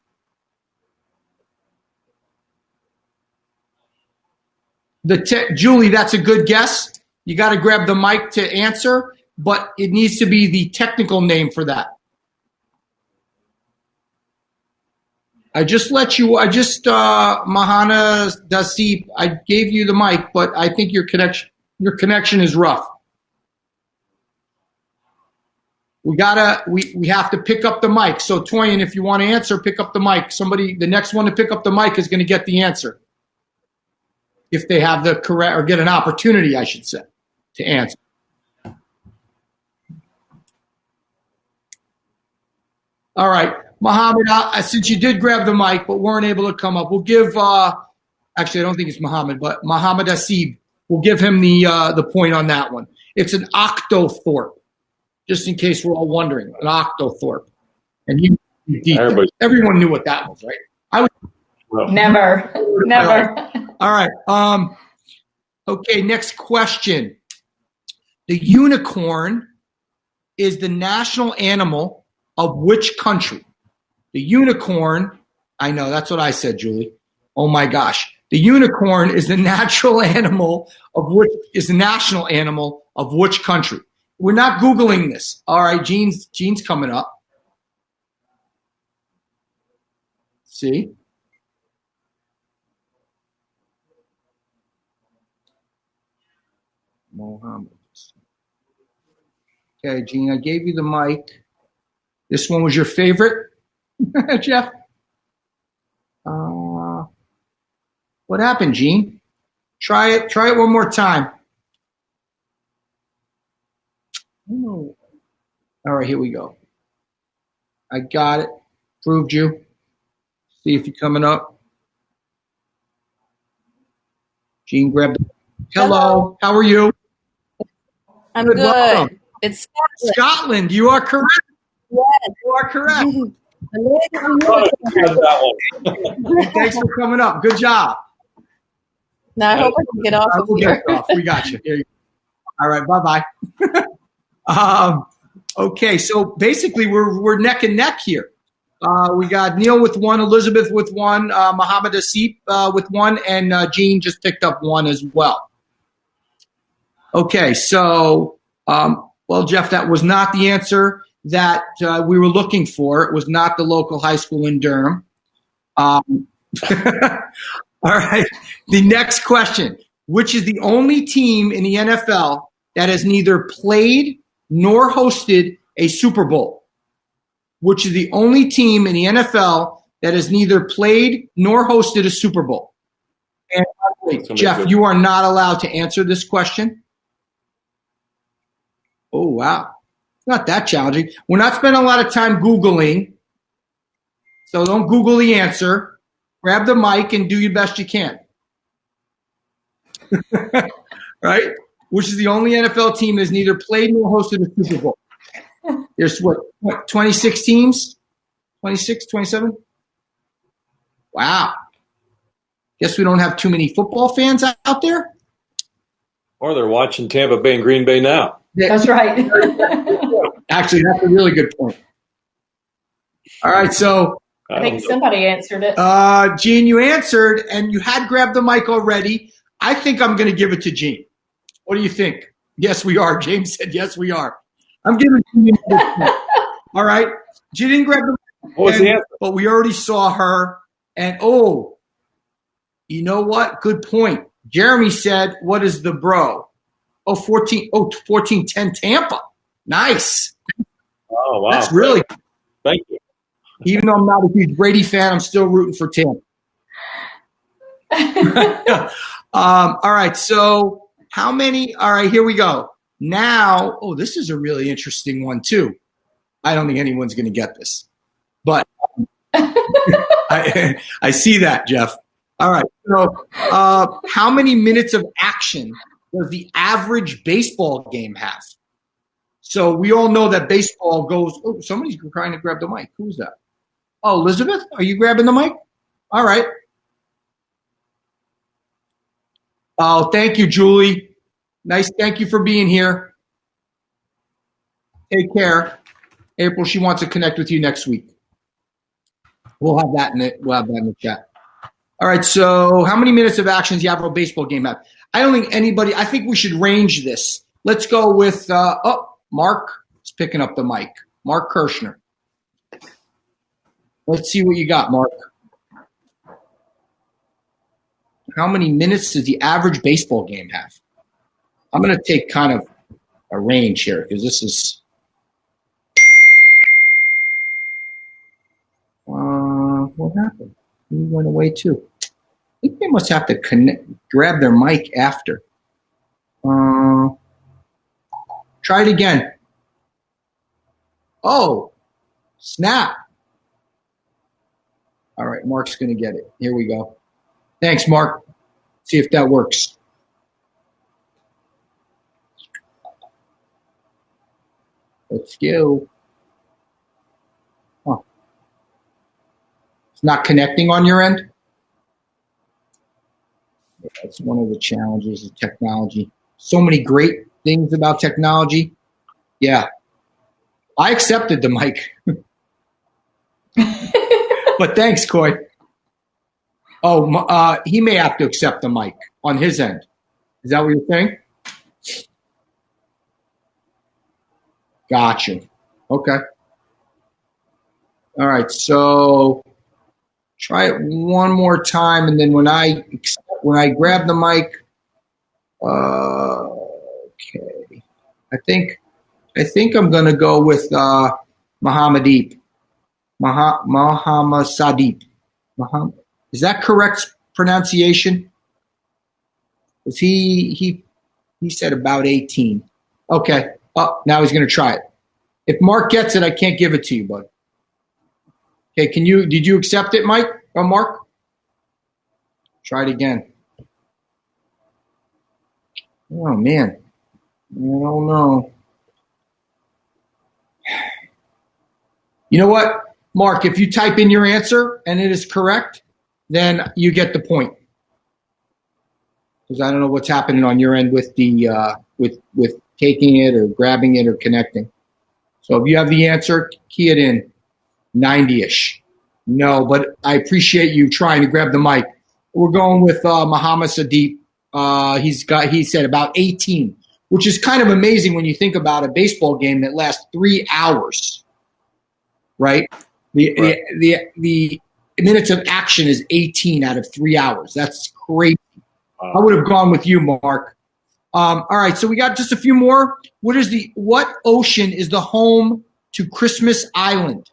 Julie, that's a good guess. You got to grab the mic to answer, but it needs to be the technical name for that. Mahana Dasip, I gave you the mic, but I think your connection is rough. We have to pick up the mic. So Toyin, if you want to answer, pick up the mic. The next one to pick up the mic is going to get the answer. If they have the correct, or get an opportunity, I should say, to answer. All right. Mohammed, since you did grab the mic but weren't able to come up, we'll give, actually, I don't think it's Mohammed, but Mohammed Asib, we'll give him the point on that one. It's an octothorpe, just in case we're all wondering, an octothorpe. And everyone knew what that was, right? Never. All right. Okay, next question. The unicorn is the national animal of which country? The unicorn, I know, that's what I said, Julie. Oh my gosh. The unicorn is the national animal of which country? We're not Googling this. All right, Gene's coming up. See? Mohammed. Okay, Gene, I gave you the mic. This one was your favorite, Jeff? What happened, Gene? Try it one more time. Oh. All right, here we go. I got it. Proved you. See if you're coming up. Gene, grab the. Hello. How are you? I'm good. Welcome. It's Scotland. You are correct. Yes. You are correct. That Thanks for coming up. Good job. Now I hope I can get off of We'll here. get off. We got you. Here you go. All right. Bye-bye. Okay. So basically, we're neck and neck here. We got Neil with one, Elizabeth with one, Mohammed Asif with one, and Gene just picked up one as well. Okay. So, well, Jeff, that was not the answer that we were looking for. It was not the local high school in Durham. All right. The next question, which is the only team in the NFL that has neither played nor hosted a Super Bowl? Which is the only team in the NFL that has neither played nor hosted a Super Bowl? And It's gonna be Jeff, good. you are not allowed to answer this question. Oh, wow. It's not that challenging. We're not spending a lot of time Googling. So don't Google the answer. Grab the mic and do your best you can. Right? Which is the only NFL team that has neither played nor hosted a Super Bowl. There's what 26 teams? 26, 27? Wow. Guess we don't have too many football fans out there. Or they're watching Tampa Bay and Green Bay now. That's right. Actually, that's a really good point. All right, so I think somebody answered it. Gene, you answered, and you had grabbed the mic already. I think I'm going to give it to Gene. What do you think? Yes, we are. James said, yes, we are. I'm giving Gene all right. She didn't grab the mic. What was the answer? But we already saw her. And, oh, you know what? Good point. Jeremy said, what is the bro? 14-10 Tampa. Nice. Oh, wow. That's really good. Thank you. Even though I'm not a huge Brady fan, I'm still rooting for Tampa. All right, so how many? All right, here we go. Now, oh, this is a really interesting one, too. I don't think anyone's going to get this. But I see that, Jeff. All right, so how many minutes of action does the average baseball game have? So we all know that baseball goes – oh, somebody's trying to grab the mic. Who's that? Oh, Elizabeth, are you grabbing the mic? All right. Oh, thank you, Julie. Nice. Thank you for being here. Take care. April, she wants to connect with you next week. We'll have that in the chat. All right. So how many minutes of action does the average baseball game have? I don't think anybody – I think we should range this. Let's go with Mark is picking up the mic. Mark Kirshner. Let's see what you got, Mark. How many minutes does the average baseball game have? I'm going to take kind of a range here because this is what happened? He went away too. I think they must have to grab their mic after. Try it again. Oh, snap. All right, Mark's going to get it. Here we go. Thanks, Mark. See if that works. Let's go. Huh. It's not connecting on your end? Yeah, that's one of the challenges of technology. So many great things about technology. Yeah. I accepted the mic. But thanks, Coy. Oh, he may have to accept the mic on his end. Is that what you're saying? Gotcha. Okay. All right. So try it one more time, and then when I grab the mic, okay. I think I'm going to go with Mohammed Sadiq. Is that correct pronunciation? Is he said about 18. Okay. Oh, now he's going to try it. If Mark gets it, I can't give it to you, bud. Okay, did you accept it, Mike? Or Mark? Try it again. Oh, man. I don't know. You know what, Mark? If you type in your answer and it is correct, then you get the point. Because I don't know what's happening on your end with the with taking it or grabbing it or connecting. So if you have the answer, key it in. 90-ish. No, but I appreciate you trying to grab the mic. We're going with Mohammed Sadiq. He said about 18, which is kind of amazing when you think about a baseball game that lasts 3 hours. Right? The minutes of action is 18 out of 3 hours. That's crazy. I would have gone with you, Mark. All right, so we got just a few more. What ocean is the home to Christmas Island?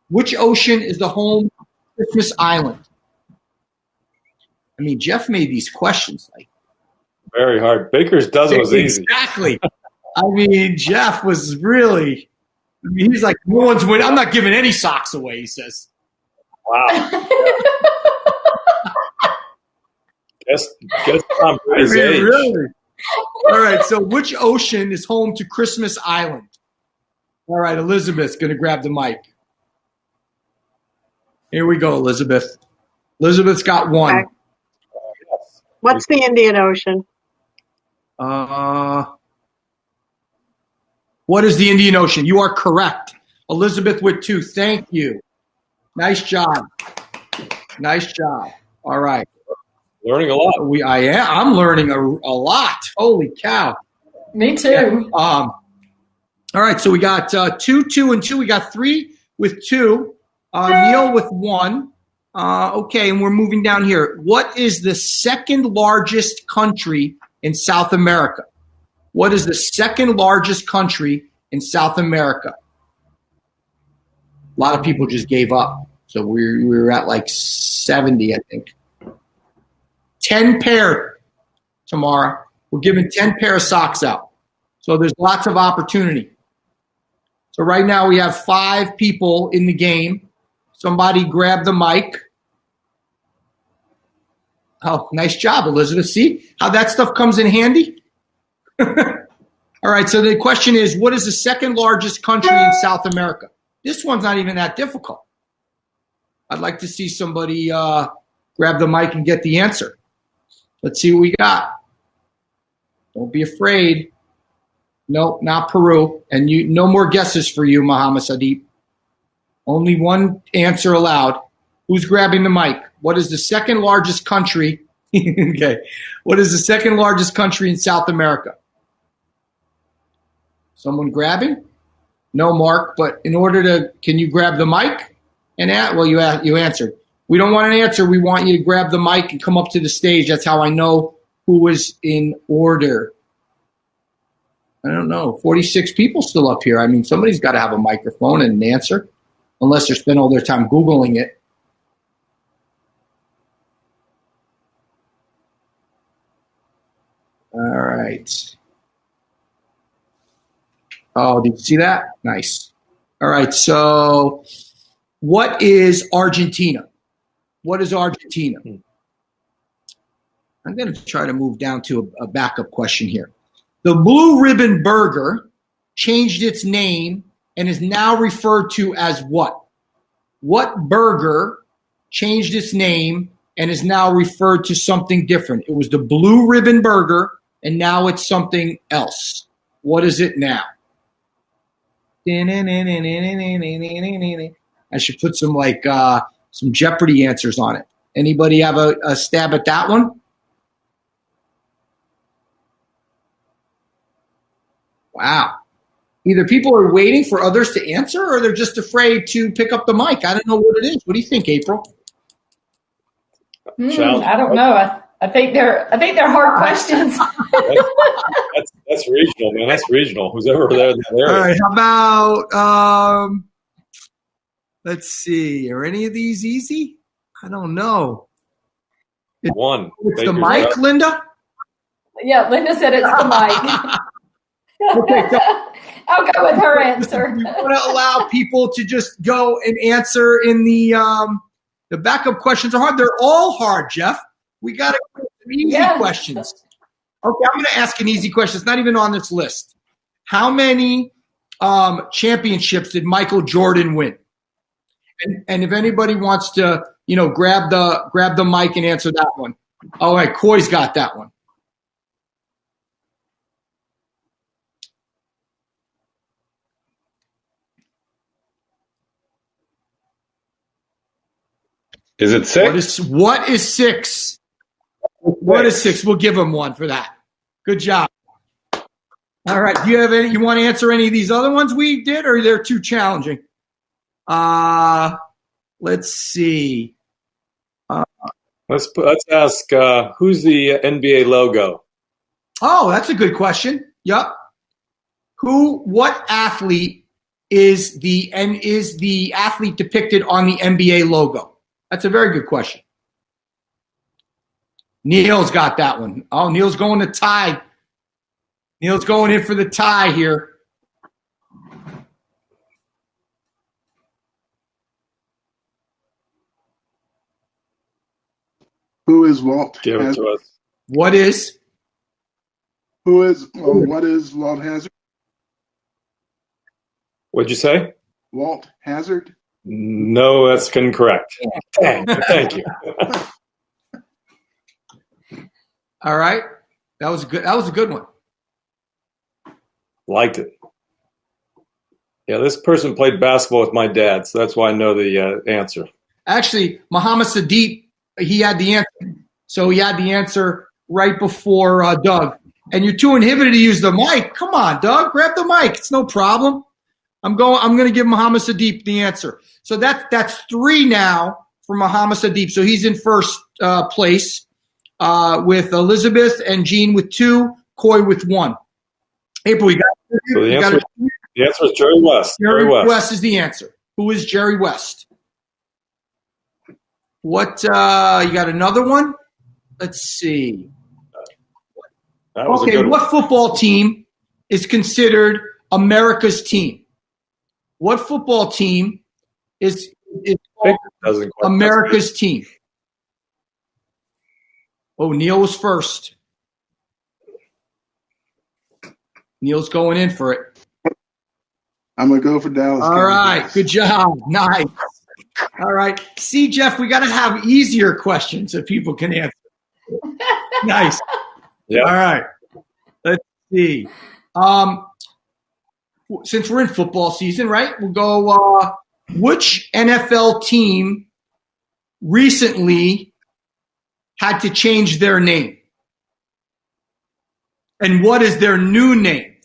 Which ocean is the home to Christmas Island? I mean, Jeff made these questions like Very hard. Baker's dozen was easy. exactly. I mean, Jeff was really. I mean, he's like, no one's winning. I'm not giving any socks away. He says. Wow. Guess Tom Brady's I mean, age. really? All right. So, which ocean is home to Christmas Island? All right, Elizabeth's going to grab the mic. Here we go, Elizabeth. Elizabeth's got one. Okay. What's the Indian Ocean? What is the Indian Ocean? You are correct. Elizabeth with 2. Thank you. Nice job. Nice job. All right. Learning a lot. I'm learning a lot. Holy cow. Me too. All right, so we got 2, 2, and 2. We got 3 with 2. Neil with 1. Okay, and we're moving down here. What is the second largest country in South America? What is the second largest country in South America? A lot of people just gave up. So we were at like 70, I think. 10 pair, Tamara. We're giving 10 pair of socks out. So there's lots of opportunity. So right now we have 5 people in the game. Somebody grab the mic. Oh, nice job, Elizabeth. See how that stuff comes in handy? All right, so the question is, what is the second largest country in South America? This one's not even that difficult. I'd like to see somebody grab the mic and get the answer. Let's see what we got. Don't be afraid. Nope, not Peru. And no more guesses for you, Muhammad Sadiq. Only one answer allowed. Who's grabbing the mic? What is the second largest country? Okay. What is the second largest country in South America? Someone grabbing? No, Mark, but can you grab the mic? And you answered. We don't want an answer. We want you to grab the mic and come up to the stage. That's how I know who was in order. I don't know. 46 people still up here. I mean, somebody's got to have a microphone and an answer, unless they're spending all their time Googling it. All right. Oh, did you see that? Nice. All right. So what is Argentina? What is Argentina? I'm going to try to move down to a backup question here. The Blue Ribbon Burger changed its name and is now referred to as what? What burger changed its name and is now referred to something different? It was the Blue Ribbon Burger, and now it's something else. What is it now? I should put some some Jeopardy answers on it. Anybody have a stab at that one? Wow. Either people are waiting for others to answer or they're just afraid to pick up the mic. I don't know what it is. What do you think, April? I don't know. I think they're hard questions. That's regional, man. That's regional. Who's ever there in that area. All right. How about let's see. Are any of these easy? I don't know. One. It's the mic, up. Linda? Yeah, Linda said it's the mic. Okay, so I'll go with her answer. we want to allow people to just go and answer in the backup questions are hard. They're all hard, Jeff. We got to go some easy questions. Okay, I'm going to ask an easy question. It's not even on this list. How many championships did Michael Jordan win? And if anybody wants to, grab the mic and answer that one. All right, Coy's got that one. Is it 6? What is 6? What is 6? We'll give him one for that. Good job. All right. Do you have any? You want to answer any of these other ones we did, or they're too challenging? Let's see. Let's ask who's the NBA logo? Oh, that's a good question. Yep. What athlete is the athlete depicted on the NBA logo? That's a very good question. Neil's got that one. Oh, Neil's going to tie. Neil's going in for the tie here. Who is Walt? Give it to us. What is? What is Walt Hazard? What'd you say? Walt Hazard? No, that's incorrect. Thank you. All right. That was good. That was a good one. Liked it. Yeah, this person played basketball with my dad, so that's why I know the answer. Actually, Muhammad Sadiq, he had the answer. So he had the answer right before Doug. And you're too inhibited to use the mic. Come on, Doug, grab the mic. It's no problem. I'm going to give Muhammad Sadiq the answer. So that's 3 now for Muhammad Sadiq. So he's in first place with Elizabeth and Jean with 2, Coy with 1. April, you got it. So the answer is Jerry West. Jerry West is the answer. Who is Jerry West? What you got another one? Let's see. That was a Okay, good what one. football team is considered America's team? What football team is called Doesn't quite America's team? Oh, Neil was first. Neil's going in for it. I'm gonna go for Dallas. All right, good job. Nice. All right. See, Jeff, we got to have easier questions that people can answer. Nice. Yeah. All right. Let's see. Since we're in football season, right? We'll go. Which NFL team recently had to change their name? And what is their new name?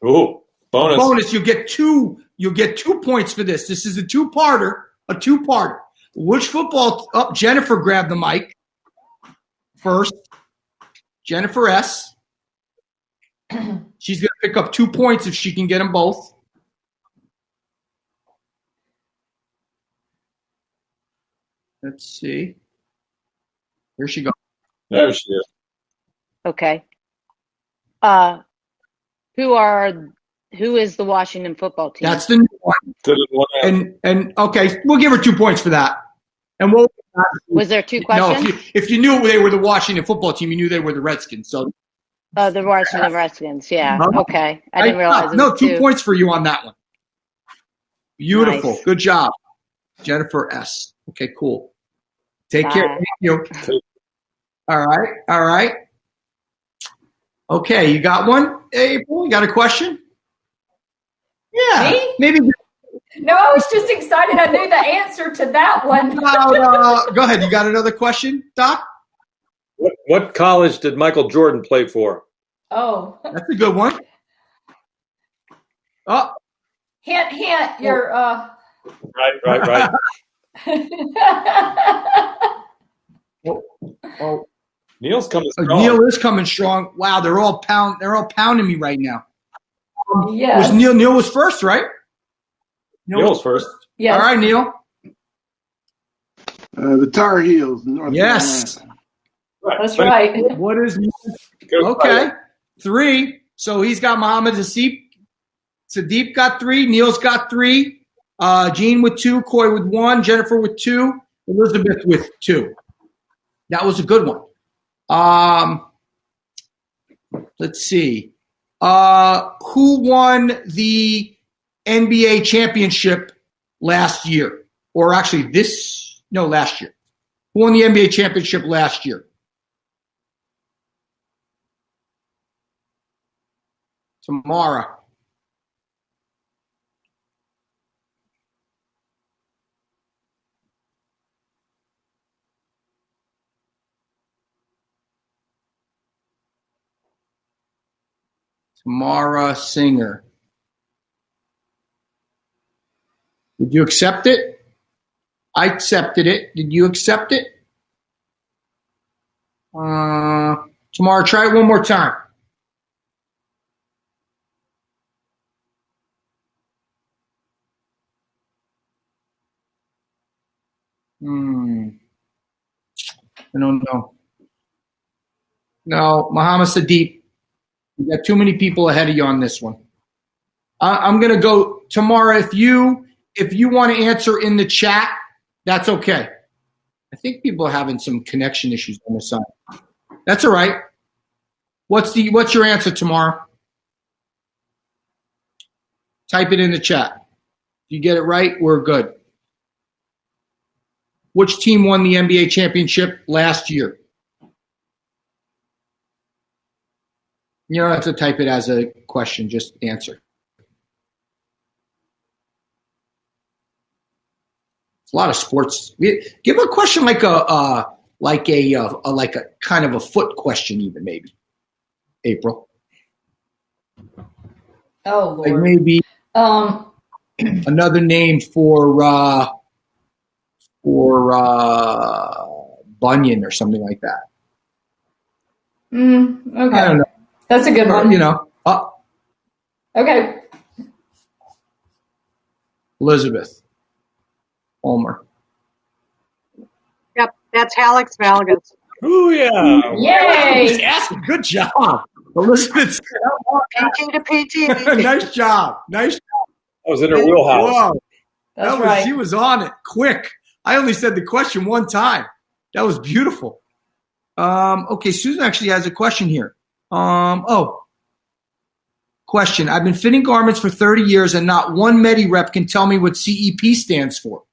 Ooh, bonus. Bonus. You'll get 2 points for this. This is a two-parter. Which football? Oh, Jennifer grabbed the mic first. Jennifer S. She's going to pick up 2 points if she can get them both. Let's see. Here she goes. There she is. Okay. Who is the Washington football team? That's the new one. Didn't want to- And okay, we'll give her 2 points for that. And Was there 2 no, questions? if you knew they were the Washington football team, you knew they were the Redskins. So The Washington Redskins. Yeah. Huh? Okay. I didn't realize it No, was 2 points for you on that one. Beautiful. Nice. Good job. Jennifer S. Okay, cool. Take care. Bye. Thank you. All right. Okay, you got one, April? You got a question? Yeah. Me? Maybe. No, I was just excited. I knew the answer to that one. Go ahead. You got another question, Doc? What college did Michael Jordan play for? Oh, That's a good one. Oh, hint. You're. Right. oh. Neil's coming strong. Neil is coming strong. Wow, they're all pounding me right now. Yes. Was Neil was first, right? Neil was first. Yes. All right, Neil. The Tar Heels, North Yes. Carolina. That's right. What is Good okay? fight. 3. So he's got Muhammad Sadiq. Sadiq got 3. Neil's got 3. Jean with 2. Coy with 1. Jennifer with 2. Elizabeth with 2. That was a good one. Let's see. Who won the NBA championship last year? Or actually last year. Who won the NBA championship last year? Tamara. Tamara Singer. Did you accept it? I accepted it. Did you accept it? Tamara, try it one more time. I don't know. No, Muhammad Sadiq. You got too many people ahead of you on this one. I'm going to go, Tamara, if you want to answer in the chat, that's okay. I think people are having some connection issues on this side. That's all right. What's your answer, Tamara? Type it in the chat. If you get it right, we're good. Which team won the NBA championship last year? You don't have to type it as a question, just answer. It's a lot of sports. Give a question like a kind of a foot question, even maybe. April. Oh, Lord. Like maybe another name for Bunyan or something like that. Okay. I don't know. That's a good one. You know. Okay. Elizabeth. Homer. Yep, that's Alex Valgus. Oh yeah! Yay! Asking. Good job, Elizabeth. PT to PT. Nice job. Nice job. I was in her wheelhouse. Whoa. That's right. She was on it quick. I only said the question one time. That was beautiful. Okay, Susan actually has a question here. Question. I've been fitting garments for 30 years and not one Medi rep can tell me what CEP stands for.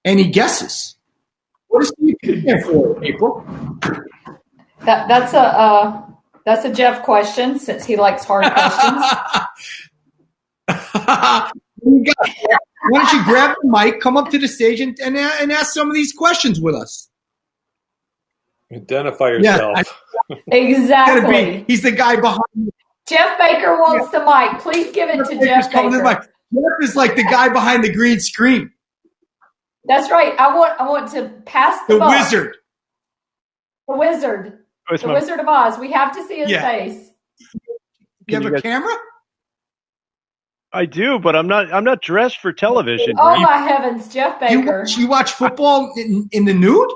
Any guesses? What does CEP stand for, April? That's a Jeff question since he likes hard questions. Why don't you grab the mic, come up to the stage, and ask some of these questions with us? Identify yourself. Yeah, Exactly. He's the guy behind you. Jeff Baker wants the mic. Please give it to Jeff Baker. Jeff is like the guy behind the green screen. That's right. I want to pass the buck. Wizard. The wizard. The Wizard of Oz. We have to see his face. You have a camera? I do, but I'm not dressed for television. Oh my heavens, Jeff Baker. You watch football in the nude?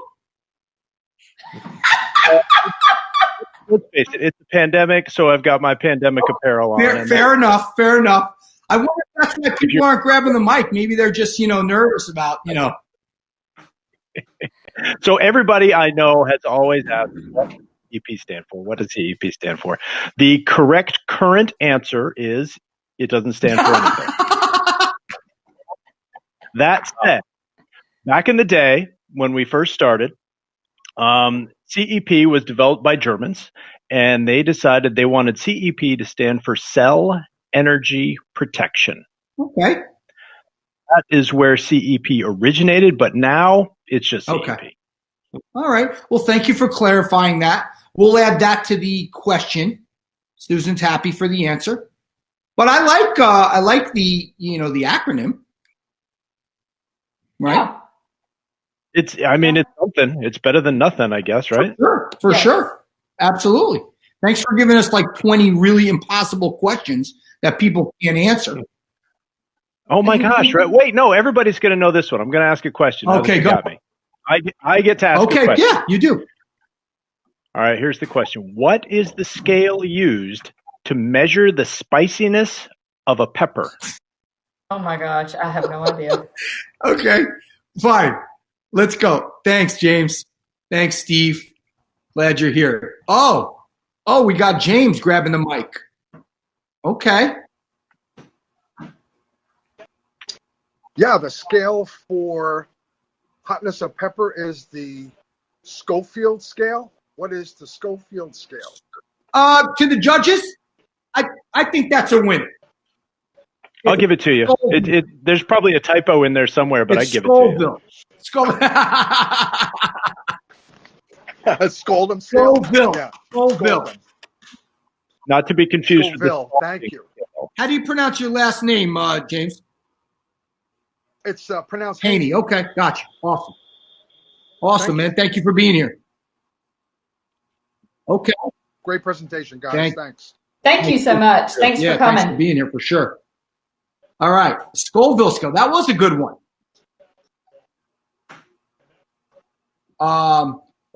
Let's face it, it's a pandemic, so I've got my pandemic apparel on. Fair enough. I wonder if that's why people aren't grabbing the mic. Maybe they're just, nervous about, So everybody I know has always asked, what does CEP stand for? What does CEP stand for? The correct current answer is it doesn't stand for anything. That said, back in the day when we first started, CEP was developed by Germans, and they decided they wanted CEP to stand for Cell Energy Protection. Okay. That is where CEP originated, but now it's just CEP. Okay. All right. Well, thank you for clarifying that. We'll add that to the question. Susan's happy for the answer. But I like the the acronym. Right? Yeah. It's something. It's better than nothing, I guess, right? For sure. Absolutely. Thanks for giving us like 20 really impossible questions that people can't answer. Oh my gosh! Right? Wait, no. Everybody's going to know this one. I'm going to ask a question. Okay, go. I get to ask. Okay, a question. yeah, you do. All right. Here's the question: what is the scale used to measure the spiciness of a pepper? Oh my gosh, I have no idea. Okay, fine. Let's go. Thanks, James. Thanks, Steve. Glad you're here. Oh, we got James grabbing the mic. Okay. Yeah, the scale for hotness of pepper is the Schofield scale. What is the Schofield scale? To the judges, I think that's a win. I'll give it to you. There's probably a typo in there somewhere, but I give it to you. Scold him. Scoville. Yeah. Scoville. Not to be confused with Scoville. Thank you. How do you pronounce your last name, James? It's pronounced Haney. Okay, gotcha. Awesome, man. Thank you for being here. Okay. Great presentation, guys. Thanks. Thank you so much. Thanks for coming. Thanks for being here for sure. All right, Scoville scale. That was a good one.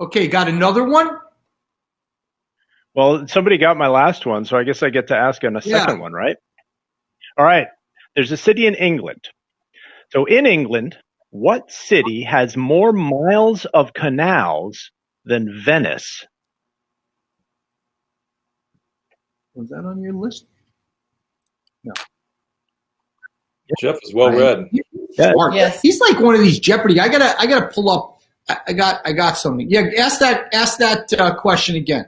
Okay, got another one? Well, somebody got my last one, so I guess I get to ask on a second one, right? All right. There's a city in England. So in England, what city has more miles of canals than Venice? Was that on your list? No. Jeff is well read. Smart. Yes. He's like one of these Jeopardy. I gotta pull up. I got something. Yeah, ask that question again.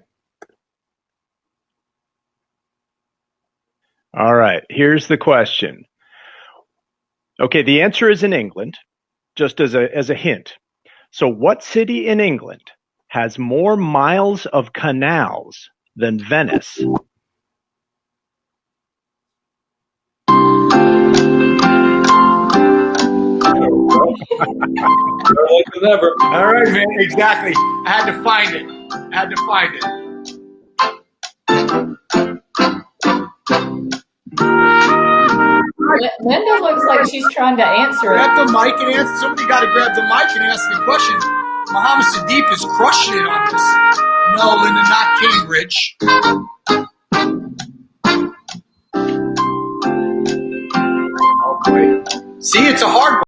All right. Here's the question. Okay, the answer is in England, just as a hint. So what city in England has more miles of canals than Venice? Never. All right, man. Exactly. I had to find it. Linda looks like she's trying to answer it. Grab the mic and answer. Somebody got to grab the mic and ask the question. Muhammad Sadiq is crushing it on this. No, Linda, not Cambridge. Okay. See, it's a hard one.